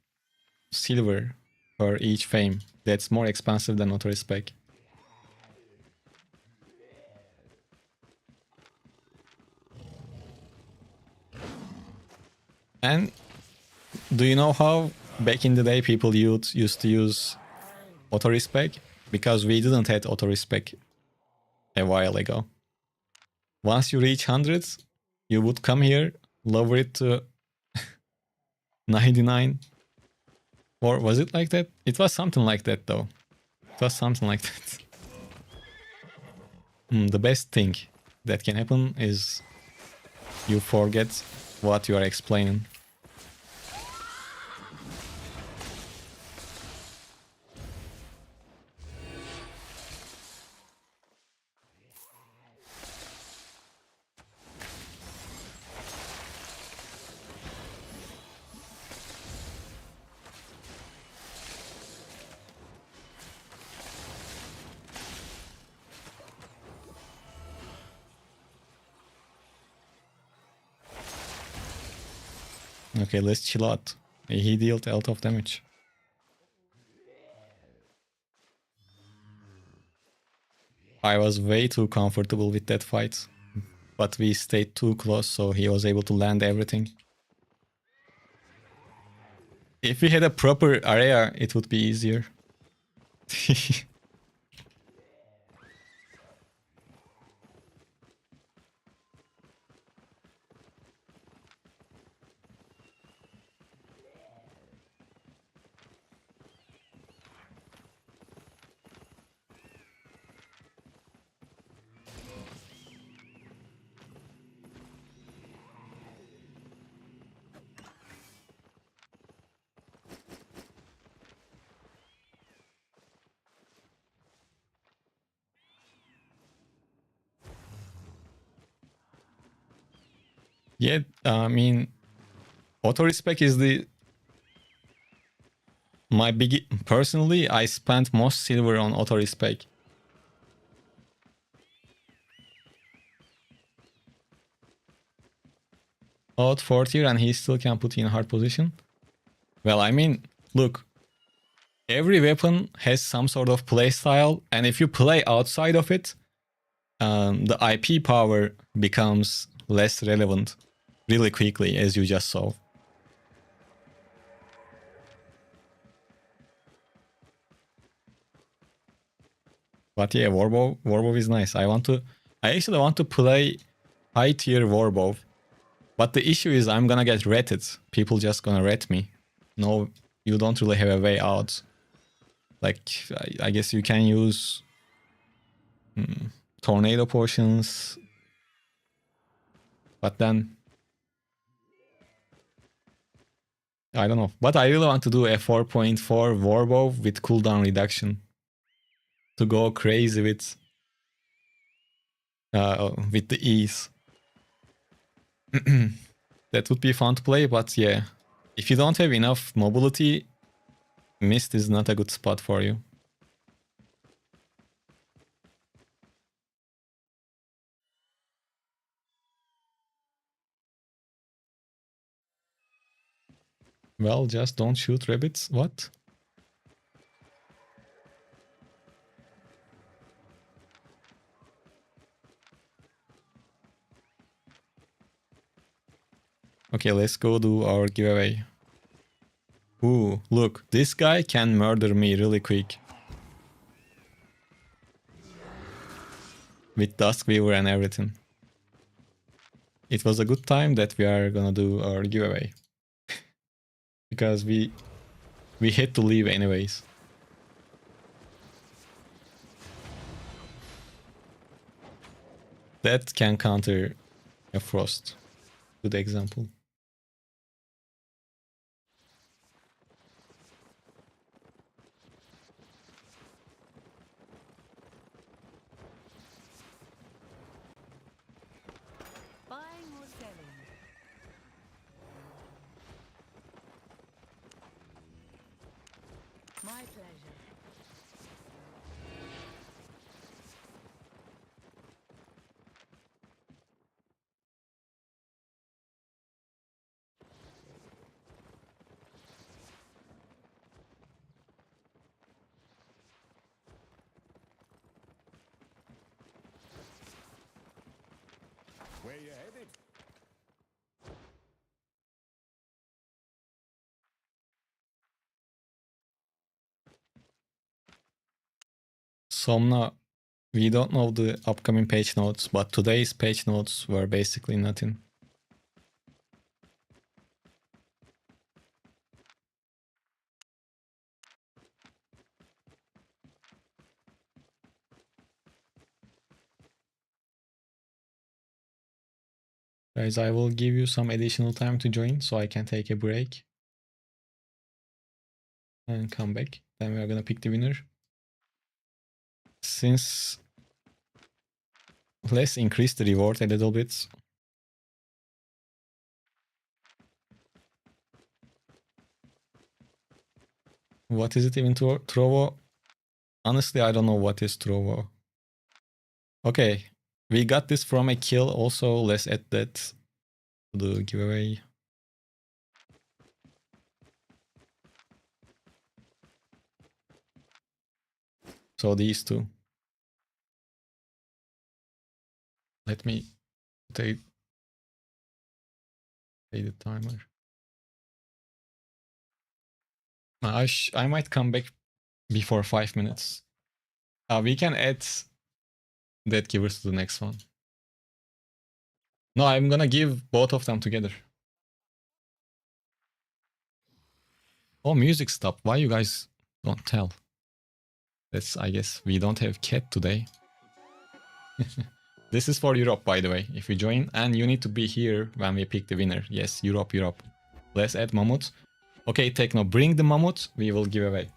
silver for each fame. That's more expensive than Auto Respec. And do you know how back in the day people used to use Auto Respec? Because we didn't have Auto Respec a while ago. Once you reach hundreds, you would come here, lower it to 99. Or was it like that? It was something like that though. It was something like that. The best thing that can happen is you forget what you are explaining. Okay, let's chill out. He dealt a lot of damage. I was way too comfortable with that fight. But we stayed too close, so he was able to land everything. If we had a proper area, it would be easier. Yeah, I mean, auto respec is personally, I spent most silver on auto respec. Out 4 tier and he still can put you in a hard position. Well, I mean, look, every weapon has some sort of playstyle, and if you play outside of it, the IP power becomes less relevant really quickly, as you just saw. But yeah, Warbow is nice. I actually want to play high tier Warbow. But the issue is I'm gonna get ratted. People just gonna rat me. No, you don't really have a way out. Like, I guess you can use tornado potions. But then, I don't know. But I really want to do a 4.4 Warbow with cooldown reduction. To go crazy with the ease. That would be fun to play, but yeah. If you don't have enough mobility, Mist is not a good spot for you. Well, just don't shoot rabbits. What? Okay, let's go do our giveaway. Ooh, look, this guy can murder me really quick. With Duskweaver and everything. It was a good time that we are gonna do our giveaway. Because we had to leave anyways. That can counter a Frost. Good example. Buying or selling? My pleasure. Where you headed? Somna, we don't know the upcoming patch notes, but today's patch notes were basically nothing. Guys, I will give you some additional time to join so I can take a break. And come back. Then we are gonna pick the winner. Since let's increase the reward a little bit. What is it even Trovo? Honestly, I don't know what is Trovo. Okay, we got this from a kill also. Let's add that to the giveaway. So these two. Let me take the timer. I might come back before 5 minutes. We can add that givers to the next one. No, I'm gonna give both of them together. Oh, music stopped. Why you guys don't tell? That's, I guess, we don't have cat today. This is for Europe, by the way, if you join. And you need to be here when we pick the winner. Yes, Europe, Europe. Let's add Mammoth. Okay, Techno, bring the Mammoth. We will give away.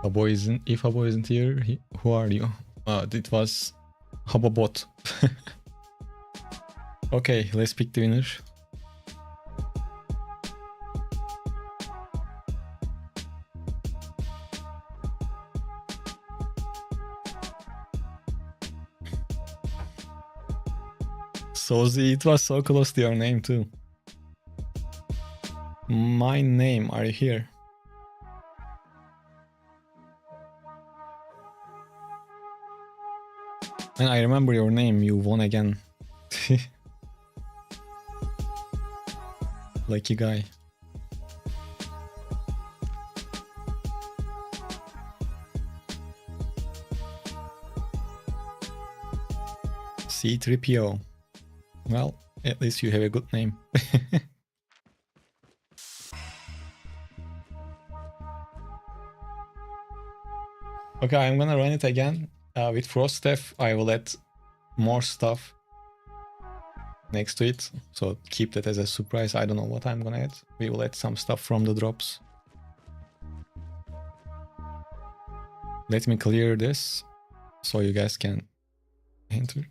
Habo isn't. If Habo isn't here, who are you? It was Habobot. Okay, let's pick the winner. Sozi, it was so close to your name too. My name, are you here? And I remember your name, you won again. Lucky guy. C3PO. Well, at least you have a good name. Okay, I'm gonna run it again. With Frost Staff, I will add more stuff next to it. So keep that as a surprise. I don't know what I'm gonna add. We will add some stuff from the drops. Let me clear this so you guys can enter.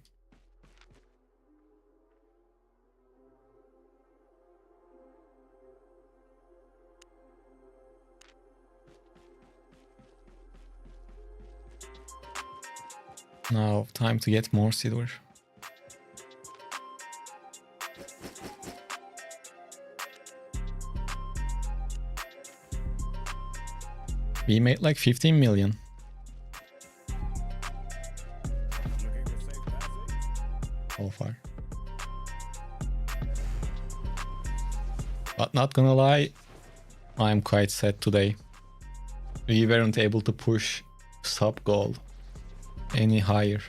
Now, time to get more silver. We made like 15 million. Looking for safe passage? So far. But not gonna lie, I'm quite sad today. We weren't able to push sub goal any higher.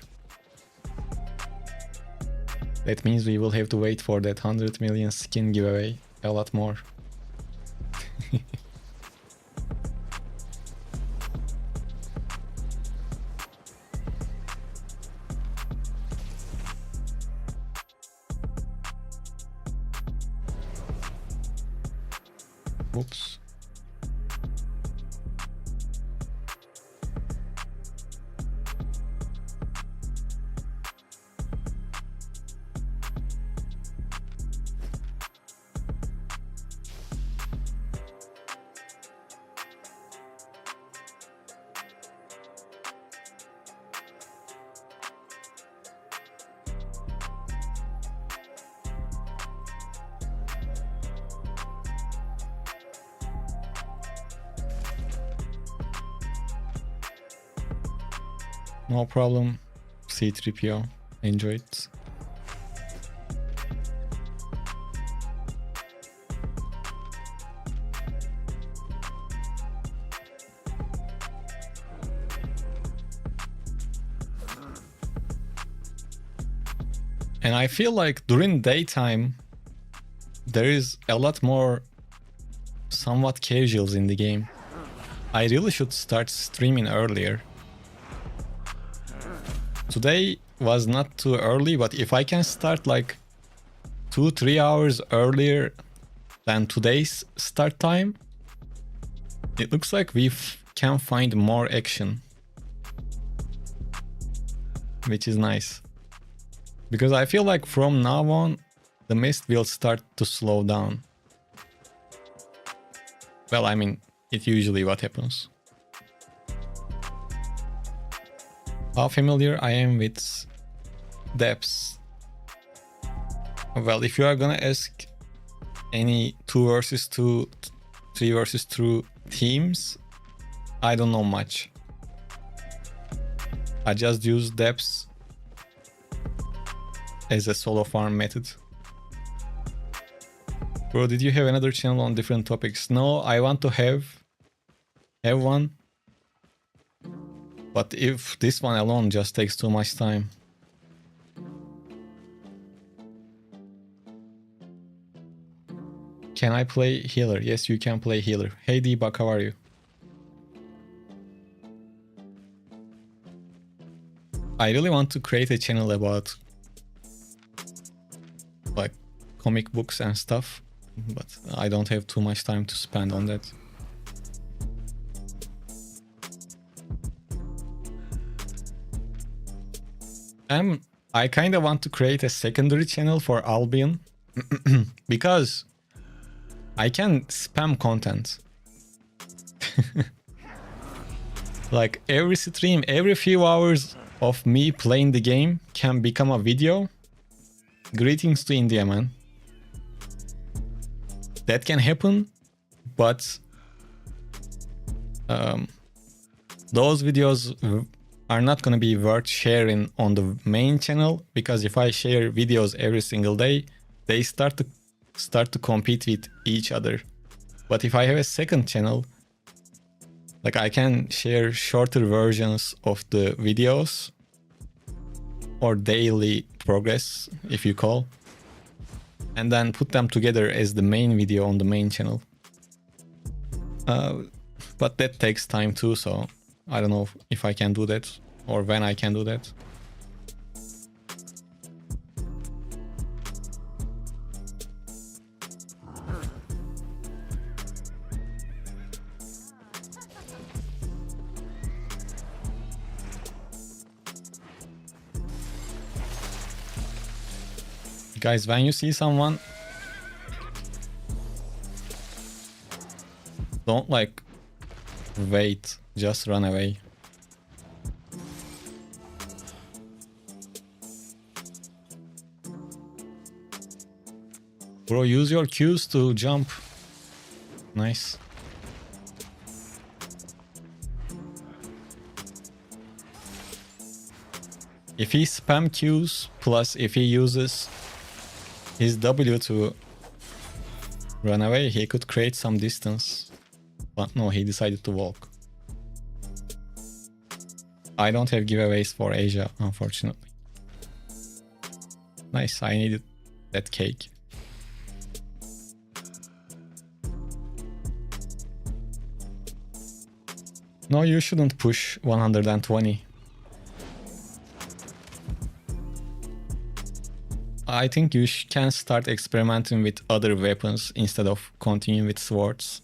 That means we will have to wait for that 100 million skin giveaway a lot more. Oops. No problem, C3PO. Enjoy it. And I feel like during daytime, there is a lot more somewhat casuals in the game. I really should start streaming earlier. Today was not too early, but if I can start like 2-3 hours earlier than today's start time, it looks like we can find more action, which is nice. Because I feel like from now on, the mist will start to slow down. Well, I mean, it's usually what happens. How familiar I am with depths? Well, if you are gonna ask any 2 versus 2, 3 versus 2 teams, I don't know much. I just use depths as a solo farm method. Bro, did you have another channel on different topics? No, I want to have one. But if this one alone just takes too much time. Can I play healer? Yes, you can play healer. Hey Debug, how are you? I really want to create a channel about like comic books and stuff, but I don't have too much time to spend on that. I kind of want to create a secondary channel for Albion because I can spam content. Like every stream, every few hours of me playing the game can become a video. Greetings to India, man. That can happen, but those videos are not going to be worth sharing on the main channel, because if I share videos every single day, they start to compete with each other. But if I have a second channel, like I can share shorter versions of the videos or daily progress, if you call, and then put them together as the main video on the main channel. But that takes time too, so I don't know if I can do that or when I can do that. Guys, when you see someone, don't like wait, just run away. Bro, use your Qs to jump. Nice. If he spam Qs, plus if he uses his W to run away, he could create some distance. But no, he decided to walk. I don't have giveaways for Asia, unfortunately. Nice, I needed that cake. No, you shouldn't push 120. I think you can start experimenting with other weapons instead of continuing with swords.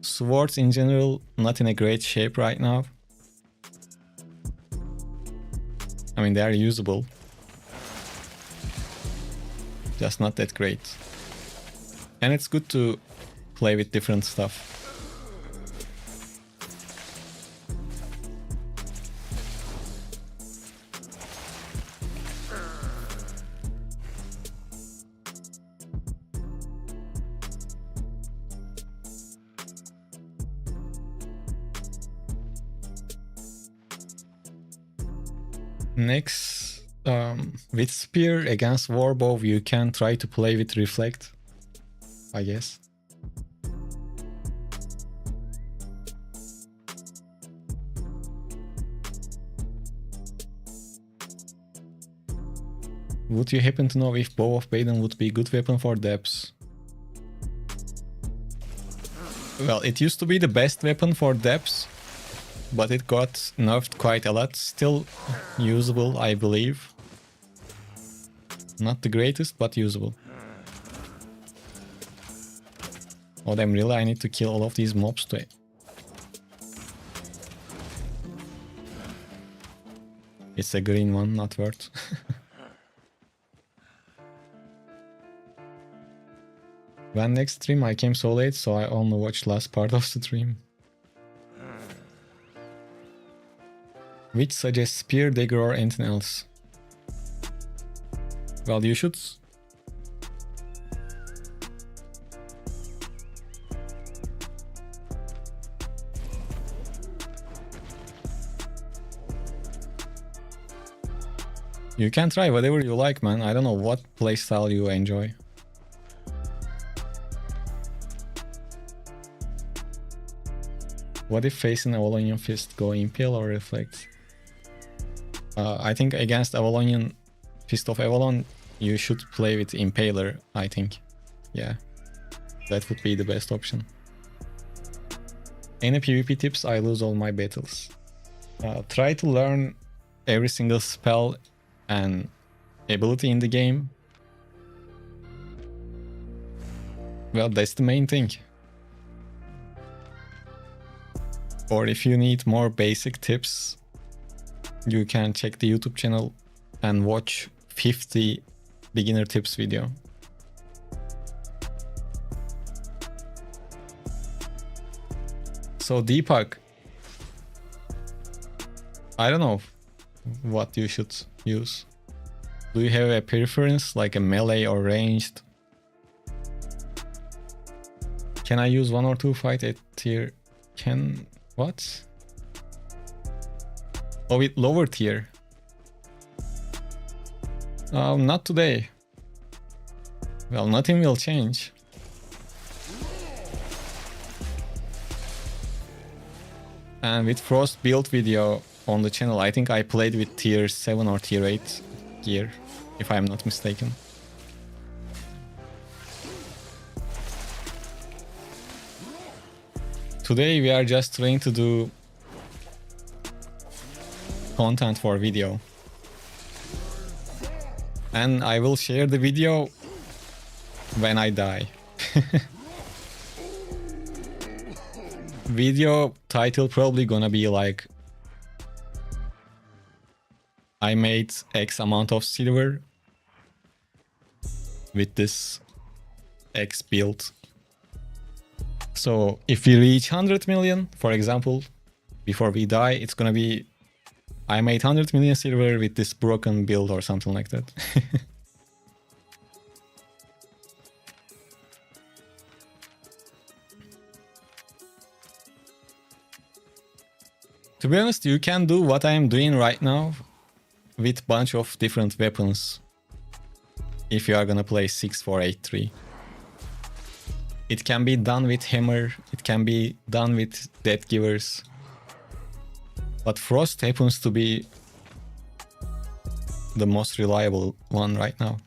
Swords in general, not in a great shape right now. I mean, they are usable. Just not that great. And it's good to play with different stuff. Next, with spear against warbow, you can try to play with reflect, I guess. Would you happen to know if Bow of Baden would be a good weapon for depths? Well, it used to be the best weapon for depths, but it got nerfed quite a lot. Still usable, I believe. Not the greatest, but usable. Oh damn, really? I need to kill all of these mobs to... It's a green one, not worth. When next stream? I came so late, so I only watched last part of the stream. Which suggests spear, dagger, or anything else? Well, you should... You can try whatever you like, man. I don't know what playstyle you enjoy. What if facing Avalonian Fist? Go Impale or Reflect? I think against Avalonian Fist of Avalon, you should play with Impaler, I think. Yeah, that would be the best option. Any PvP tips? I lose all my battles. Try to learn every single spell and ability in the game. Well, that's the main thing. Or if you need more basic tips, you can check the YouTube channel and watch 50 beginner tips video. So Deepak, I don't know what you should use. Do you have a preference, like a melee or ranged? Can I use 1 or 2 fight at tier? Can... what? Oh, with lower tier. Not today. Well, nothing will change. And with Frost build video on the channel, I think I played with tier 7 or tier 8 gear, if I'm not mistaken. Today we are just trying to do content for video. And I will share the video when I die. Video title probably gonna be like, I made X amount of silver with this X build. So if we reach 100 million, for example, before we die, it's gonna be, I made 100 million silver with this broken build or something like that. To be honest, you can do what I am doing right now with bunch of different weapons if you are gonna play 6-4-8-3. It can be done with hammer, it can be done with death givers. But Frost happens to be the most reliable one right now.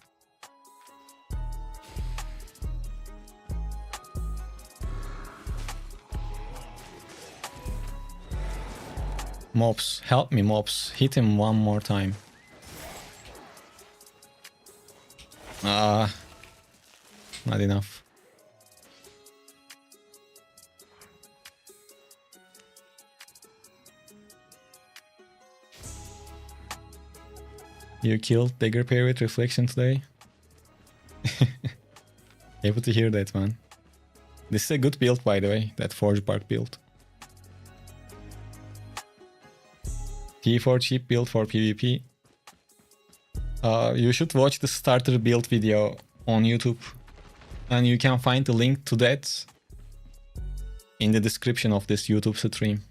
Mobs, help me mobs, hit him one more time. Not enough. You killed Dagger Pair with Reflection today? Able to hear that, man. This is a good build, by the way, that Forge Bark build. T4 cheap build for PvP. You should watch the starter build video on YouTube. And you can find the link to that in the description of this YouTube stream.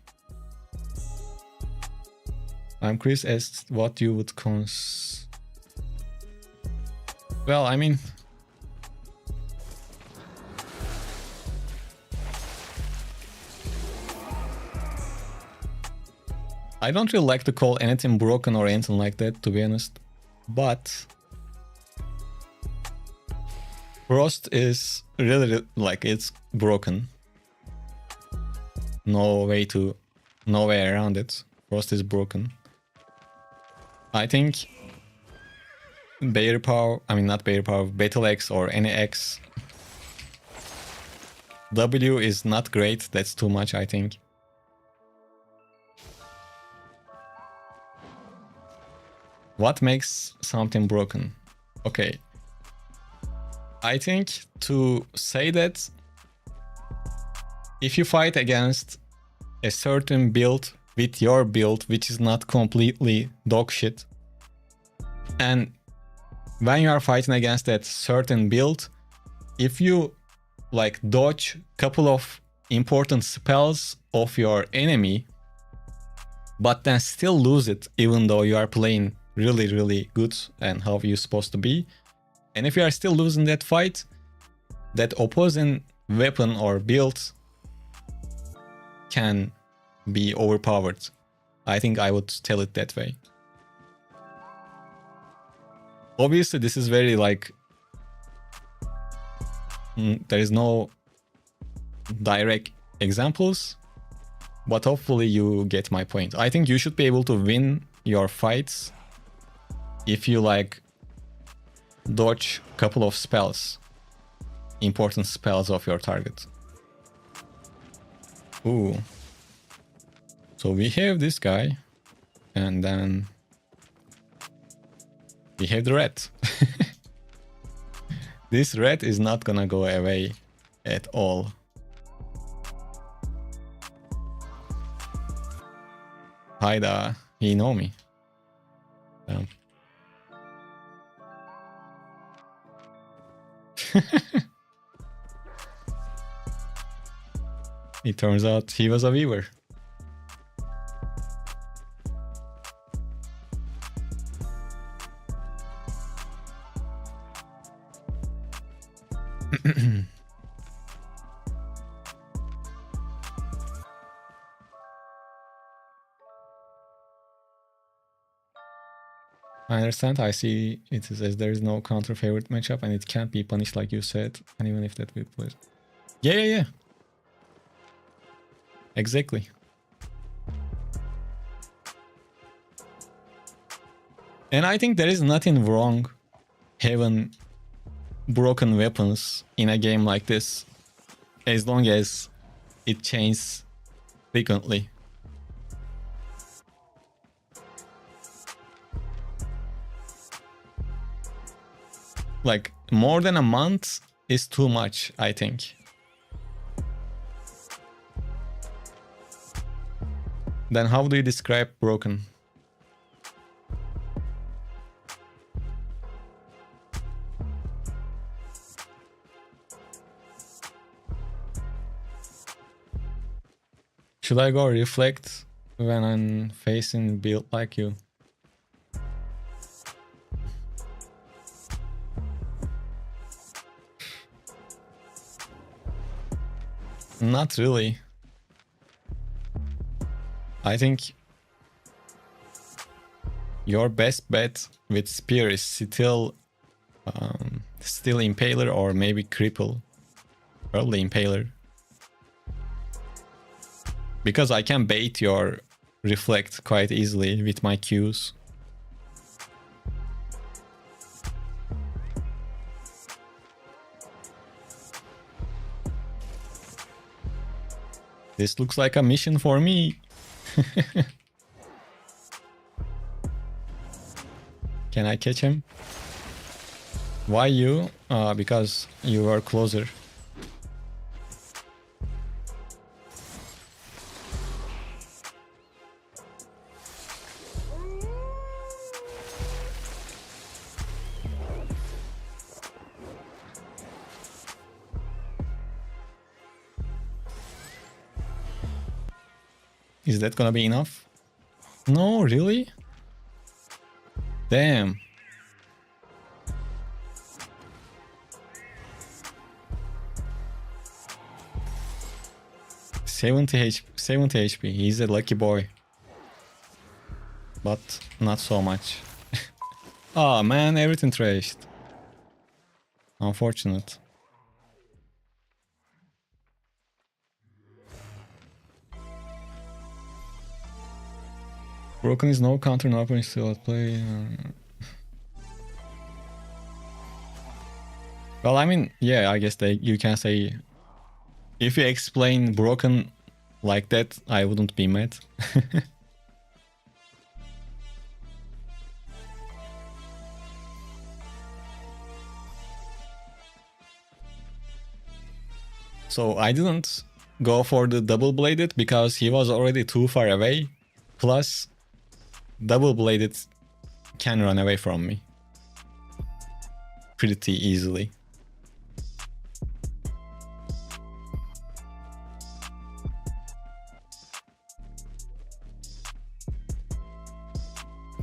I'm curious as what you would Well, I mean... I don't really like to call anything broken or anything like that, to be honest. But... Frost is really, like, it's broken. No way around it. Frost is broken. I think Bear Power, I mean not Bear Power, Battle X or any X. W is not great, that's too much I think. What makes something broken? Okay. I think to say that if you fight against a certain build with your build, which is not completely dog shit, and when you are fighting against that certain build, if you like dodge a couple of important spells of your enemy, but then still lose it even though you are playing really good and how you're supposed to be, and if you are still losing that fight, that opposing weapon or build can be overpowered. I think I would tell it that way. Obviously this is very like there is no direct examples, but hopefully you get my point. I think you should be able to win your fights if you like dodge a couple of spells, important spells of your target. Ooh. So we have this guy, and then We have the red. This red is not gonna go away at all. Haida, he know me. Damn. It turns out he was a viewer. I understand. I see it says there is no counter favorite matchup and it can't be punished like you said. And even if that we play. Yeah. Exactly. And I think there is nothing wrong having broken weapons in a game like this, as long as it changes frequently. Like, more than a month is too much, I think. Then how do you describe broken? Should I go reflect when I'm facing build like you? Not really. I think your best bet with spear is still impaler or maybe cripple. Probably impaler. Because I can bait your reflect quite easily with my Qs. This looks like a mission for me. Can I catch him? Why you? Because you are closer. Is that gonna be enough? No, really? Damn. $70 HP. He's a lucky boy. But not so much. Oh man, everything trashed. Unfortunate. Broken is no counter, no opening still at play. Well, I mean, yeah, I guess you can say, if you explain broken like that, I wouldn't be mad. So I didn't go for the double bladed because he was already too far away. Plus, double bladed can run away from me pretty easily.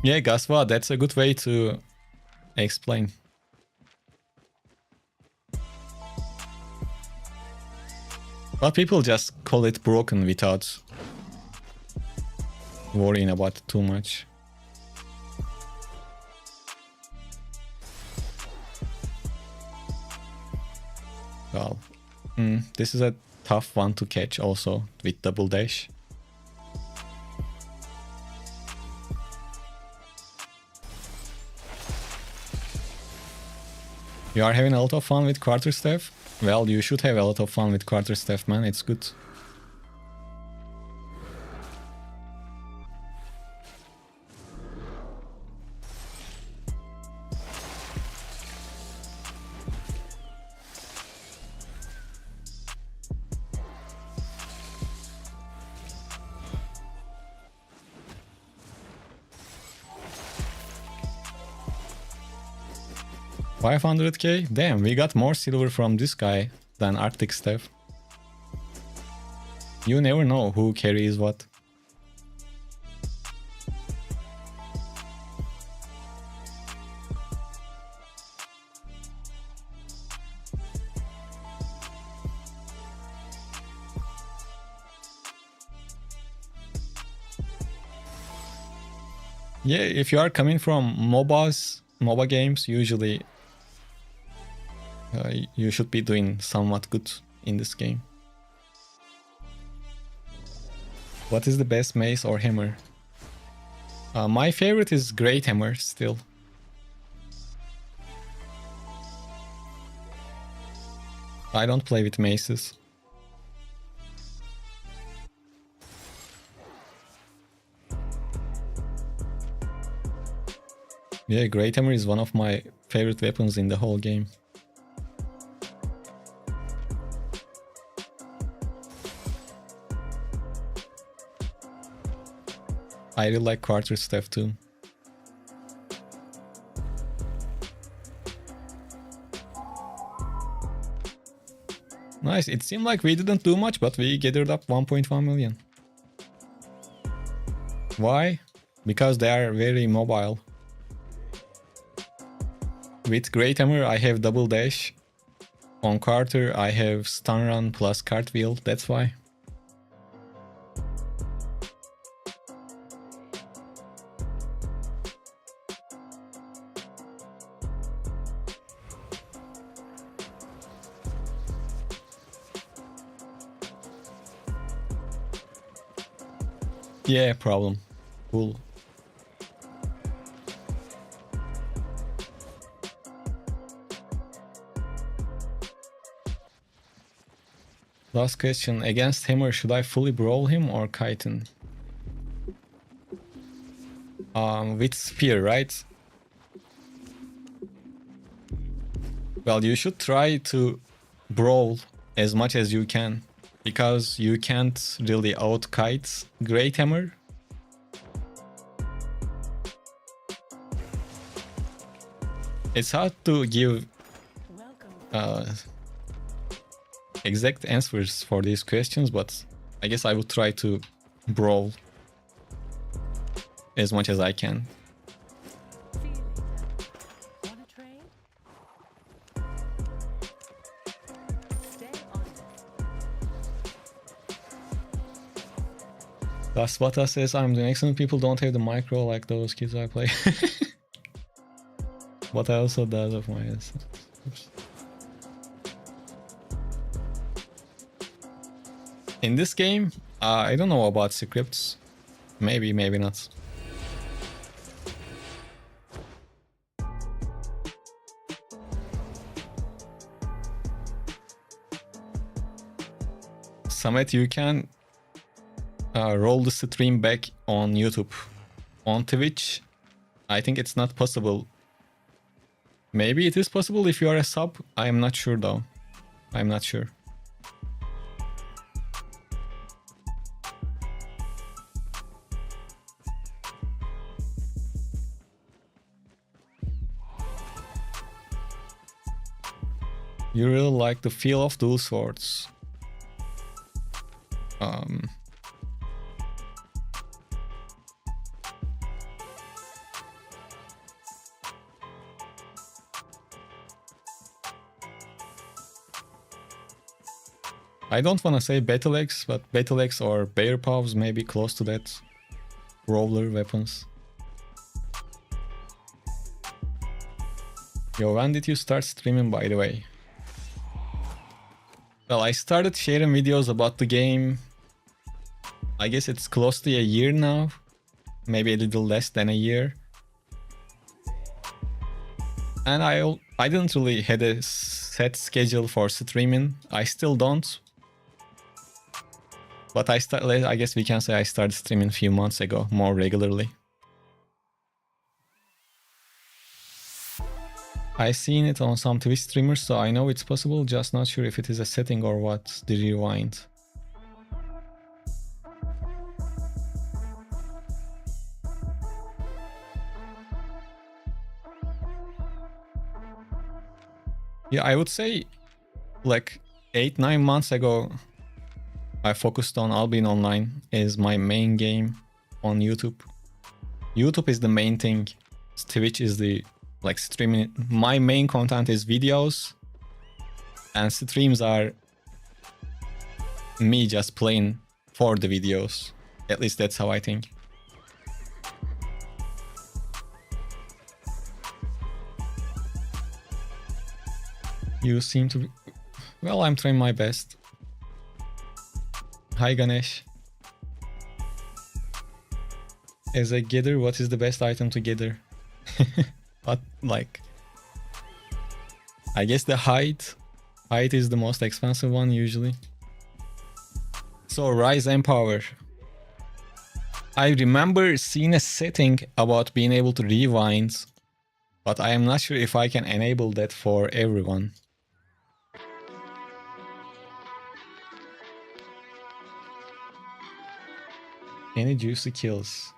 Yeah, Gaswa, that's a good way to explain. But people just call it broken without worrying about it too much. Well, this is a tough one to catch also with double dash. You are having a lot of fun with quarterstaff? Well, you should have a lot of fun with quarterstaff, man. It's good. 500k? Damn, we got more silver from this guy than Arctic Steph. You never know who carries what. Yeah, if you are coming from MOBA games, usually you should be doing somewhat good in this game. What is the best mace or hammer? My favorite is Great Hammer still. I don't play with maces. Yeah, Great Hammer is one of my favorite weapons in the whole game. I really like quarter staff too. Nice, it seemed like we didn't do much, but we gathered up 1.1 million. Why? Because they are very mobile. With Great Hammer I have double dash. On Carter I have stun run plus cartwheel, that's why. Yeah, problem. Cool. Last question. Against Hammer, should I fully brawl him or kiten? With spear, right? Well, you should try to brawl as much as you can, because you can't really out-kite Great Hammer. It's hard to give exact answers for these questions, but I guess I would try to brawl as much as I can. Wanna trade? Stay on it. Laspata says, I'm doing excellent. People don't have the micro like those kids I play. But I also does of my ass. Oops. In this game, I don't know about scripts. Maybe, maybe not. Samet, you can roll the stream back on YouTube. On Twitch, I think it's not possible. Maybe it is possible if you are a sub. I am not sure though. I'm not sure. You really like the feel of dual swords. I don't want to say Battle Axe, but Battle Axe or Bear Paws may be close to that. Brawler weapons. Yo, when did you start streaming, by the way? Well, I started sharing videos about the game. I guess it's close to a year now. Maybe a little less than a year. And I didn't really had a set schedule for streaming. I still don't. But I guess we can say I started streaming a few months ago, more regularly. I seen it on some Twitch streamers, so I know it's possible, just not sure if it is a setting or what. The rewind. Yeah, I would say like 8-9 months ago, I focused on Albion Online as my main game on YouTube. YouTube is the main thing. Twitch is the like streaming. My main content is videos, and streams are me just playing for the videos. At least that's how I think. You seem to be... Well, I'm trying my best. Hi Ganesh. As a gather, what is the best item to gather? But like... I guess the height. Height is the most expensive one usually. So Rise and Power. I remember seeing a setting about being able to rewind, but I am not sure if I can enable that for everyone. Any juicy kills?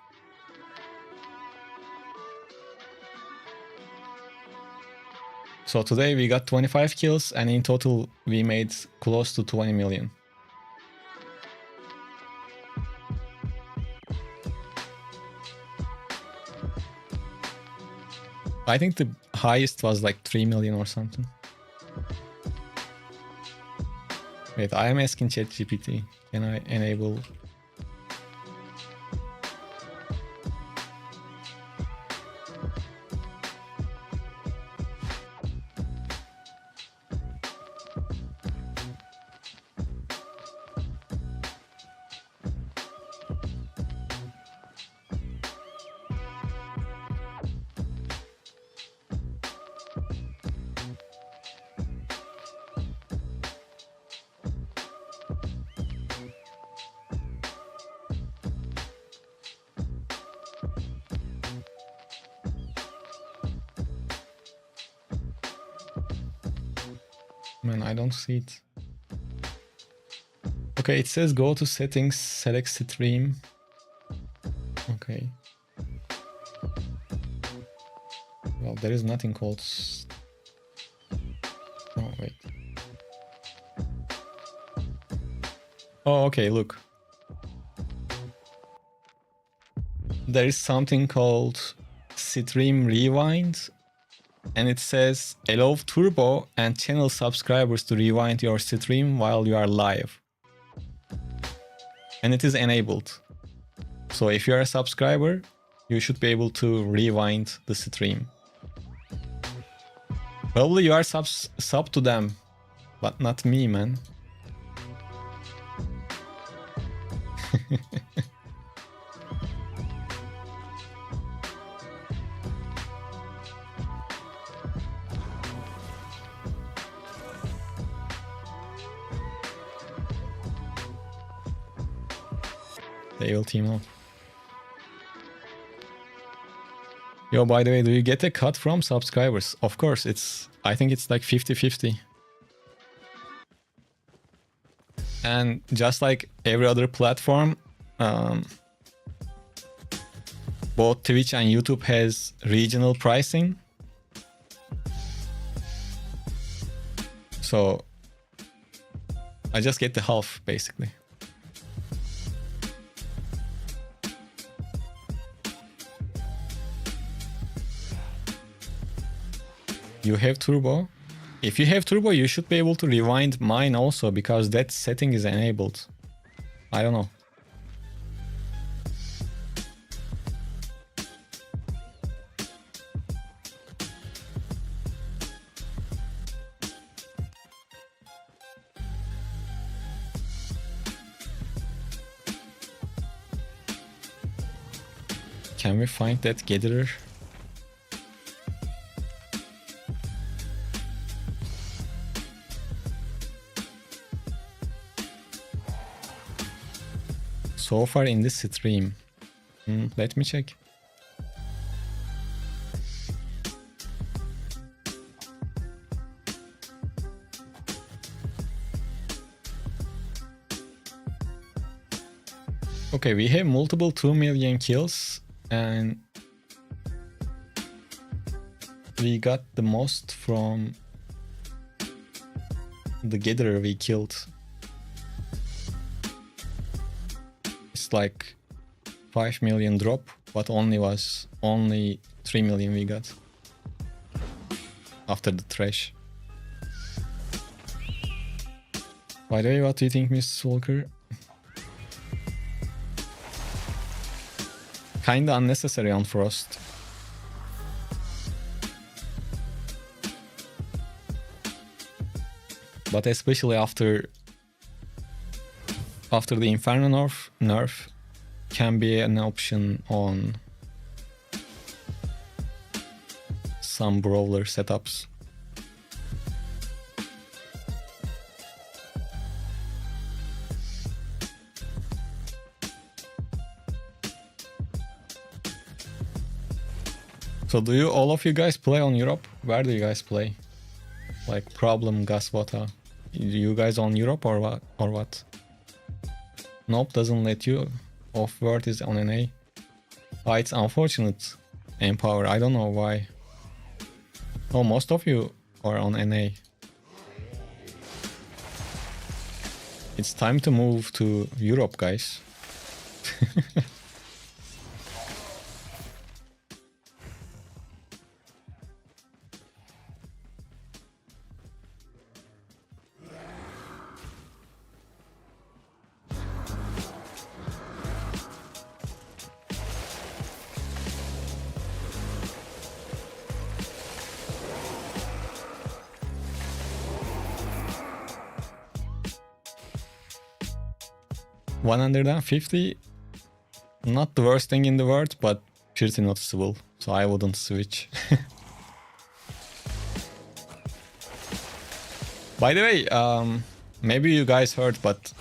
So today we got 25 kills and in total we made close to 20 million. I think the highest was like 3 million or something. Wait, I am asking ChatGPT. Can I enable? Man, I don't see it. Okay, it says go to settings, select stream. Okay. Well, there is nothing called... Oh, wait. Oh, okay, look. There is something called Stream Rewind, and it says allow turbo and channel subscribers to rewind your stream while you are live. And it is enabled. So if you are a subscriber, you should be able to rewind the stream. Probably you are sub to them, but not me, man. They will team up. Yo, by the way, do you get a cut from subscribers? Of course, I think it's like 50-50. And just like every other platform, both Twitch and YouTube has regional pricing. So I just get the half, basically. You have turbo. If you have turbo, you should be able to rewind mine also, because that setting is enabled. I don't know. Can we find that gatherer? So far in this stream. Let me check. Okay, we have multiple 2 million kills and we got the most from the gatherer we killed. It's like 5 million drop, but only 3 million we got after the trash. By the way, what do you think, Mrs. Walker? Kinda unnecessary on Frost. But especially after the Inferno nerf can be an option on some brawler setups. So do you all of you guys play on Europe? Where do you guys play? Like Problem, Gaswata. You guys on Europe or what? Nope, doesn't let you. Off-world is on NA. Ah, it's unfortunate. Empower, I don't know why. Oh, most of you are on NA. It's time to move to Europe, guys. 150, not the worst thing in the world, but pretty noticeable, so I wouldn't switch. By the way, maybe you guys heard, but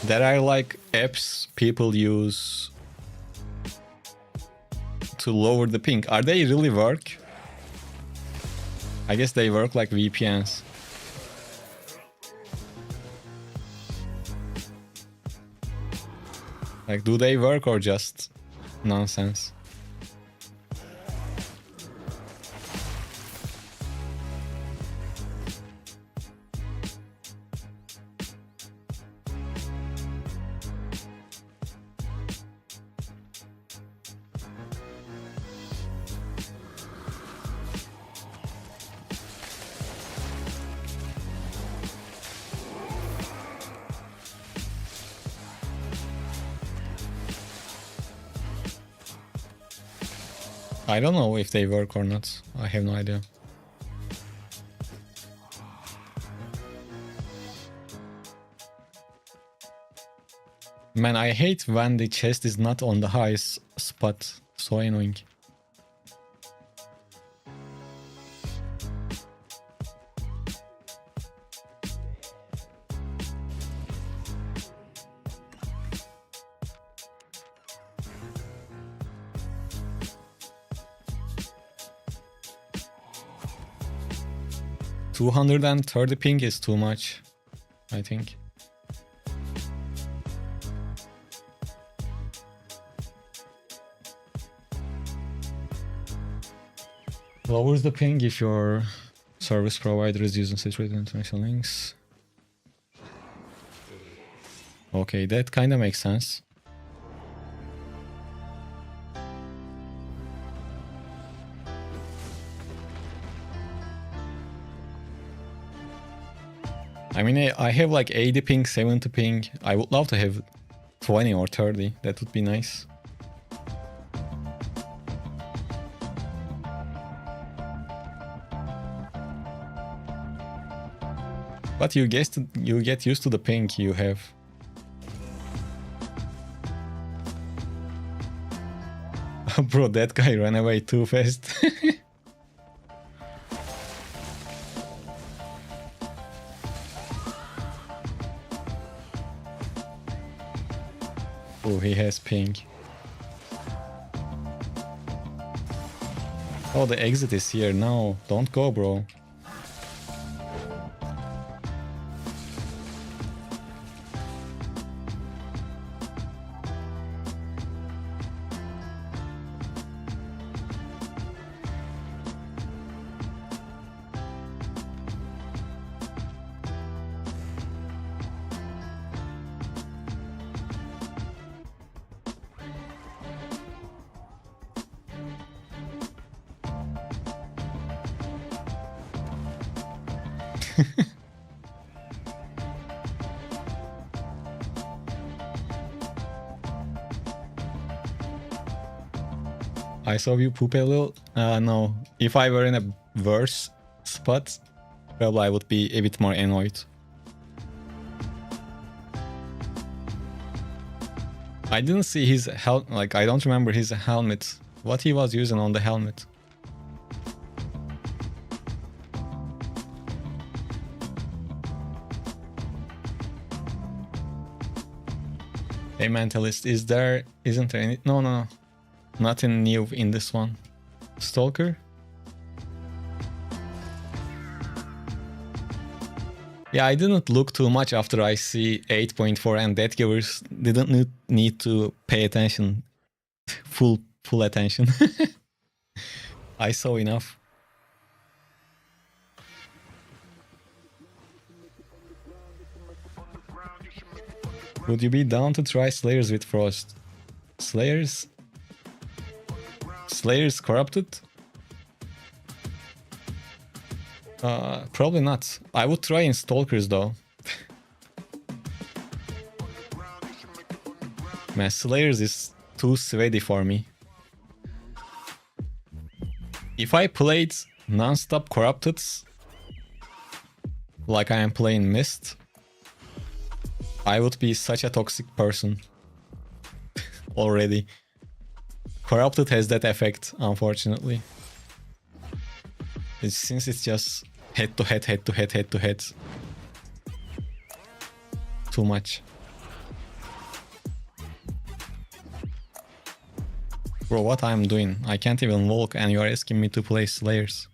there are like apps people use to lower the ping. Are they really work? I guess they work like VPNs. Like, do they work or just nonsense? I don't know if they work or not. I have no idea. Man, I hate when the chest is not on the highest spot. So annoying. $230 ping is too much, I think. Lowers the ping if your service provider is using saturated international links. Okay, that kind of makes sense. I mean, I have like 80 ping, 70 ping. I would love to have 20 or 30. That would be nice. But you get used to the ping you have. Bro, that guy ran away too fast. Oh, he has ping. Oh, the exit is here. No, don't go, bro. I saw you poop a little. No. If I were in a worse spot, probably I would be a bit more annoyed. I didn't see his helmet. Like, I don't remember his helmet. What he was using on the helmet. Hey, Mentalist, isn't there any? No. Nothing new in this one. Stalker? Yeah, I didn't look too much after I see 8.4 and Death Givers didn't need to pay attention. full attention. I saw enough. Would you be down to try Slayers with Frost? Slayers? Slayers corrupted? Probably not. I would try in Stalkers though. Man, Slayers is too sweaty for me. If I played non-stop corrupted, like I am playing Mist, I would be such a toxic person. Already. Corrupted has that effect, unfortunately. Since it's just head to head. Too much. Bro, what I'm doing? I can't even walk and you are asking me to play Slayers.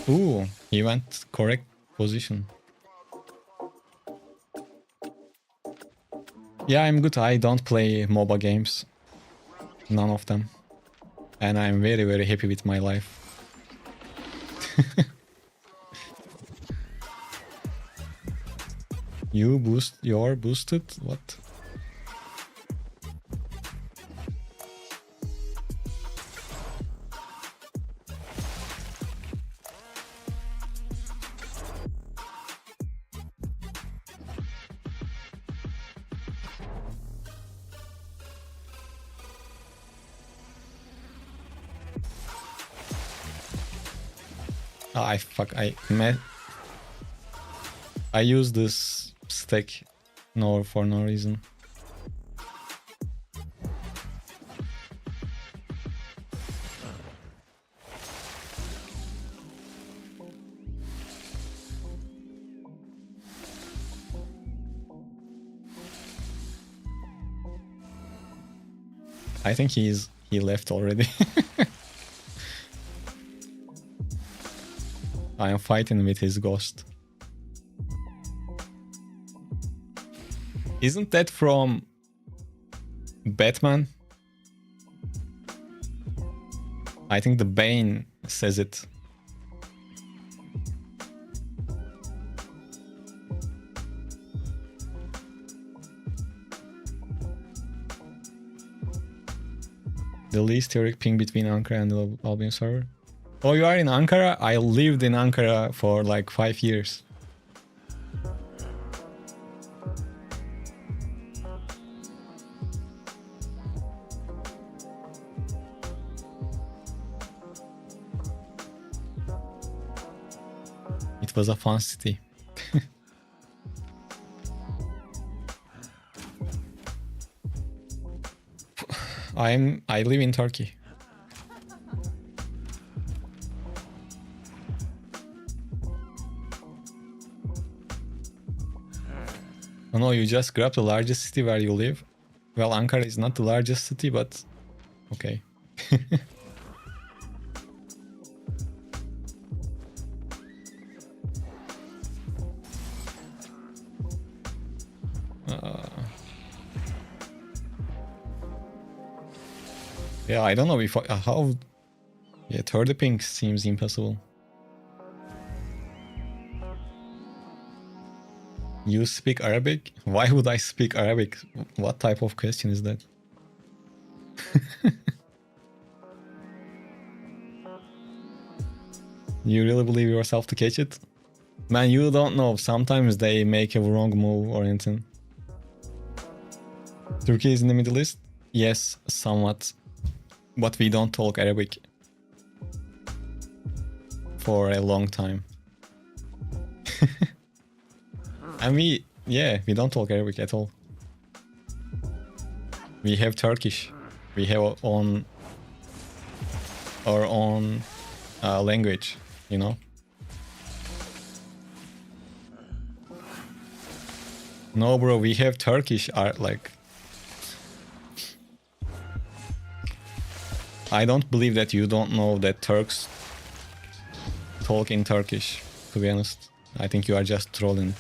Ooh, he went correct position. Yeah, I'm good. I don't play MOBA games. None of them. And I'm very, very happy with my life. You're boosted? What? I use this stick for no reason. I think he left already. I am fighting with his ghost. Isn't that from Batman? I think the Bane says it. The least theoretic ping between Ankara and the Albion server. Oh, you are in Ankara? I lived in Ankara for like 5 years. It was a fun city. I live in Turkey. Oh no, you just grabbed the largest city where you live. Well, Ankara is not the largest city, but okay. Yeah, I don't know if how. Yeah, 30 ping seems impossible. You speak Arabic? Why would I speak Arabic? What type of question is that? You really believe yourself to catch it? Man, you don't know. Sometimes they make a wrong move or anything. Turkey is in the Middle East? Yes, somewhat. But we don't talk Arabic. For a long time. And we don't talk Arabic at all. We have Turkish. We have our own language, you know? No, bro, we have Turkish art, like... I don't believe that you don't know that Turks talk in Turkish, to be honest. I think you are just trolling.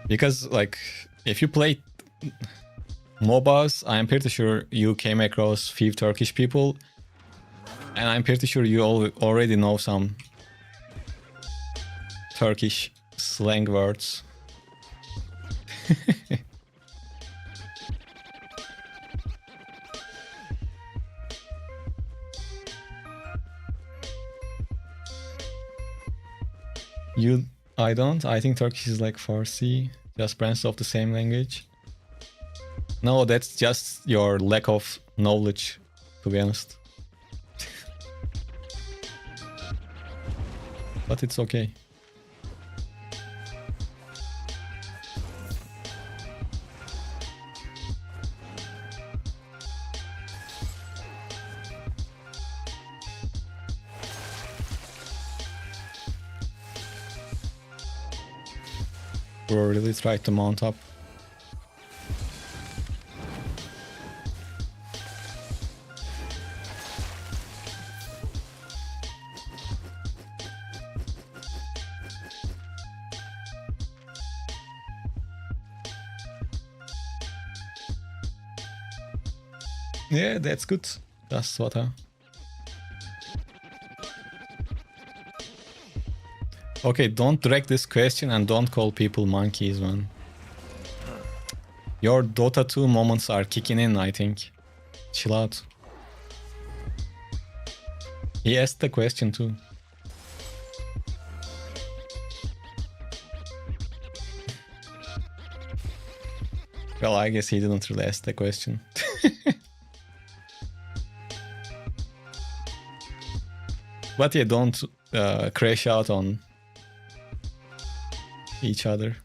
Because, like, if you play MOBAs, I'm pretty sure you came across few Turkish people. And I'm pretty sure you already know some Turkish slang words. I don't. I think Turkish is like Farsi, just branches of the same language. No, that's just your lack of knowledge, to be honest. But it's okay. Bro really tried to mount up. Yeah, that's good. That's what Okay, don't drag this question and don't call people monkeys, man. Your Dota 2 moments are kicking in, I think. Chill out. He asked the question too. Well, I guess he didn't really ask the question. But yeah, don't crash out on each other.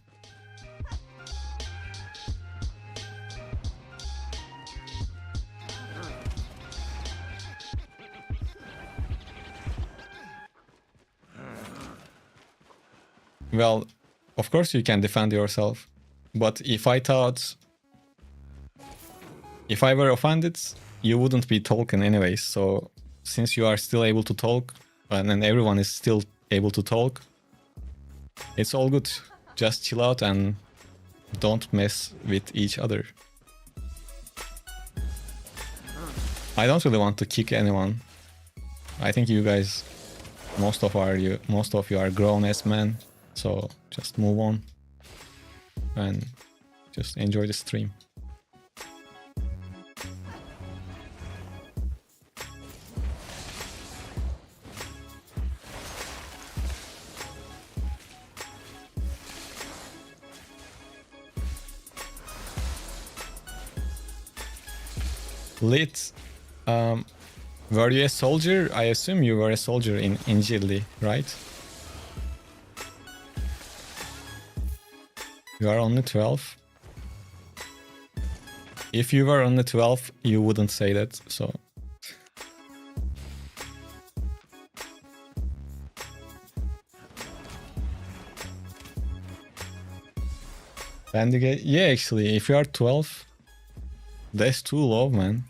Well, of course you can defend yourself, but if I were offended, you wouldn't be talking anyways. So since you are still able to talk, and then everyone is still able to talk, it's all good. Just chill out and don't mess with each other. I don't really want to kick anyone. I think you guys, most of you are grown-ass men, so just move on and just enjoy the stream. Lit, were you a soldier? I assume you were a soldier in Injili, right? You are only 12. If you were only 12, you wouldn't say that, so... Bandicate? Yeah, actually, if you are 12, that's too low, man.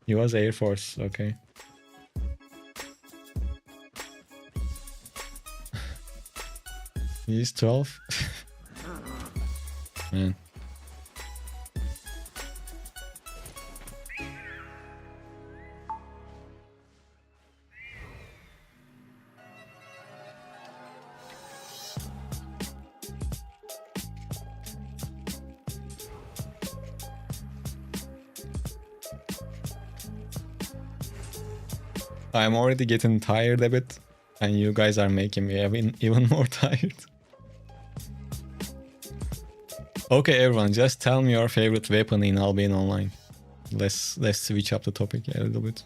He was Air Force, okay. He's 12. Man. I'm already getting tired a bit, and you guys are making me even more tired. Okay, everyone, just tell me your favorite weapon in Albion Online. Let's switch up the topic a little bit.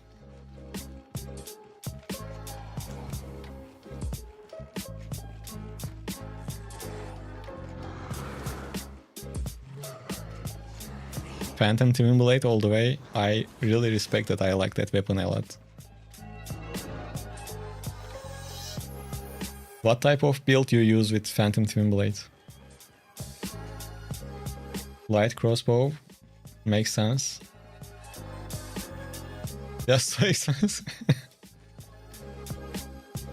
Phantom Twin Blade all the way. I really respect that. I like that weapon a lot. What type of build you use with Phantom Twin Blade? Light crossbow. Makes sense. Just makes sense.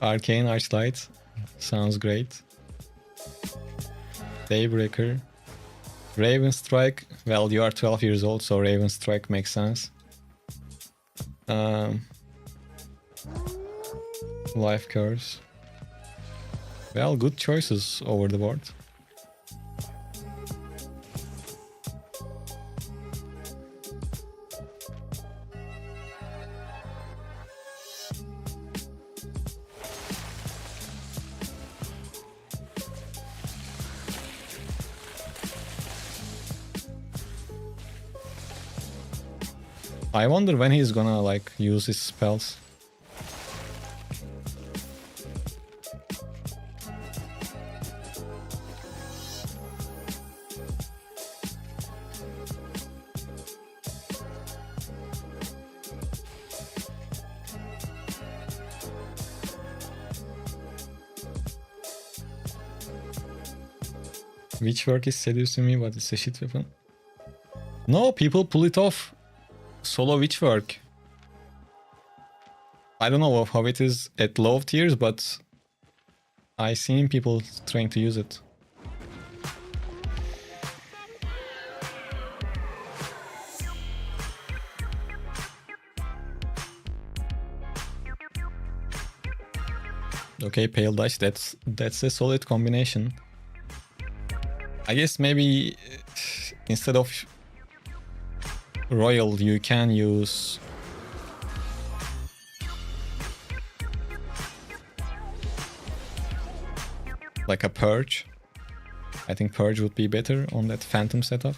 Arcane Archlight. Sounds great. Daybreaker. Raven Strike. Well, you are 12 years old, so Raven Strike makes sense. Life Curse. Well, good choices over the board. I wonder when he's gonna like use his spells. Witchwork is seducing me, but it's a shit weapon. No, people pull it off. Solo Witchwork. I don't know how it is at low tiers, but I seen people trying to use it. Okay, Pale Dutch, that's a solid combination. I guess maybe instead of Royal you can use like a Purge. I think Purge would be better on that Phantom setup.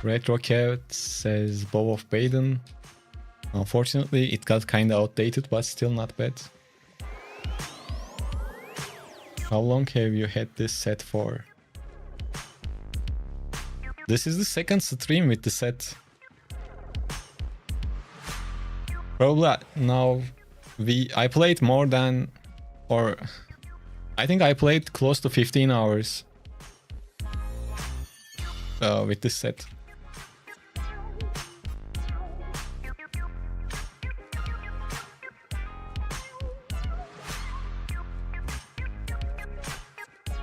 Retro Cat says Bow of Baden. Unfortunately, it got kinda outdated, but still not bad. How long have you had this set for? This is the second stream with the set. Probably now I played more than, or I think I played close to 15 hours with this set.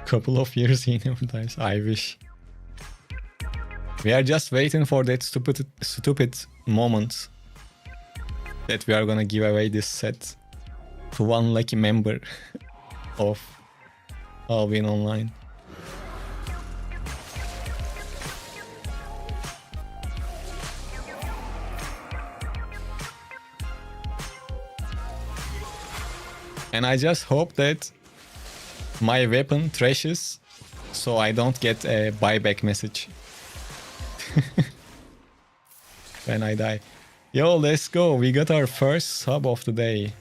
Couple of years he never dies. I wish. We are just waiting for that stupid moment that we are gonna give away this set to one lucky member of Albion Online. And I just hope that my weapon trashes, so I don't get a buyback message when I die. Yo, let's go. We got our first sub of the day.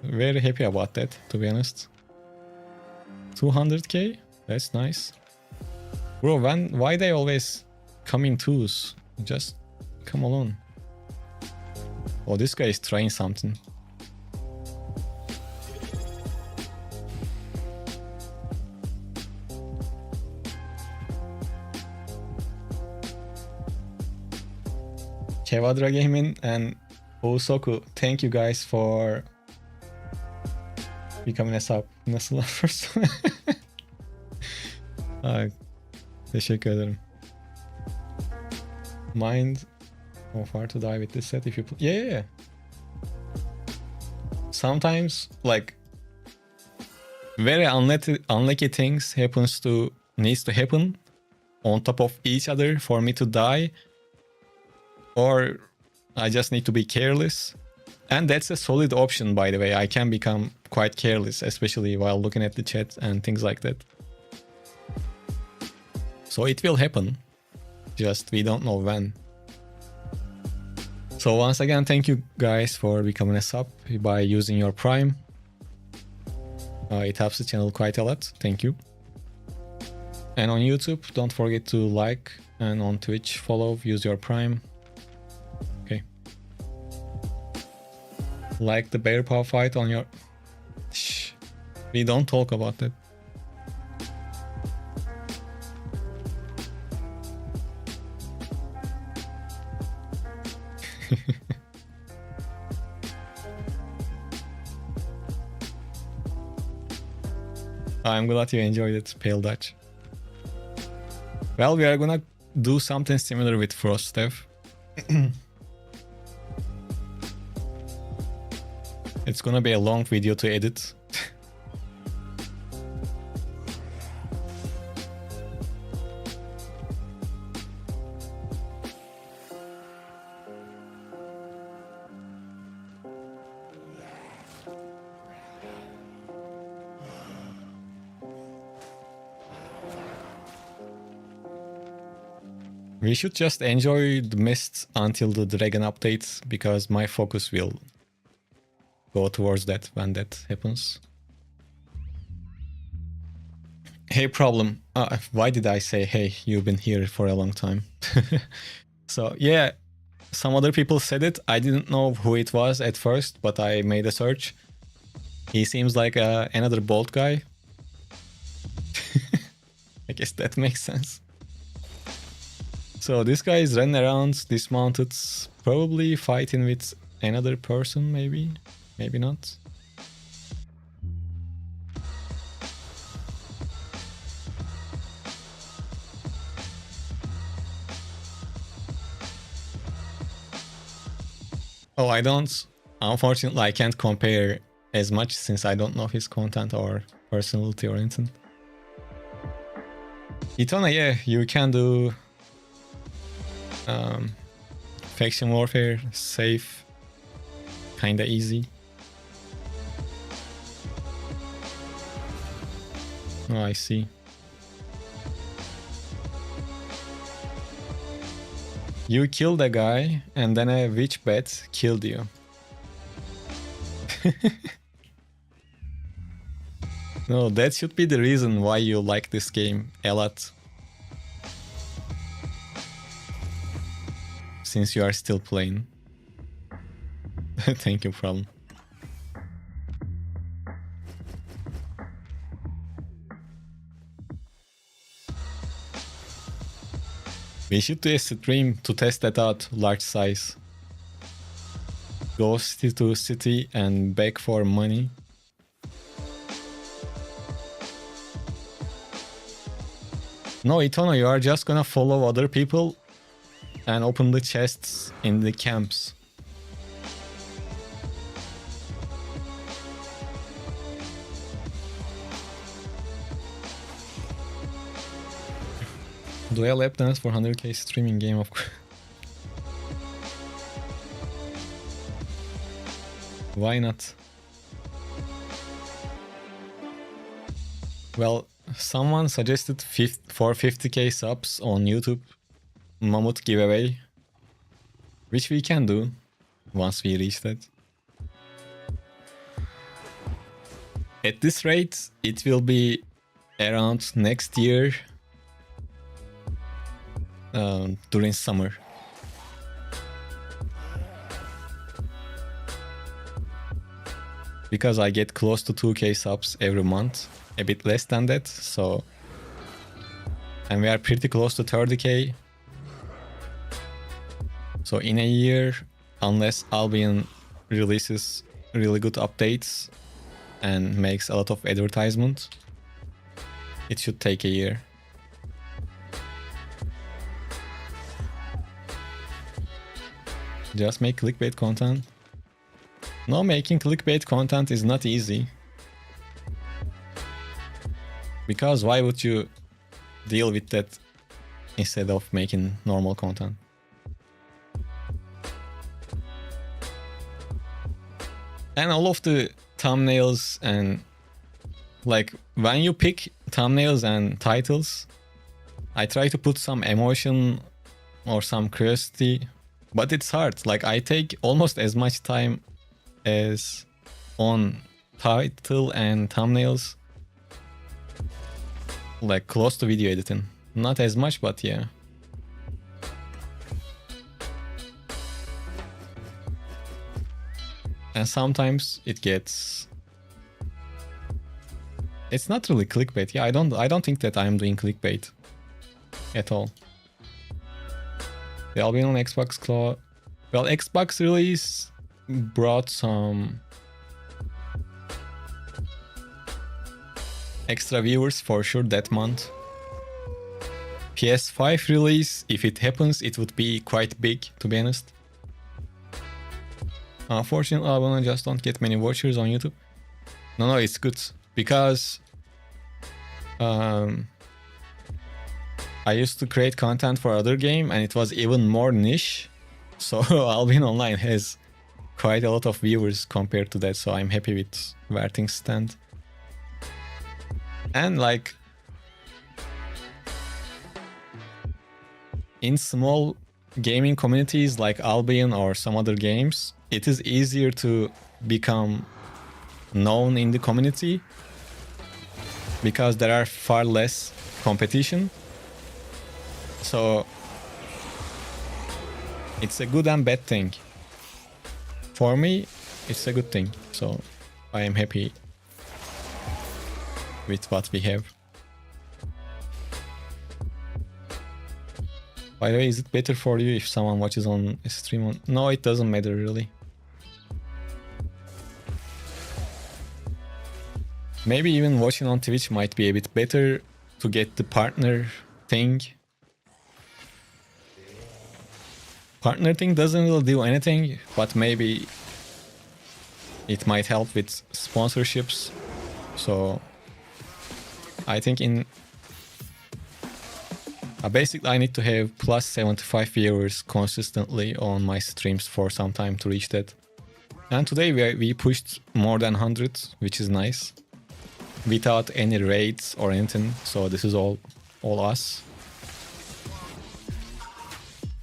Very happy about that, to be honest. 200k? That's nice. Bro, why they always come in twos? Just come alone. Oh, this guy is trying something. Kevadra Gaming and Usoku, thank you guys for becoming a sub. Nasıl first? Ay, teşekkür ederim. Mind how far to die with this set if you play. Yeah. Sometimes like very unlucky things needs to happen on top of each other for me to die, or I just need to be careless. And that's a solid option, by the way. I can become quite careless, especially while looking at the chat and things like that. So it will happen, just we don't know when. So once again, thank you guys for becoming a sub by using your Prime. It helps the channel quite a lot. Thank you. And on YouTube, don't forget to like, and on Twitch, follow, use your Prime. Okay. Like the bear paw fight on your... Shh. We don't talk about that. I'm glad you enjoyed it, Pale Dutch. Well, we are gonna do something similar with Frost Steph. It's gonna be a long video to edit. We should just enjoy the mist until the dragon updates, because my focus will go towards that when that happens. Hey, problem. Why did I say hey? You've been here for a long time. So yeah, some other people said it. I didn't know who it was at first, but I made a search. He seems like another bolt guy. I guess that makes sense. So this guy is running around dismounted, probably fighting with another person, maybe? Maybe not. Oh, I don't... Unfortunately, I can't compare as much since I don't know his content or personality or anything. Itona, yeah, you can do... faction warfare, safe, kinda easy. Oh, I see. You killed a guy and then a witch bat killed you. No, that should be the reason why you like this game a lot. Since you are still playing. Thank you, problem. We should do a stream to test that out, large size. Go city to city and beg for money. No, Itono, you are just gonna follow other people and open the chests in the camps. Do I lap dance for 100k streaming game of course? Why not? Well, someone suggested for 50k subs on YouTube Mammoth giveaway, which we can do once we reach that. At this rate, it will be around next year during summer. Because I get close to 2k subs every month, a bit less than that, so... And we are pretty close to 30k. So in a year, unless Albion releases really good updates and makes a lot of advertisement, it should take a year. Just make clickbait content. No, making clickbait content is not easy. Because why would you deal with that instead of making normal content? And all of the thumbnails and like when you pick thumbnails and titles, I try to put some emotion or some curiosity, but it's hard. Like I take almost as much time as on title and thumbnails, like close to video editing. Not as much, but yeah. And sometimes it gets... It's not really clickbait. Yeah, I don't think that I'm doing clickbait at all. The Albion on Xbox Claw. Well, Xbox release brought some extra viewers for sure that month. PS5 release, if it happens, it would be quite big, to be honest. Unfortunately, I just don't get many watchers on YouTube. No, it's good because I used to create content for other game and it was even more niche. So Albion Online has quite a lot of viewers compared to that. So I'm happy with where things stand. And like in small gaming communities like Albion or some other games, it is easier to become known in the community because there are far less competition. So it's a good and bad thing. For me, it's a good thing. So I am happy with what we have. By the way, is it better for you if someone watches on a stream on... No, it doesn't matter really. Maybe even watching on Twitch might be a bit better to get the partner thing. Partner thing doesn't really do anything, but maybe it might help with sponsorships. So I think in basically I need to have plus 75 viewers consistently on my streams for some time to reach that. And today we pushed more than 100, which is nice. Without any raids or anything, so this is all us.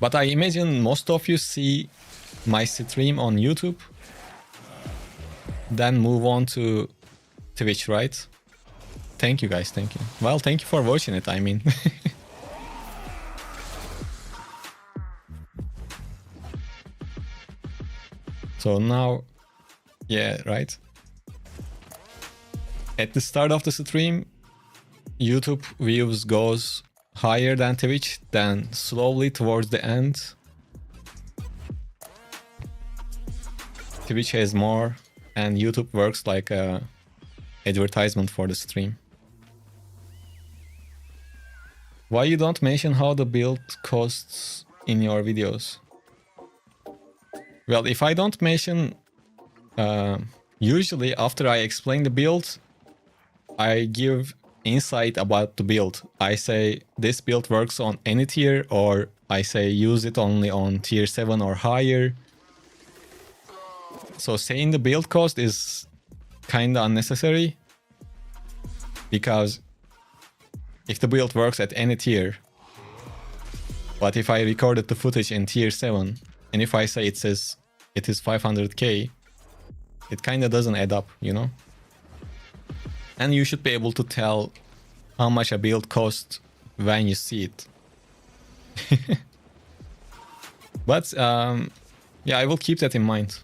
But I imagine most of you see my stream on YouTube, then move on to Twitch, right? Thank you guys, thank you. Well, thank you for watching it, I mean. So now, yeah, right? At the start of the stream, YouTube views goes higher than Twitch, then slowly towards the end, Twitch has more, and YouTube works like a advertisement for the stream. Why you don't mention how the build costs in your videos? Well, if I don't mention, usually after I explain the build, I give insight about the build. I say this build works on any tier, or I say use it only on tier 7 or higher. So saying the build cost is kinda unnecessary, because if the build works at any tier, but if I recorded the footage in tier 7, and if I say it says it is 500k, it kinda doesn't add up, you know? And you should be able to tell how much a build costs when you see it. But yeah, I will keep that in mind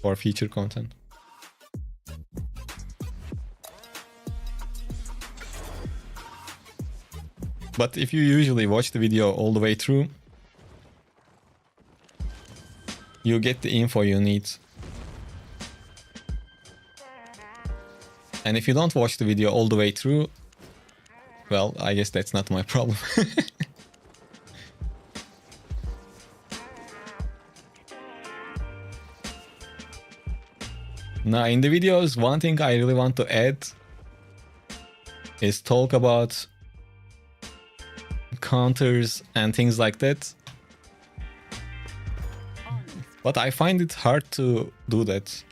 for future content. But if you usually watch the video all the way through, you get the info you need. And if you don't watch the video all the way through, well, I guess that's not my problem. Now, in the videos, one thing I really want to add is talk about counters and things like that. But I find it hard to do that.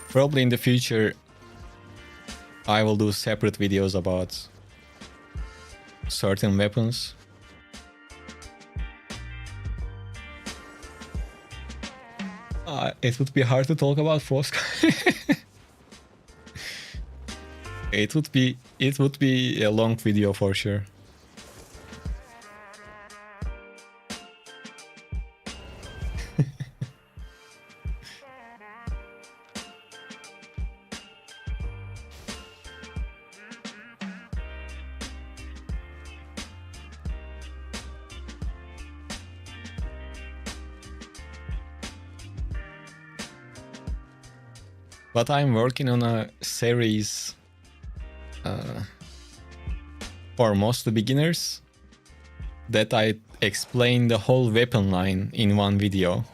Probably in the future, I will do separate videos about certain weapons. It would be hard to talk about Frost. It would be a long video for sure. But I'm working on a series for most beginners that I explain the whole weapon line in one video.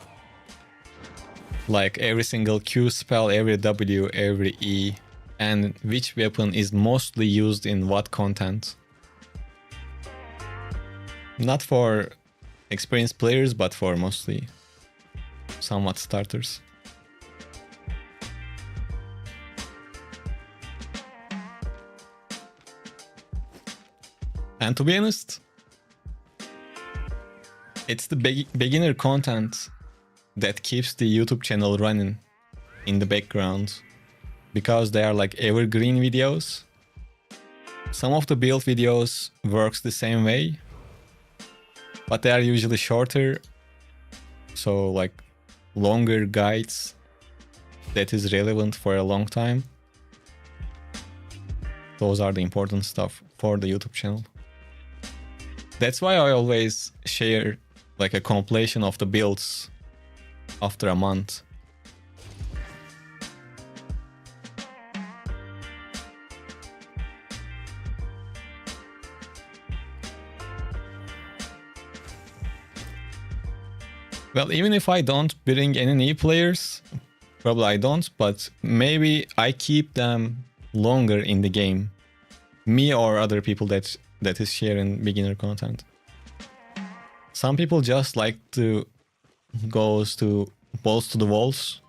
Like every single Q spell, every W, every E, and which weapon is mostly used in what content. Not for experienced players, but for mostly somewhat starters. And to be honest, it's the beginner content that keeps the YouTube channel running in the background, because they are like evergreen videos. Some of the build videos works the same way, but they are usually shorter, so like longer guides that is relevant for a long time. Those are the important stuff for the YouTube channel. That's why I always share like a compilation of the builds after a month. Well, even if I don't bring any new players, probably I don't, but maybe I keep them longer in the game. Me or other people that is sharing beginner content. Some people just like to go to balls to the walls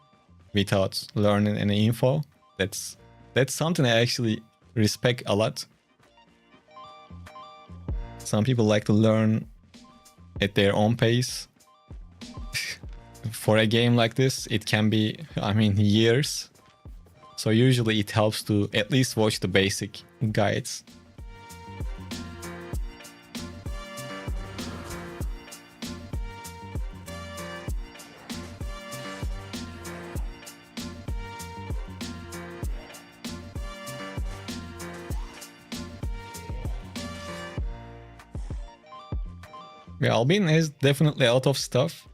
without learning any info. That's something I actually respect a lot. Some people like to learn at their own pace. For a game like this, it can be, I mean, years. So usually it helps to at least watch the basic guides. Yeah, Albion is definitely a lot of stuff.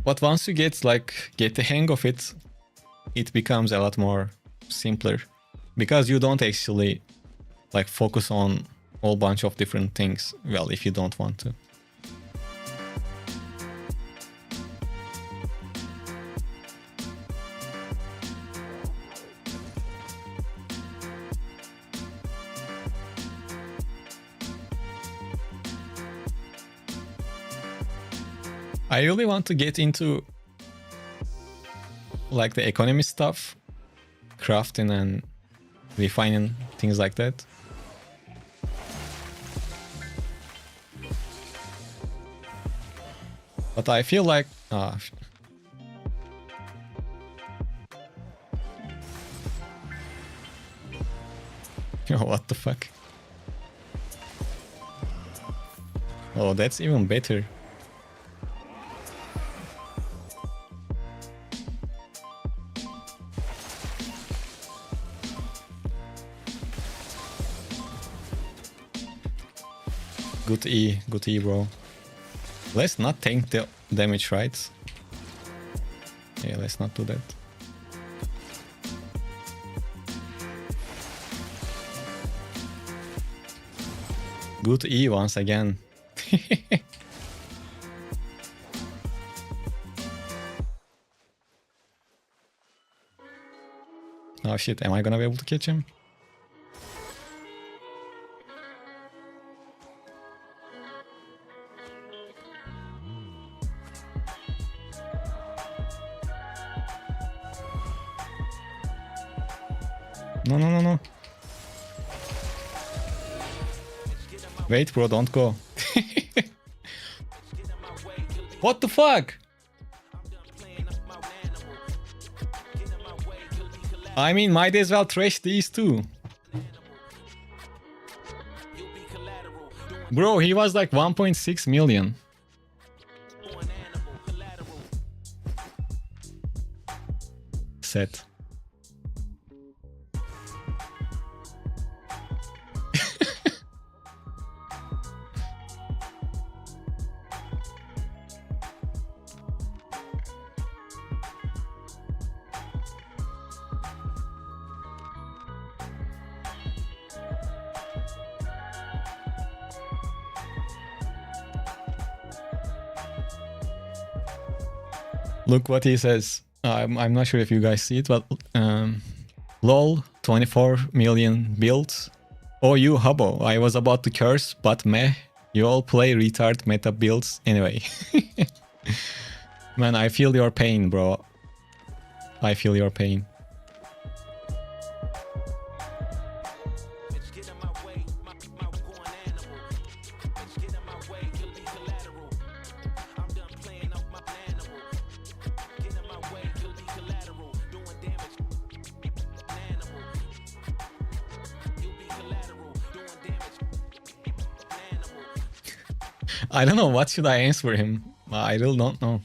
But once you get the hang of it, it becomes a lot more simpler, because you don't actually like focus on a whole bunch of different things. Well, if you don't want to. I really want to get into like the economy stuff, crafting and refining, things like that. But I feel like what the fuck? Oh, that's even better. Good E, bro. Let's not tank the damage, right? Yeah, let's not do that. Good E once again. Oh shit, am I gonna be able to catch him? No, no, no, no. Wait, bro, don't go. What the fuck? I mean, might as well trash these two. Bro, he was like 1.6 million. Set. Look what he says. I'm not sure if you guys see it, but lol, 24 million builds. Oh, you hubbo. I was about to curse, but meh. You all play retard meta builds anyway. Man, I feel your pain, bro. I feel your pain. I don't know, what should I answer him? I really don't know.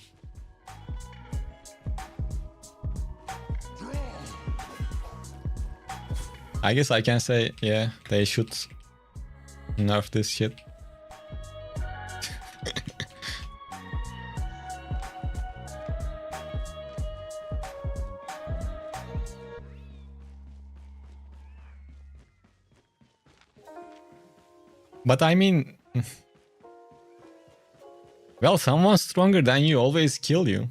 I guess I can say, yeah, they should nerf this shit. But I mean... Well, someone stronger than you always kill you.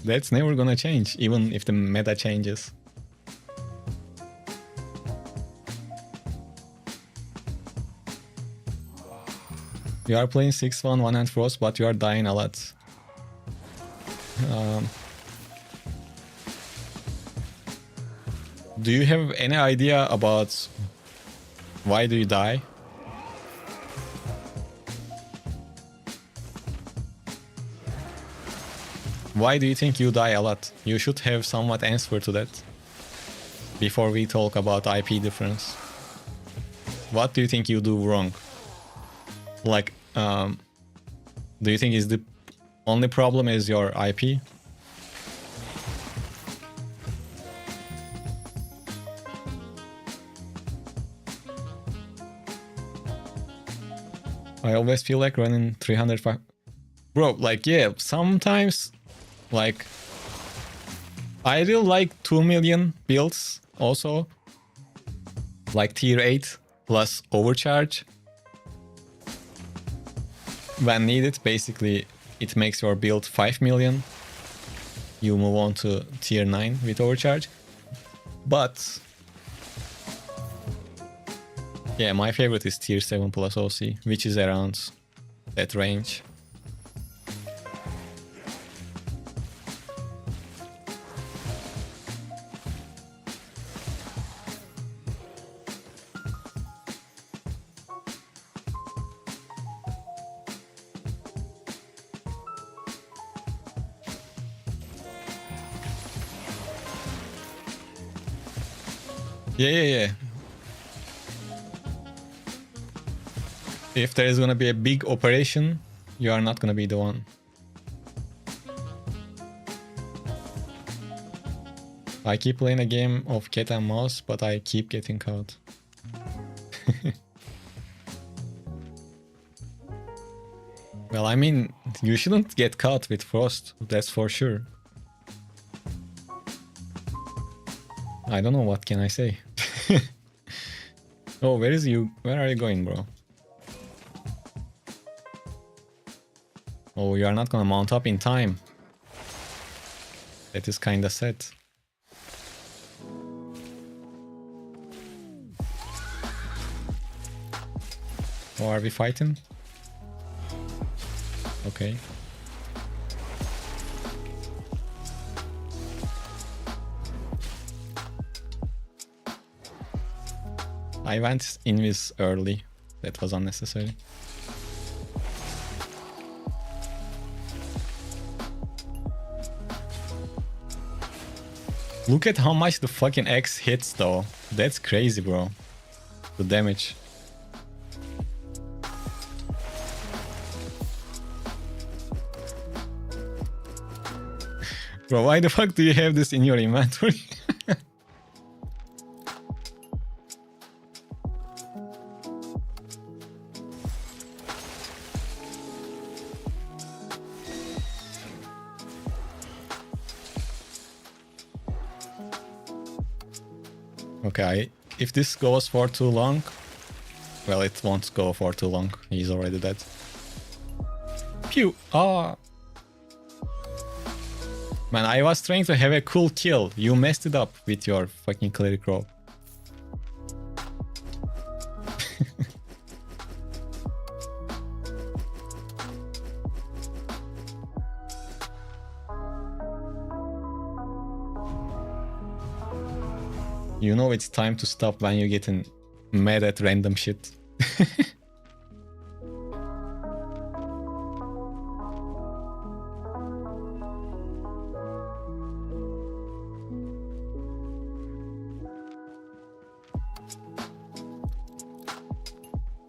That's never gonna change, even if the meta changes. You are playing 6-1 one hand frost, but you are dying a lot. Do you have any idea about why do you die? Why do you think you die a lot? You should have somewhat answer to that before we talk about IP difference. What do you think you do wrong? Like, do you think is the only problem is your IP? I always feel like running 305. Bro, like, yeah, sometimes, like, I really like 2 million builds also. Like tier 8 plus overcharge. When needed, basically, it makes your build 5 million. You move on to tier 9 with overcharge. But yeah, my favorite is tier 7 plus OC, which is around that range. Yeah. If there is gonna be a big operation, you are not gonna be the one. I keep playing a game of cat and mouse, but I keep getting caught. Well, I mean, you shouldn't get caught with Frost, that's for sure. I don't know, what can I say? Oh, where is you? Where are you going, bro? Oh, you are not gonna mount up in time. That is kinda sad. Oh, are we fighting? Okay. I went invis early. That was unnecessary. Look at how much the fucking X hits though. That's crazy, bro. The damage. Bro, why the fuck do you have this in your inventory? Okay, if this goes for too long, well, it won't go for too long. He's already dead. Pew! Ah! Man, I was trying to have a cool kill. You messed it up with your fucking cleric robe. You know it's time to stop when you're getting mad at random shit.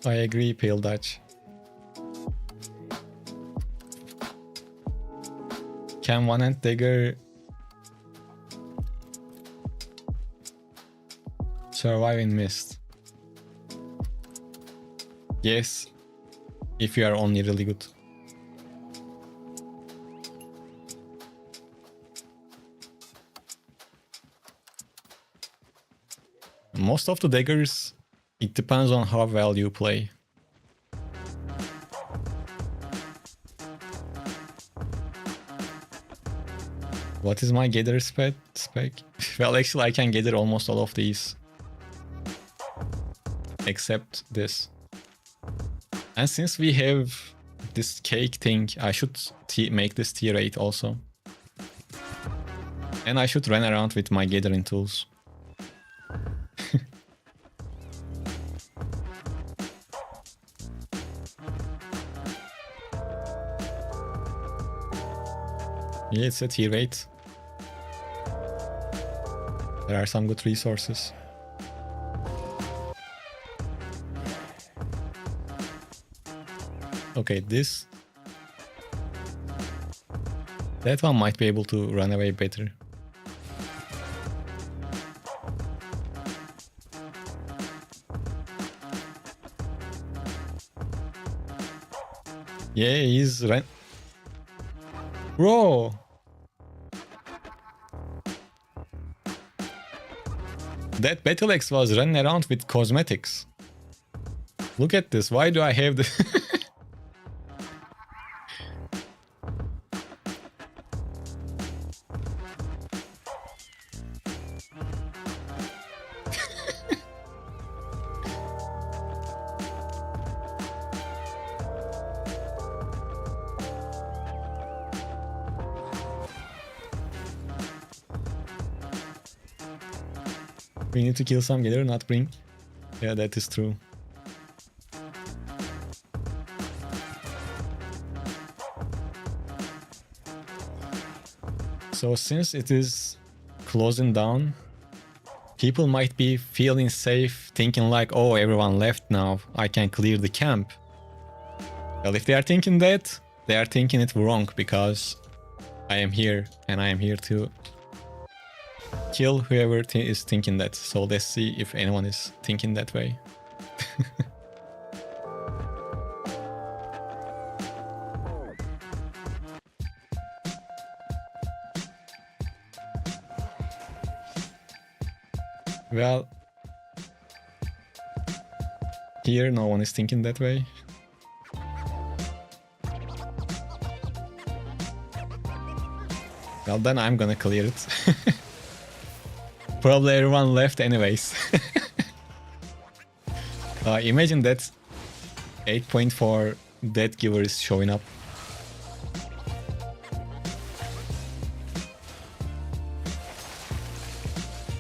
I agree, Pale Dutch. Can one-hand dagger survive in mist? Yes, if you are only really good. Most of the daggers, it depends on how well you play. What is my gather spec? Well, actually, I can gather almost all of these. Except this. And since we have this cake thing, I should make this tier 8 also. And I should run around with my gathering tools. Yeah, it's a tier 8. There are some good resources. Okay, this... that one might be able to run away better. Yeah, he's run... Bro! That Battle Axe was running around with cosmetics. Look at this, why do I have the... We need to kill some gather, not bring. Yeah, that is true. So since it is closing down, people might be feeling safe, thinking like, oh, everyone left now, I can clear the camp. Well, if they are thinking that, they are thinking it wrong, because I am here, and I am here to kill whoever is thinking that. So let's see if anyone is thinking that way. Well, here no one is thinking that way. Well, then I'm gonna clear it. Probably everyone left anyways. Imagine that 8.4 death giver is showing up.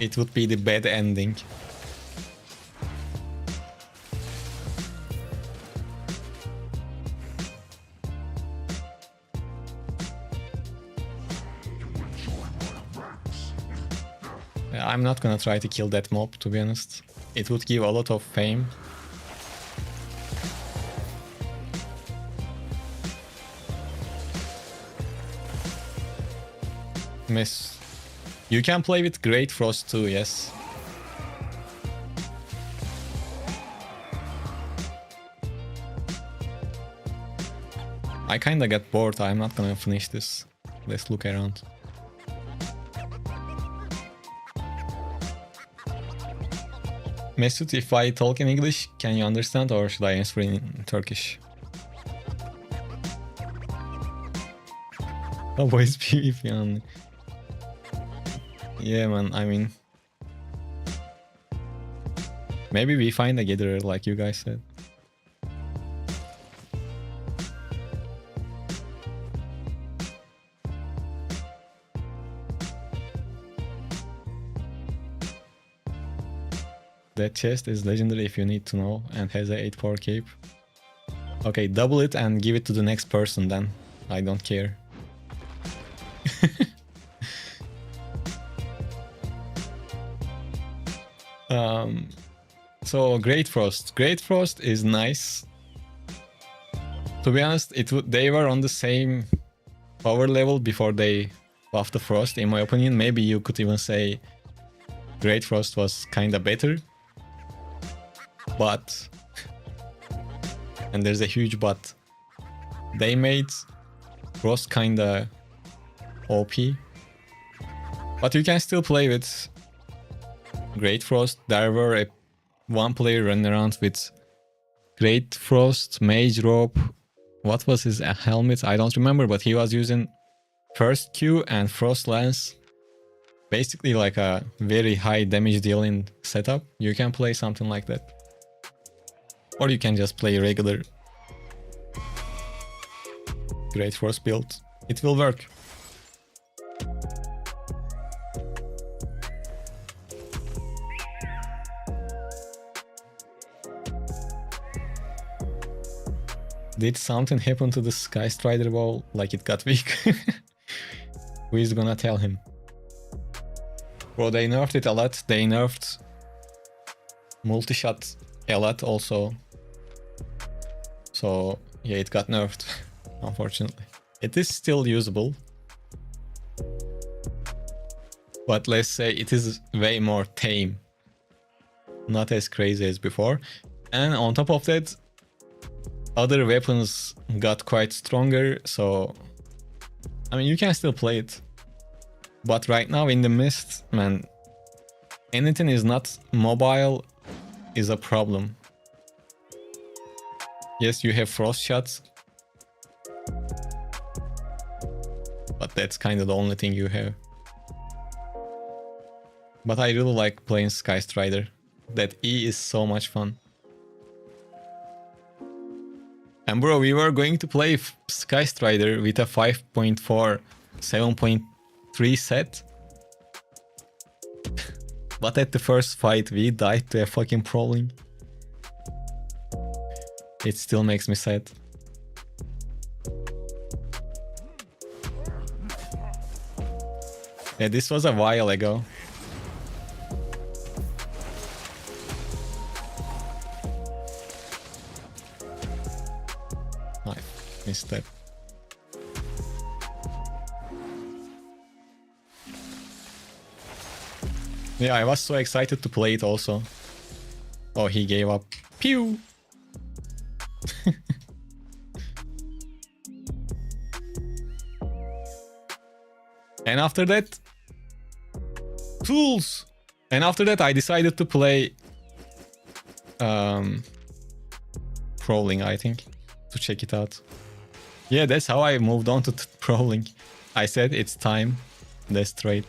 It would be the bad ending. I'm not gonna try to kill that mob, to be honest. It would give a lot of fame. Miss. You can play with Great Frost too, yes. I kinda got bored, I'm not gonna finish this. Let's look around. Mesut, if I talk in English, can you understand or should I answer in Turkish? Oh, boys, PvP only. Yeah, man, I mean... Maybe we find a gatherer, like you guys said. That chest is legendary if you need to know and has a 8-4 cape. Okay, double it and give it to the next person then. I don't care. So Great Frost. Great Frost is nice. To be honest, they were on the same power level before they buffed the Frost, in my opinion. Maybe you could even say Great Frost was kinda better. But, and there's a huge but, they made Frost kinda OP. But you can still play with Great Frost. There were one player running around with Great Frost, Mage Robe. What was his helmet? I don't remember, but he was using First Q and Frost Lance. Basically like a very high damage dealing setup. You can play something like that. Or you can just play regular Great Frost build. It will work. Did something happen to the Sky Strider wall? Like it got weak? Who is gonna tell him? Bro, they nerfed it a lot. They nerfed multi-shot a lot also. So yeah, it got nerfed, unfortunately. It is still usable. But let's say it is way more tame. Not as crazy as before. And on top of that, other weapons got quite stronger, so I mean you can still play it. But right now in the mist, man, anything is not mobile is a problem. Yes, you have frost shots, but that's kind of the only thing you have. But I really like playing Sky Strider. That E is so much fun. And bro, we were going to play Sky Strider with a 5.4, 7.3 set. But at the first fight, we died to a fucking prowling. It still makes me sad. Yeah, this was a while ago. Misstep. Yeah, I was so excited to play it also. Oh, he gave up. Pew! And after that, tools! And after that, I decided to play Prowling, I think, to check it out. Yeah, that's how I moved on to Prowling. I said it's time. That's straight.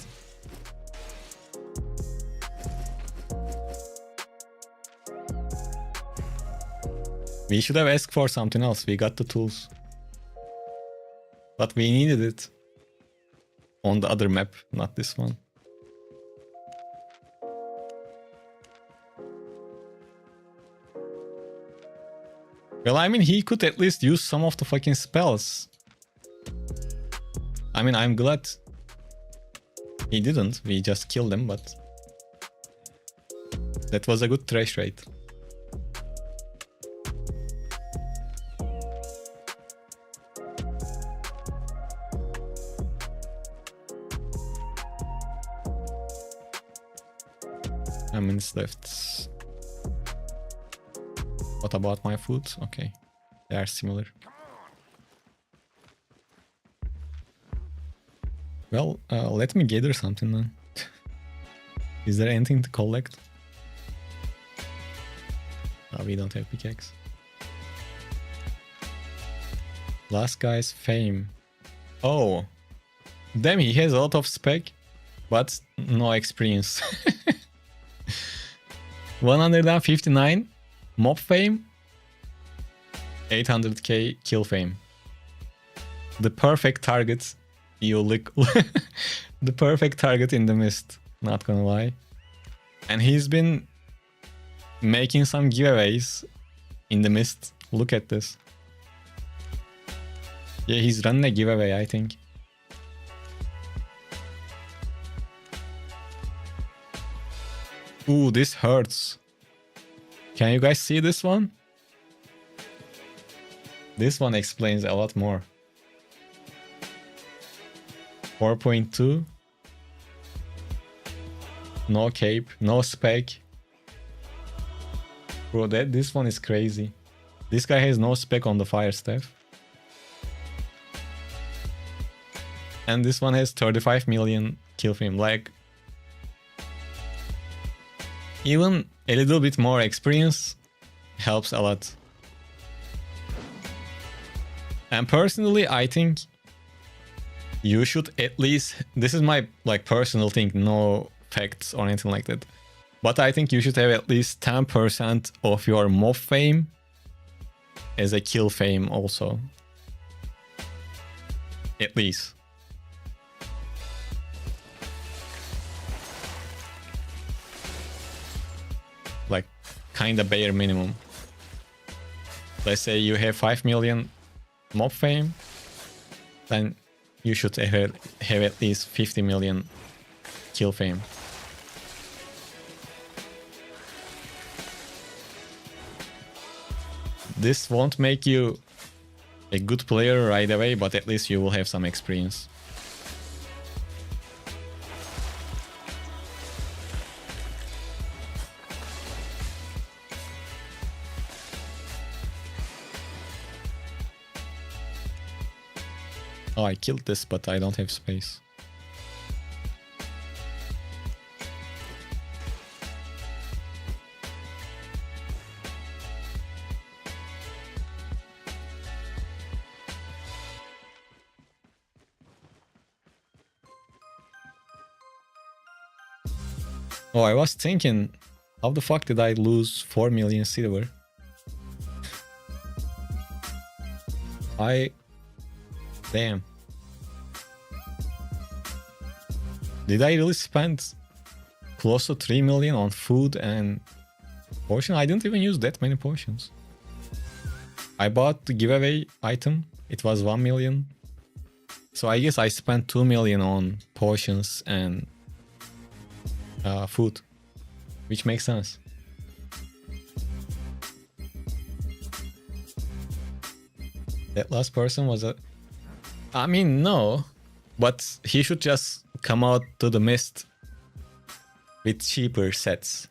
We should have asked for something else. We got the tools. But we needed it on the other map, not this one. Well, I mean, he could at least use some of the fucking spells. I mean, I'm glad he didn't. We just killed him, but that was a good trash rate. How many minutes left? What about my food? Okay, they are similar. Well, let me gather something then. Is there anything to collect? Oh, we don't have pickaxe. Last guy's fame. Oh, damn, he has a lot of spec, but no experience. 159 mob fame, 800k kill fame. The perfect target. You look the perfect target in the mist, not gonna lie. And he's been making some giveaways in the mist. Look at this. Yeah, he's running a giveaway, I think. Ooh, this hurts. Can you guys see this one? This one explains a lot more. 4.2. No cape, no spec. Bro, this one is crazy. This guy has no spec on the fire staff. And this one has 35 million kill fame. Like, even a little bit more experience helps a lot. And personally, I think you should at least, this is my like personal thing, no facts or anything like that, but I think you should have at least 10% of your mob fame as a kill fame also. At least. Like, kinda bare minimum. Let's say you have 5 million mob fame, then you should have at least 50 million kill fame. This won't make you a good player right away, but at least you will have some experience. Oh, I killed this, but I don't have space. Oh, I was thinking, how the fuck did I lose 4 million silver? Damn. Did I really spend close to 3 million on food and potion? I didn't even use that many potions. I bought the giveaway item. It was 1 million. So I guess I spent 2 million on potions and food, which makes sense. That last person was a... I mean, no, but he should just come out to the mist with cheaper sets.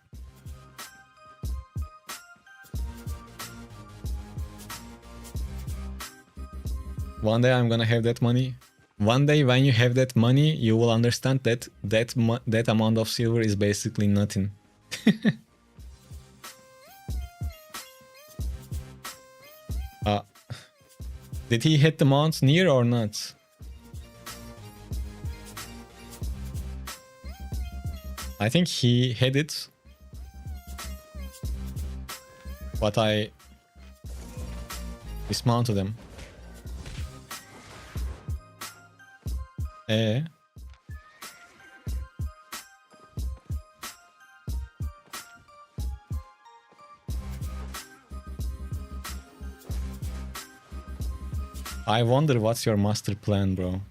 One day I'm gonna have that money. One day when you have that money, you will understand that that amount of silver is basically nothing. uh, did he hit the mount near or not? I think he hit it. But I dismounted him. I wonder what's your master plan, bro.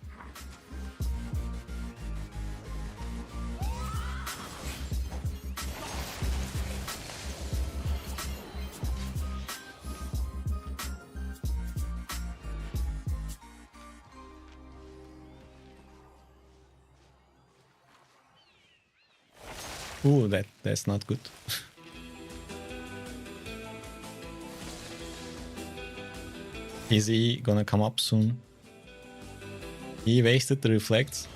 Ooh, that's not good. Is he gonna come up soon? He wasted the reflect.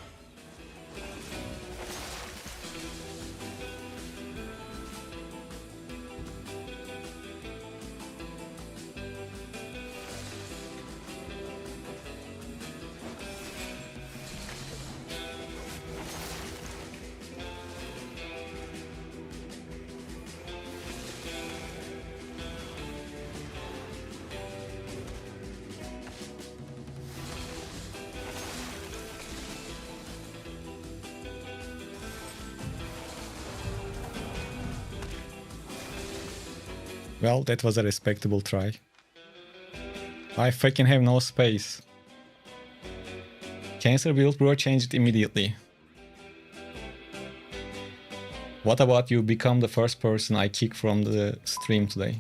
Well, that was a respectable try. I freaking have no space. Cancer build, bro, changed immediately. What about you become the first person I kick from the stream today?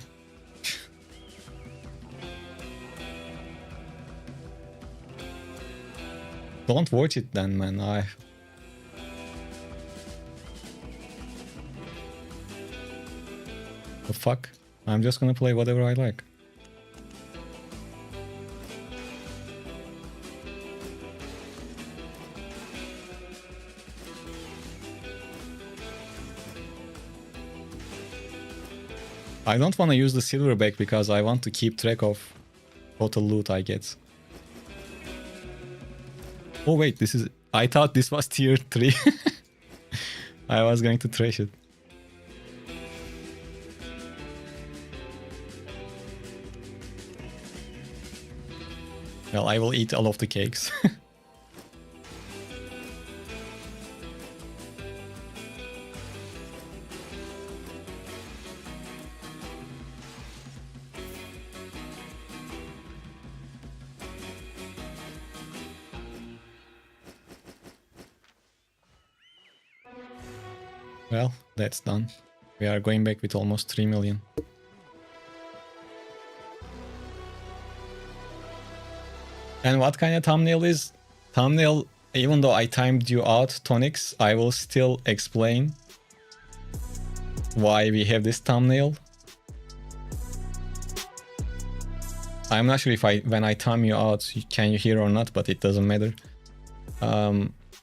Don't watch it then, man. The fuck? I'm just gonna play whatever I like. I don't want to use the silverback because I want to keep track of total loot I get. Oh wait, this is... I thought this was tier 3. I was going to trash it. Well, I will eat all of the cakes. Well, that's done. We are going back with almost 3 million. And what kind of thumbnail is? Thumbnail, even though I timed you out, Tonix, I will still explain why we have this thumbnail. I'm not sure if when I time you out, can you hear or not, but it doesn't matter.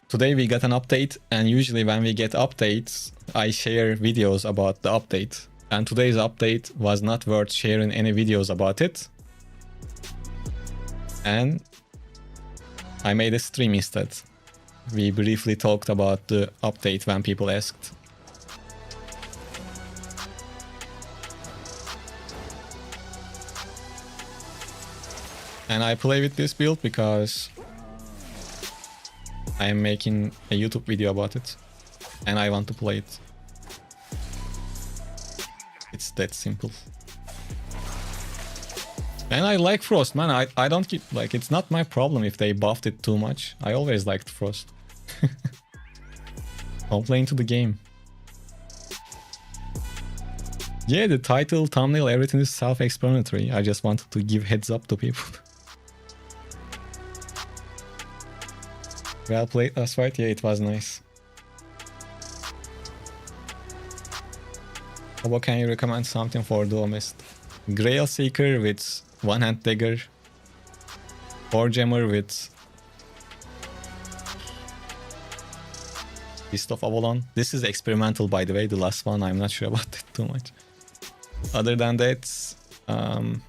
Today we got an update, and usually when we get updates, I share videos about the update. And today's update was not worth sharing any videos about it. And I made a stream instead. We briefly talked about the update when people asked. And I play with this build because I am making a YouTube video about it. And I want to play it. It's that simple. And I like Frost, man. I don't keep, like, it's not my problem if they buffed it too much. I always liked Frost. I'm playing to the game. Yeah, the title, thumbnail, everything is self-explanatory. I just wanted to give heads up to people. Well played last fight. Yeah, it was nice. How can you recommend something for Duomist? Grail Seeker with one-hand dagger 4 gemmer with Fist of Avalon. This is experimental, by the way, the last one. I'm not sure about that too much. Other than that, I'm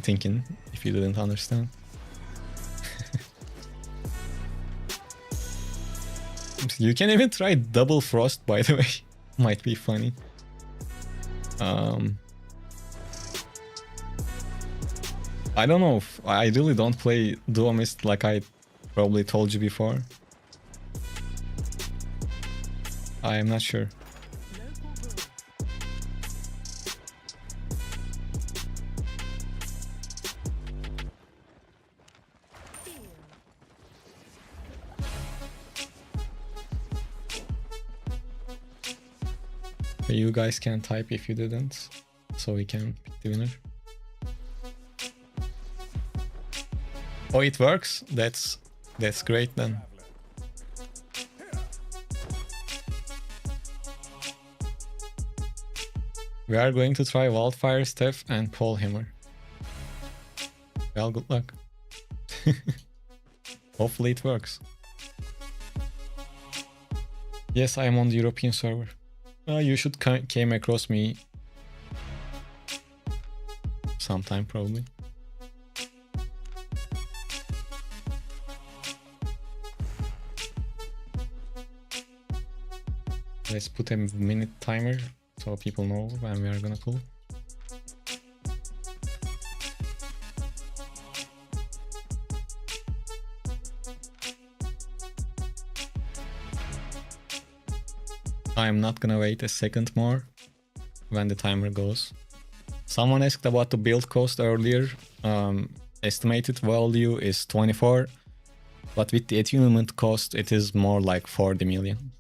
thinking, if you didn't understand. You can even try double frost, by the way. Might be funny. I don't know. I really don't play Duo Mist like I probably told you before. I am not sure. You guys can type if you didn't, so we can pick the winner. Oh, it works? That's great then. We are going to try Wildfire, Steph, and Pole Hammer. Well, good luck. Hopefully it works. Yes, I am on the European server. You should came across me sometime probably. Let's put a minute timer so people know when we are gonna pull. I'm not gonna wait a second more when the timer goes. Someone asked about the build cost earlier. Estimated value is 24, but with the attunement cost it is more like 40 million.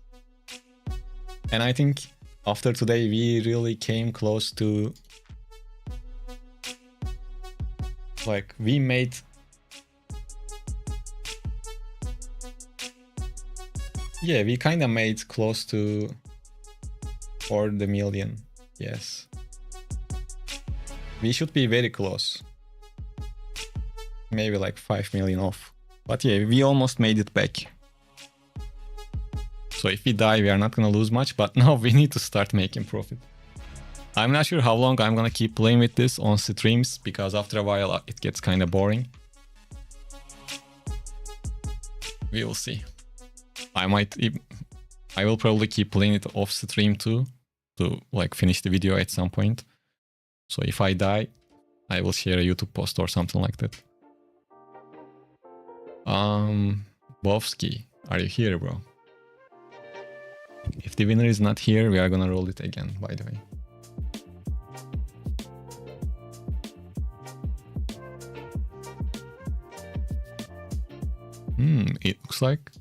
And I think after today we really came close to, like, we made we kind of made close to 40 million. Yes, we should be very close, maybe like 5 million off, but yeah, we almost made it back. So if we die, we are not gonna lose much, but now we need to start making profit. I'm not sure how long I'm gonna keep playing with this on streams, because after a while it gets kind of boring. We will see. I will probably keep playing it off stream too, to like finish the video at some point. So if I die, I will share a YouTube post or something like that. Bovsky, are you here, bro? If the winner is not here, we are gonna roll it again, by the way. It looks like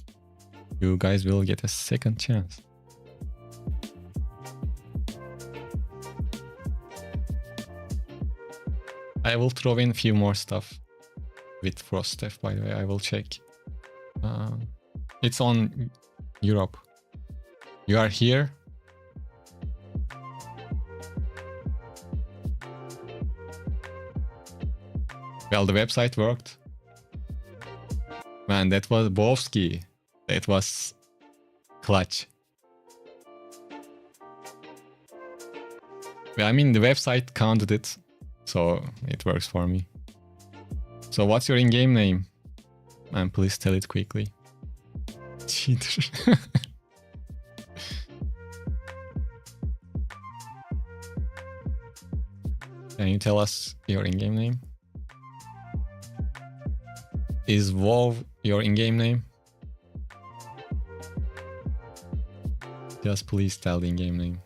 you guys will get a second chance. I will throw in a few more stuff with Frost Steph, by the way. I will check. It's on Europe. You are here. Well, the website worked. Man, that was Bovsky. That was clutch. I mean, the website counted it, so it works for me. So what's your in-game name? And please tell it quickly. Cheater. Can you tell us your in-game name? Is WoW your in-game name? Just please tell the in-game name.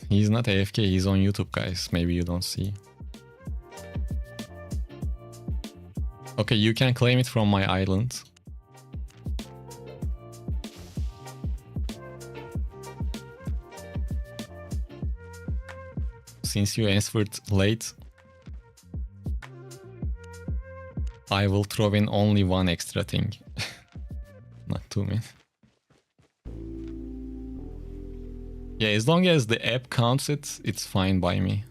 He's not AFK, he's on YouTube, guys. Maybe you don't see. Okay, you can claim it from my island. Since you answered late. I will throw in only one extra thing. Not too many. Yeah, as long as the app counts it, it's fine by me.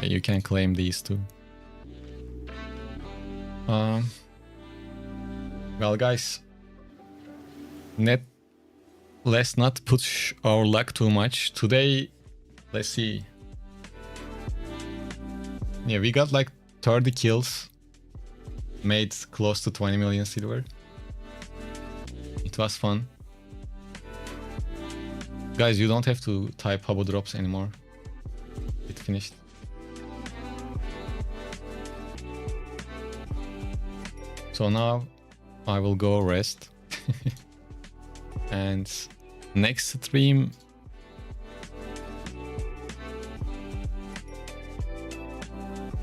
Yeah, you can claim these too. Well, guys, let's not push our luck too much. Today, let's see. Yeah, we got like 30 kills. Made close to 20 million silver. It was fun. Guys, you don't have to type Habo drops anymore. It finished. So now I will go rest. And next stream,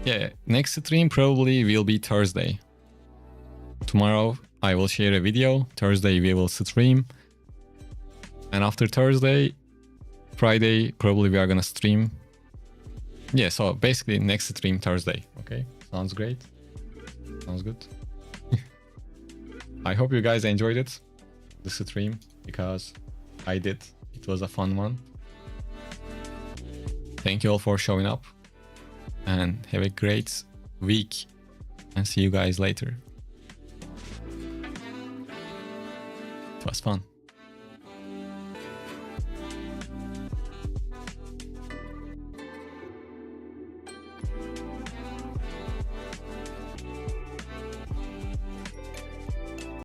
yeah, next stream probably will be Thursday. Tomorrow I will share a video. Thursday we will stream. And after Thursday, Friday, probably we are gonna stream. Yeah, so basically next stream Thursday. Okay, sounds great. Sounds good. I hope you guys enjoyed it, the stream, because I did. It was a fun one. Thank you all for showing up. And have a great week. And see you guys later. It was fun.